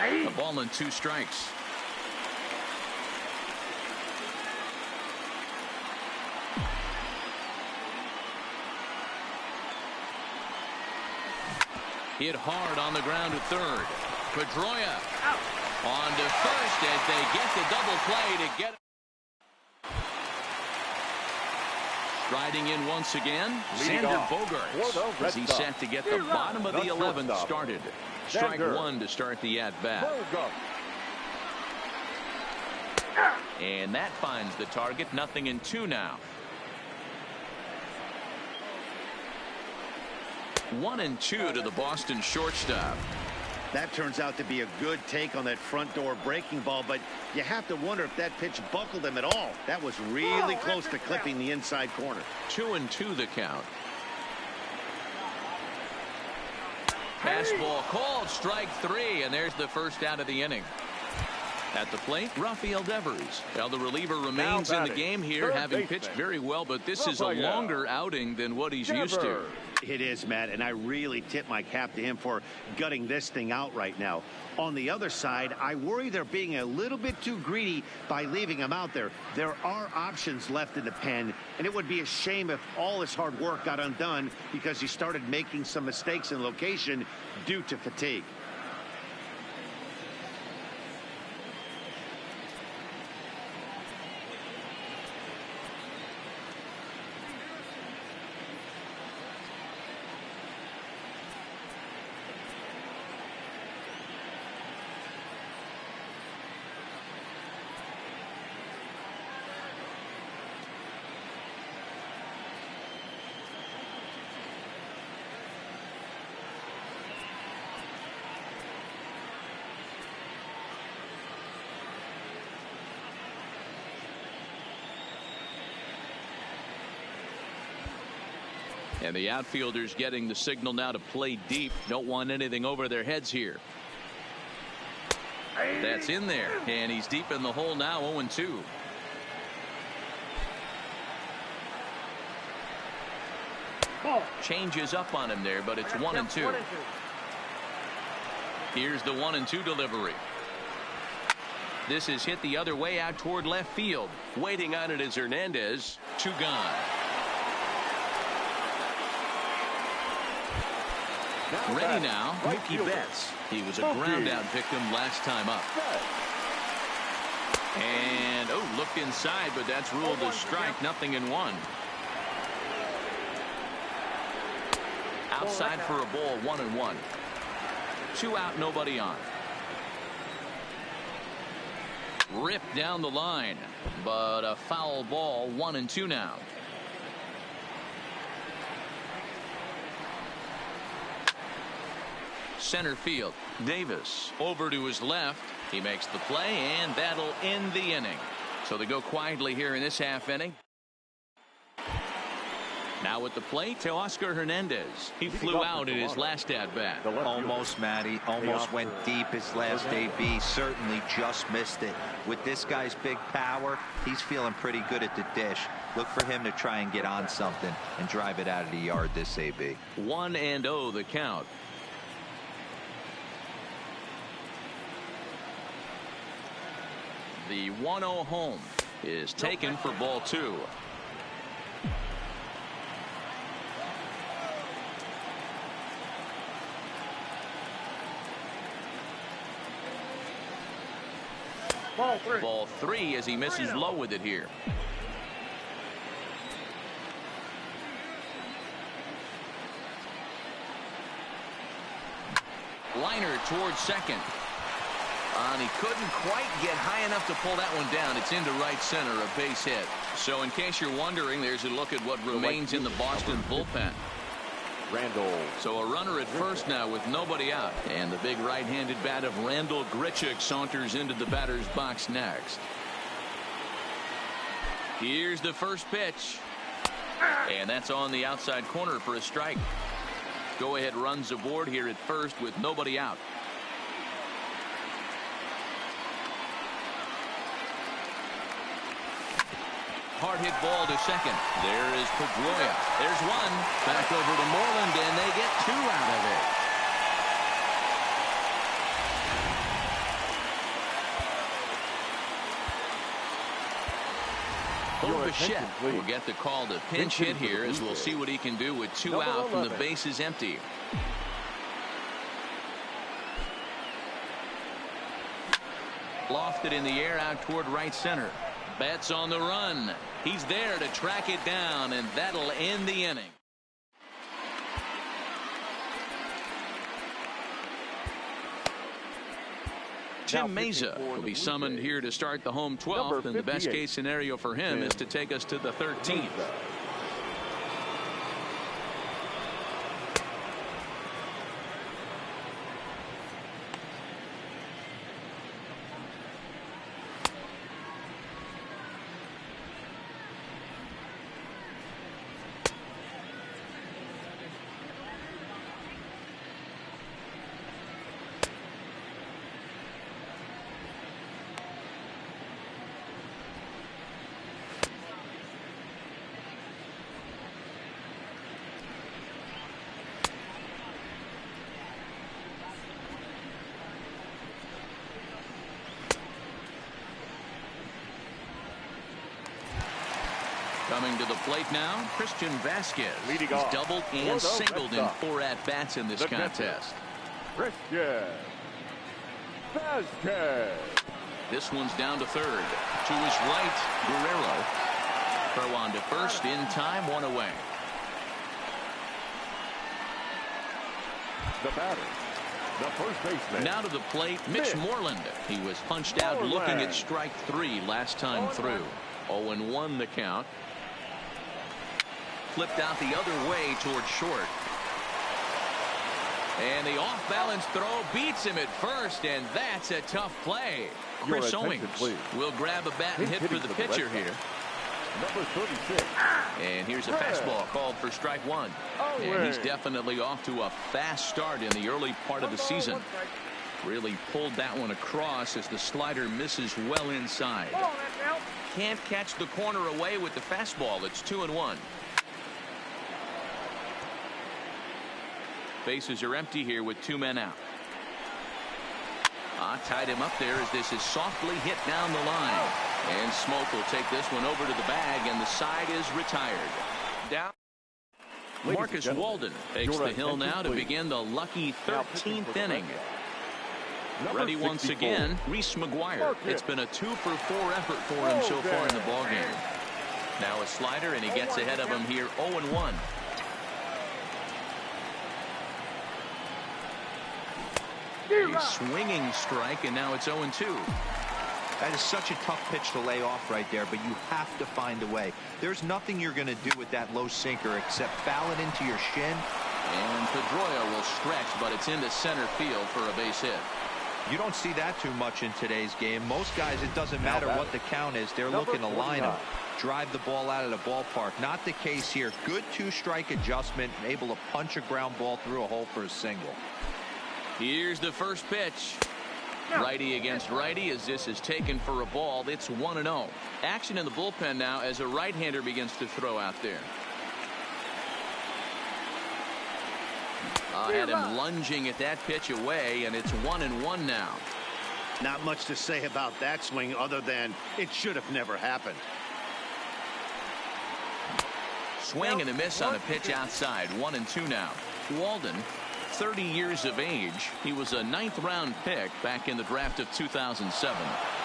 A ball and 2 strikes. Hit hard on the ground at third. Pedroia on to first as they get the double play to get it. Riding in once again, Xander Bogaerts as he's set to get the bottom of the 11th started. Strike 1 to start the at-bat. And that finds the target. 0-2 now. 1-2 to the Boston shortstop. That turns out to be a good take on that front door breaking ball, but you have to wonder if that pitch buckled him at all. That was really close to clipping the inside corner. 2-2 the count. Fastball called, strike 3, and there's the first out of the inning. At the plate, Rafael Devers. Well, the reliever remains in the game here, having pitched very well, but this is a longer outing than what he's used to. It is, Matt, and I really tip my cap to him for gutting this thing out right now. On the other side, I worry they're being a little bit too greedy by leaving him out there. There are options left in the pen, and it would be a shame if all his hard work got undone because he started making some mistakes in location due to fatigue. And the outfielders getting the signal now to play deep. Don't want anything over their heads here. That's in there, and he's deep in the hole now. 0-2. Ball. Changes up on him there, but it's 1-2. 1-2. Here's the 1-2 delivery. This is hit the other way out toward left field. Waiting on it is Hernandez. 2 gone. Ready now, Mookie Betts. He was a ground out victim last time up. And looked inside, but that's ruled a strike. 0-1. Outside for a ball. 1-1. 2 out, nobody on. Ripped down the line, but a foul ball. 1-2 now. Center field. Davis over to his left. He makes the play, and that'll end the inning. So they go quietly here in this half inning. Now at the plate, Teoscar Hernandez. He flew out in his last at-bat. Almost, Matty. Almost went deep his last AB. Certainly just missed it. With this guy's big power, he's feeling pretty good at the dish. Look for him to try and get on something and drive it out of the yard this AB. 1-0 the count. The 1-0 home is taken for ball 2. Ball 3. Ball 3 as he misses low with it here. Liner towards second. And he couldn't quite get high enough to pull that one down. It's into right center, a base hit. So in case you're wondering, there's a look at what remains in the Boston bullpen. Randall. So a runner at first now with nobody out. And the big right-handed bat of Randall Grichuk saunters into the batter's box next. Here's the first pitch. And that's on the outside corner for a strike. Go-ahead runs aboard here at first with nobody out. Hard hit ball to second. There is Pedroia. There's one. Back over to Moreland, and they get 2 out of it. Bichette will get the call to pinch hit here, as we'll see what he can do with 2 out from the bases empty. Lofted in the air out toward right center. Betts on the run. He's there to track it down, and that'll end the inning. Tim Meza will be summoned here to start the home 12th, and the best case scenario for him is to take us to the 13th. Coming to the plate now, Christian Vasquez. Leading He's off. doubled and singled in 4 at-bats in this contest. Christian Vasquez. This one's down to third. To his right, Guerrero. Throw on to first in time, 1 away. The batter, the first baseman. Now to the plate, Mitch Moreland. He was punched out looking at strike 3 last time through. 0-1 the count. Flipped out the other way towards short. And the off-balance throw beats him at first, and that's a tough play. Chris Owings will grab a bat and hit for the pitcher here. Number 36. And here's a fastball called for strike 1. And he's definitely off to a fast start in the early part of the season. Really pulled that one across as the slider misses well inside. Can't catch the corner away with the fastball. It's 2-1. Bases are empty here with 2 men out. Tied him up there as this is softly hit down the line. And Smoke will take this one over to the bag, and the side is retired. Down. Marcus Walden takes the hill now to begin the lucky 13th inning. Ready once again, Reese McGuire. It's been a 2-for-4 effort for him so far in the ballgame. Now a slider, and he gets ahead of him here 0-1. A swinging strike, and now it's 0-2. That is such a tough pitch to lay off right there, but you have to find a way. There's nothing you're going to do with that low sinker except foul it into your shin. And Pedroia will stretch, but it's into center field for a base hit. You don't see that too much in today's game. Most guys, it doesn't matter what the count is. They're looking to line him, drive the ball out of the ballpark. Not the case here. Good 2-strike adjustment, able to punch a ground ball through a hole for a single. Here's the first pitch. Righty against righty as this is taken for a ball. It's 1-0. Action in the bullpen now as a right-hander begins to throw out there. Had him lunging at that pitch away, and it's 1-1 now. Not much to say about that swing other than it should have never happened. Swing and a miss on a pitch outside. 1-2 now. Walden, 30 years of age. He was a 9th-round pick back in the draft of 2007.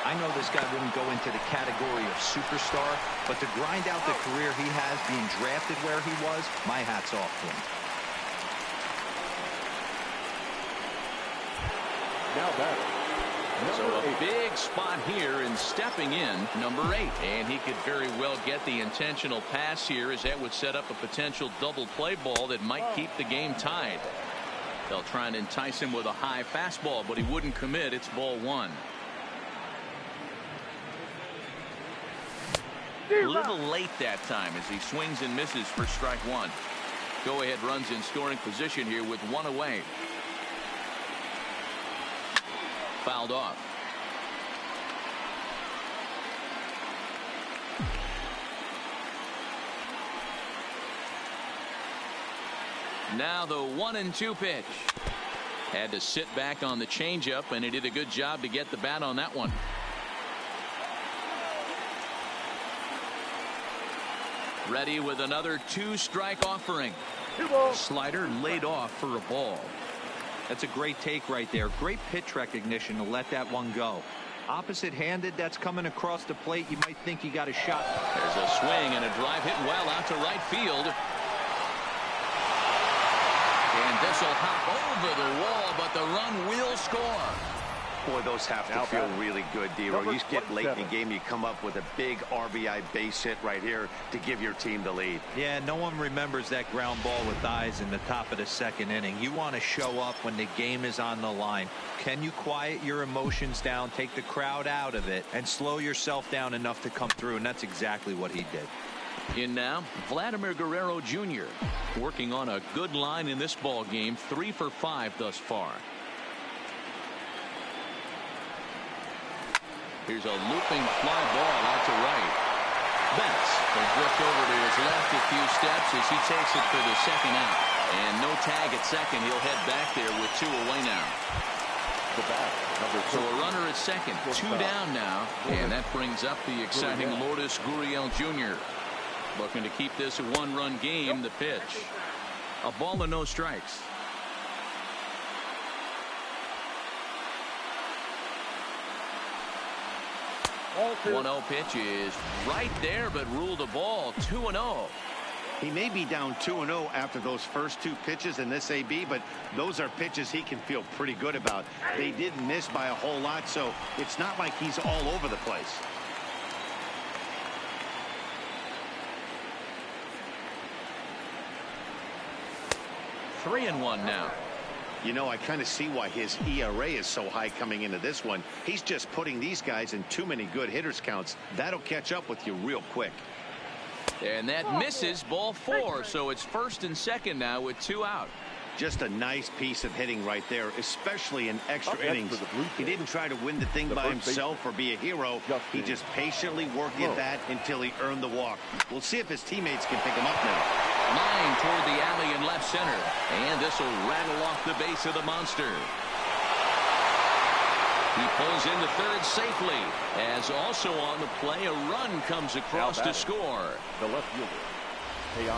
I know this guy wouldn't go into the category of superstar, but to grind out the career he has being drafted where he was, my hat's off to him. Now batting. So a big spot here, and stepping in, number 8. And he could very well get the intentional pass here, as that would set up a potential double play ball that might keep the game tied. They'll try and entice him with a high fastball, but he wouldn't commit. It's ball 1. A little late that time as he swings and misses for strike 1. Go-ahead runs in scoring position here with 1 away. Fouled off. Now the 1-2 pitch. Had to sit back on the changeup, and he did a good job to get the bat on that one. Ready with another 2-strike offering. Slider laid off for a ball. That's a great take right there. Great pitch recognition to let that one go. Opposite-handed, that's coming across the plate. You might think he got a shot. There's a swing and a drive hit well out to right field. And this will hop over the wall, but the run will score. Boy, those have to feel really good, D-Roy. You get late in the game, you come up with a big RBI base hit right here to give your team the lead. Yeah, no one remembers that ground ball with eyes in the top of the 2nd inning. You want to show up when the game is on the line. Can you quiet your emotions down, take the crowd out of it, and slow yourself down enough to come through? And that's exactly what he did. In now, Vladimir Guerrero Jr. working on a good line in this ball game. 3 for 5 thus far. Here's a looping fly ball out to right. Betts will drift over to his left a few steps as he takes it for the 2nd out. And no tag at 2nd. He'll head back there with 2 away now. So a runner at 2nd. 2 down now. And that brings up the exciting Lourdes Gurriel Jr. Looking to keep this a 1-run game. The pitch. A ball and no strikes. 1-0 pitch is right there, but ruled a ball. 2-0. He may be down 2-0 after those first 2 pitches in this AB, but those are pitches he can feel pretty good about. They didn't miss by a whole lot, so it's not like he's all over the place. Three and 1 now. You know, I kind of see why his ERA is so high coming into this one. He's just putting these guys in too many good hitters counts. That'll catch up with you real quick. And that misses, ball 4. So it's 1st and 2nd now with 2 out. Just a nice piece of hitting right there, especially in extra innings. He didn't try to win the thing by himself or be a hero. He just patiently worked at that until he earned the walk. We'll see if his teammates can pick him up now. Line toward the alley in left center. And this will rattle off the base of the monster. He pulls into third safely, as also on the play, a run comes across to score. The left fielder.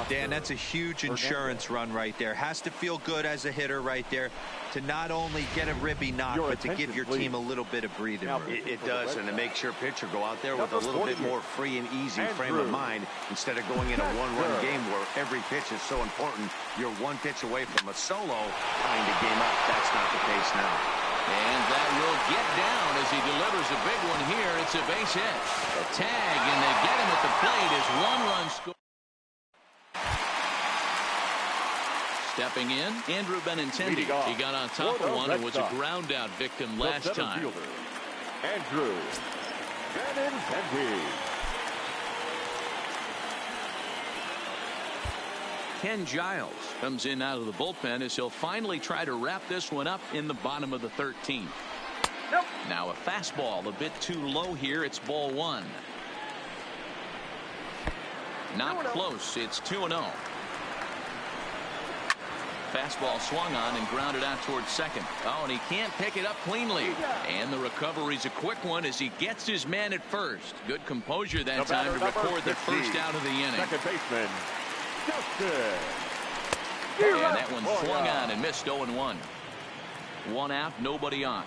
Dan, that's a huge insurance run right there. Has to feel good as a hitter right there to not only get a ribby knock, but to give your team a little bit of breathing room. It does, and it makes your pitcher go out there with a little bit more free and easy frame of mind instead of going in a one-run game where every pitch is so important. You're one pitch away from a solo tying the game up. That's not the case now. And that will get down as he delivers a big one here. It's a base hit. A tag, and they get him at the plate as one-run score. Stepping in, Andrew Benintendi. He got on top of one and was a ground out victim last time. Andrew Benintendi. Ken Giles comes in out of the bullpen as he'll finally try to wrap this one up in the bottom of the 13th. Nope. Now a fastball a bit too low here. It's ball one. Not close. It's 2-0. Fastball swung on and grounded out towards second. Oh, and he can't pick it up cleanly. And the recovery's a quick one as he gets his man at first. Good composure that time to record the first out of the inning. Second baseman, Justin. And that one swung on and missed 0-1. One out, nobody on.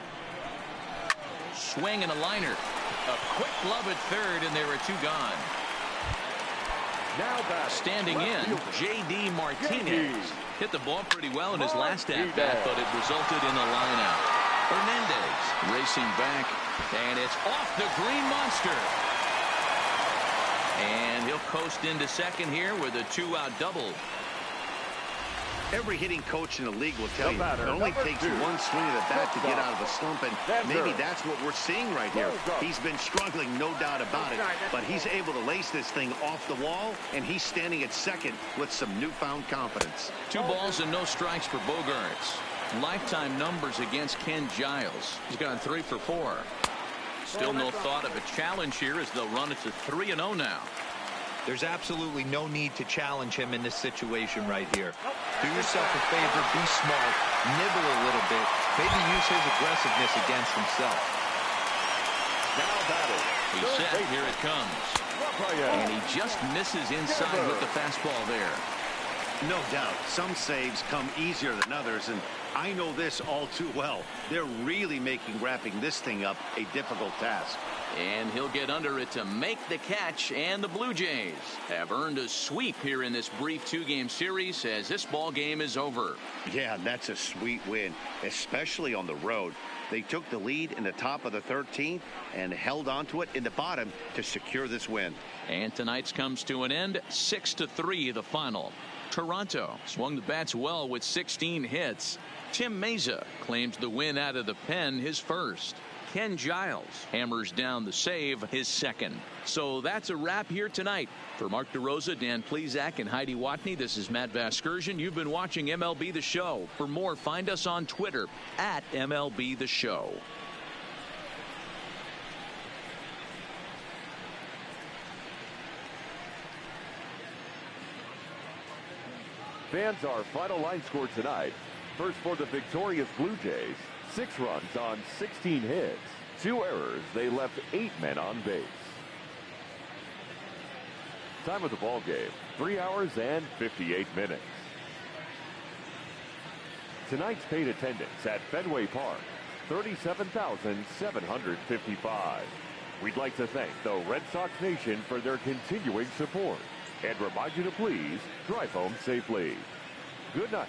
Swing and a liner. A quick glove at third, and there are two gone. Now back. Standing in, J.D. Martinez. Hit the ball pretty well in his last at-bat, but it resulted in a line-out. Hernandez racing back, and it's off the green monster. And he'll coast into second here with a two-out double. Every hitting coach in the league will tell you it only takes one swing of the bat to get out of a slump, and maybe that's what we're seeing right here. He's been struggling, no doubt about it, but he's able to lace this thing off the wall, and he's standing at second with some newfound confidence. 2 balls and no strikes for Bogaerts. Lifetime numbers against Ken Giles. He's gone 3 for 4. Still no thought of a challenge here as they'll run it to 3-0 now. There's absolutely no need to challenge him in this situation right here. Do yourself a favor, be smart, nibble a little bit, maybe use his aggressiveness against himself. Now batting. He's set, here it comes. And he just misses inside with the fastball there. No doubt, some saves come easier than others, and I know this all too well. They're really making wrapping this thing up a difficult task. And he'll get under it to make the catch, and the Blue Jays have earned a sweep here in this brief 2-game series as this ball game is over. Yeah, that's a sweet win, especially on the road. They took the lead in the top of the 13th and held on to it in the bottom to secure this win. And tonight's comes to an end, 6-3 the final. Toronto swung the bats well with 16 hits. Tim Meza claims the win out of the pen, his first. Ken Giles hammers down the save, his second. So that's a wrap here tonight. For Mark DeRosa, Dan Plesac, and Heidi Watney, this is Matt Vasgersian. You've been watching MLB The Show. For more, find us on Twitter at MLB The Show. Fans, our final line score tonight. First for the victorious Blue Jays. 6 runs on 16 hits. 2 errors. They left 8 men on base. Time of the ball game, 3 hours and 58 minutes. Tonight's paid attendance at Fenway Park, 37,755. We'd like to thank the Red Sox Nation for their continuing support and remind you to please drive home safely. Good night.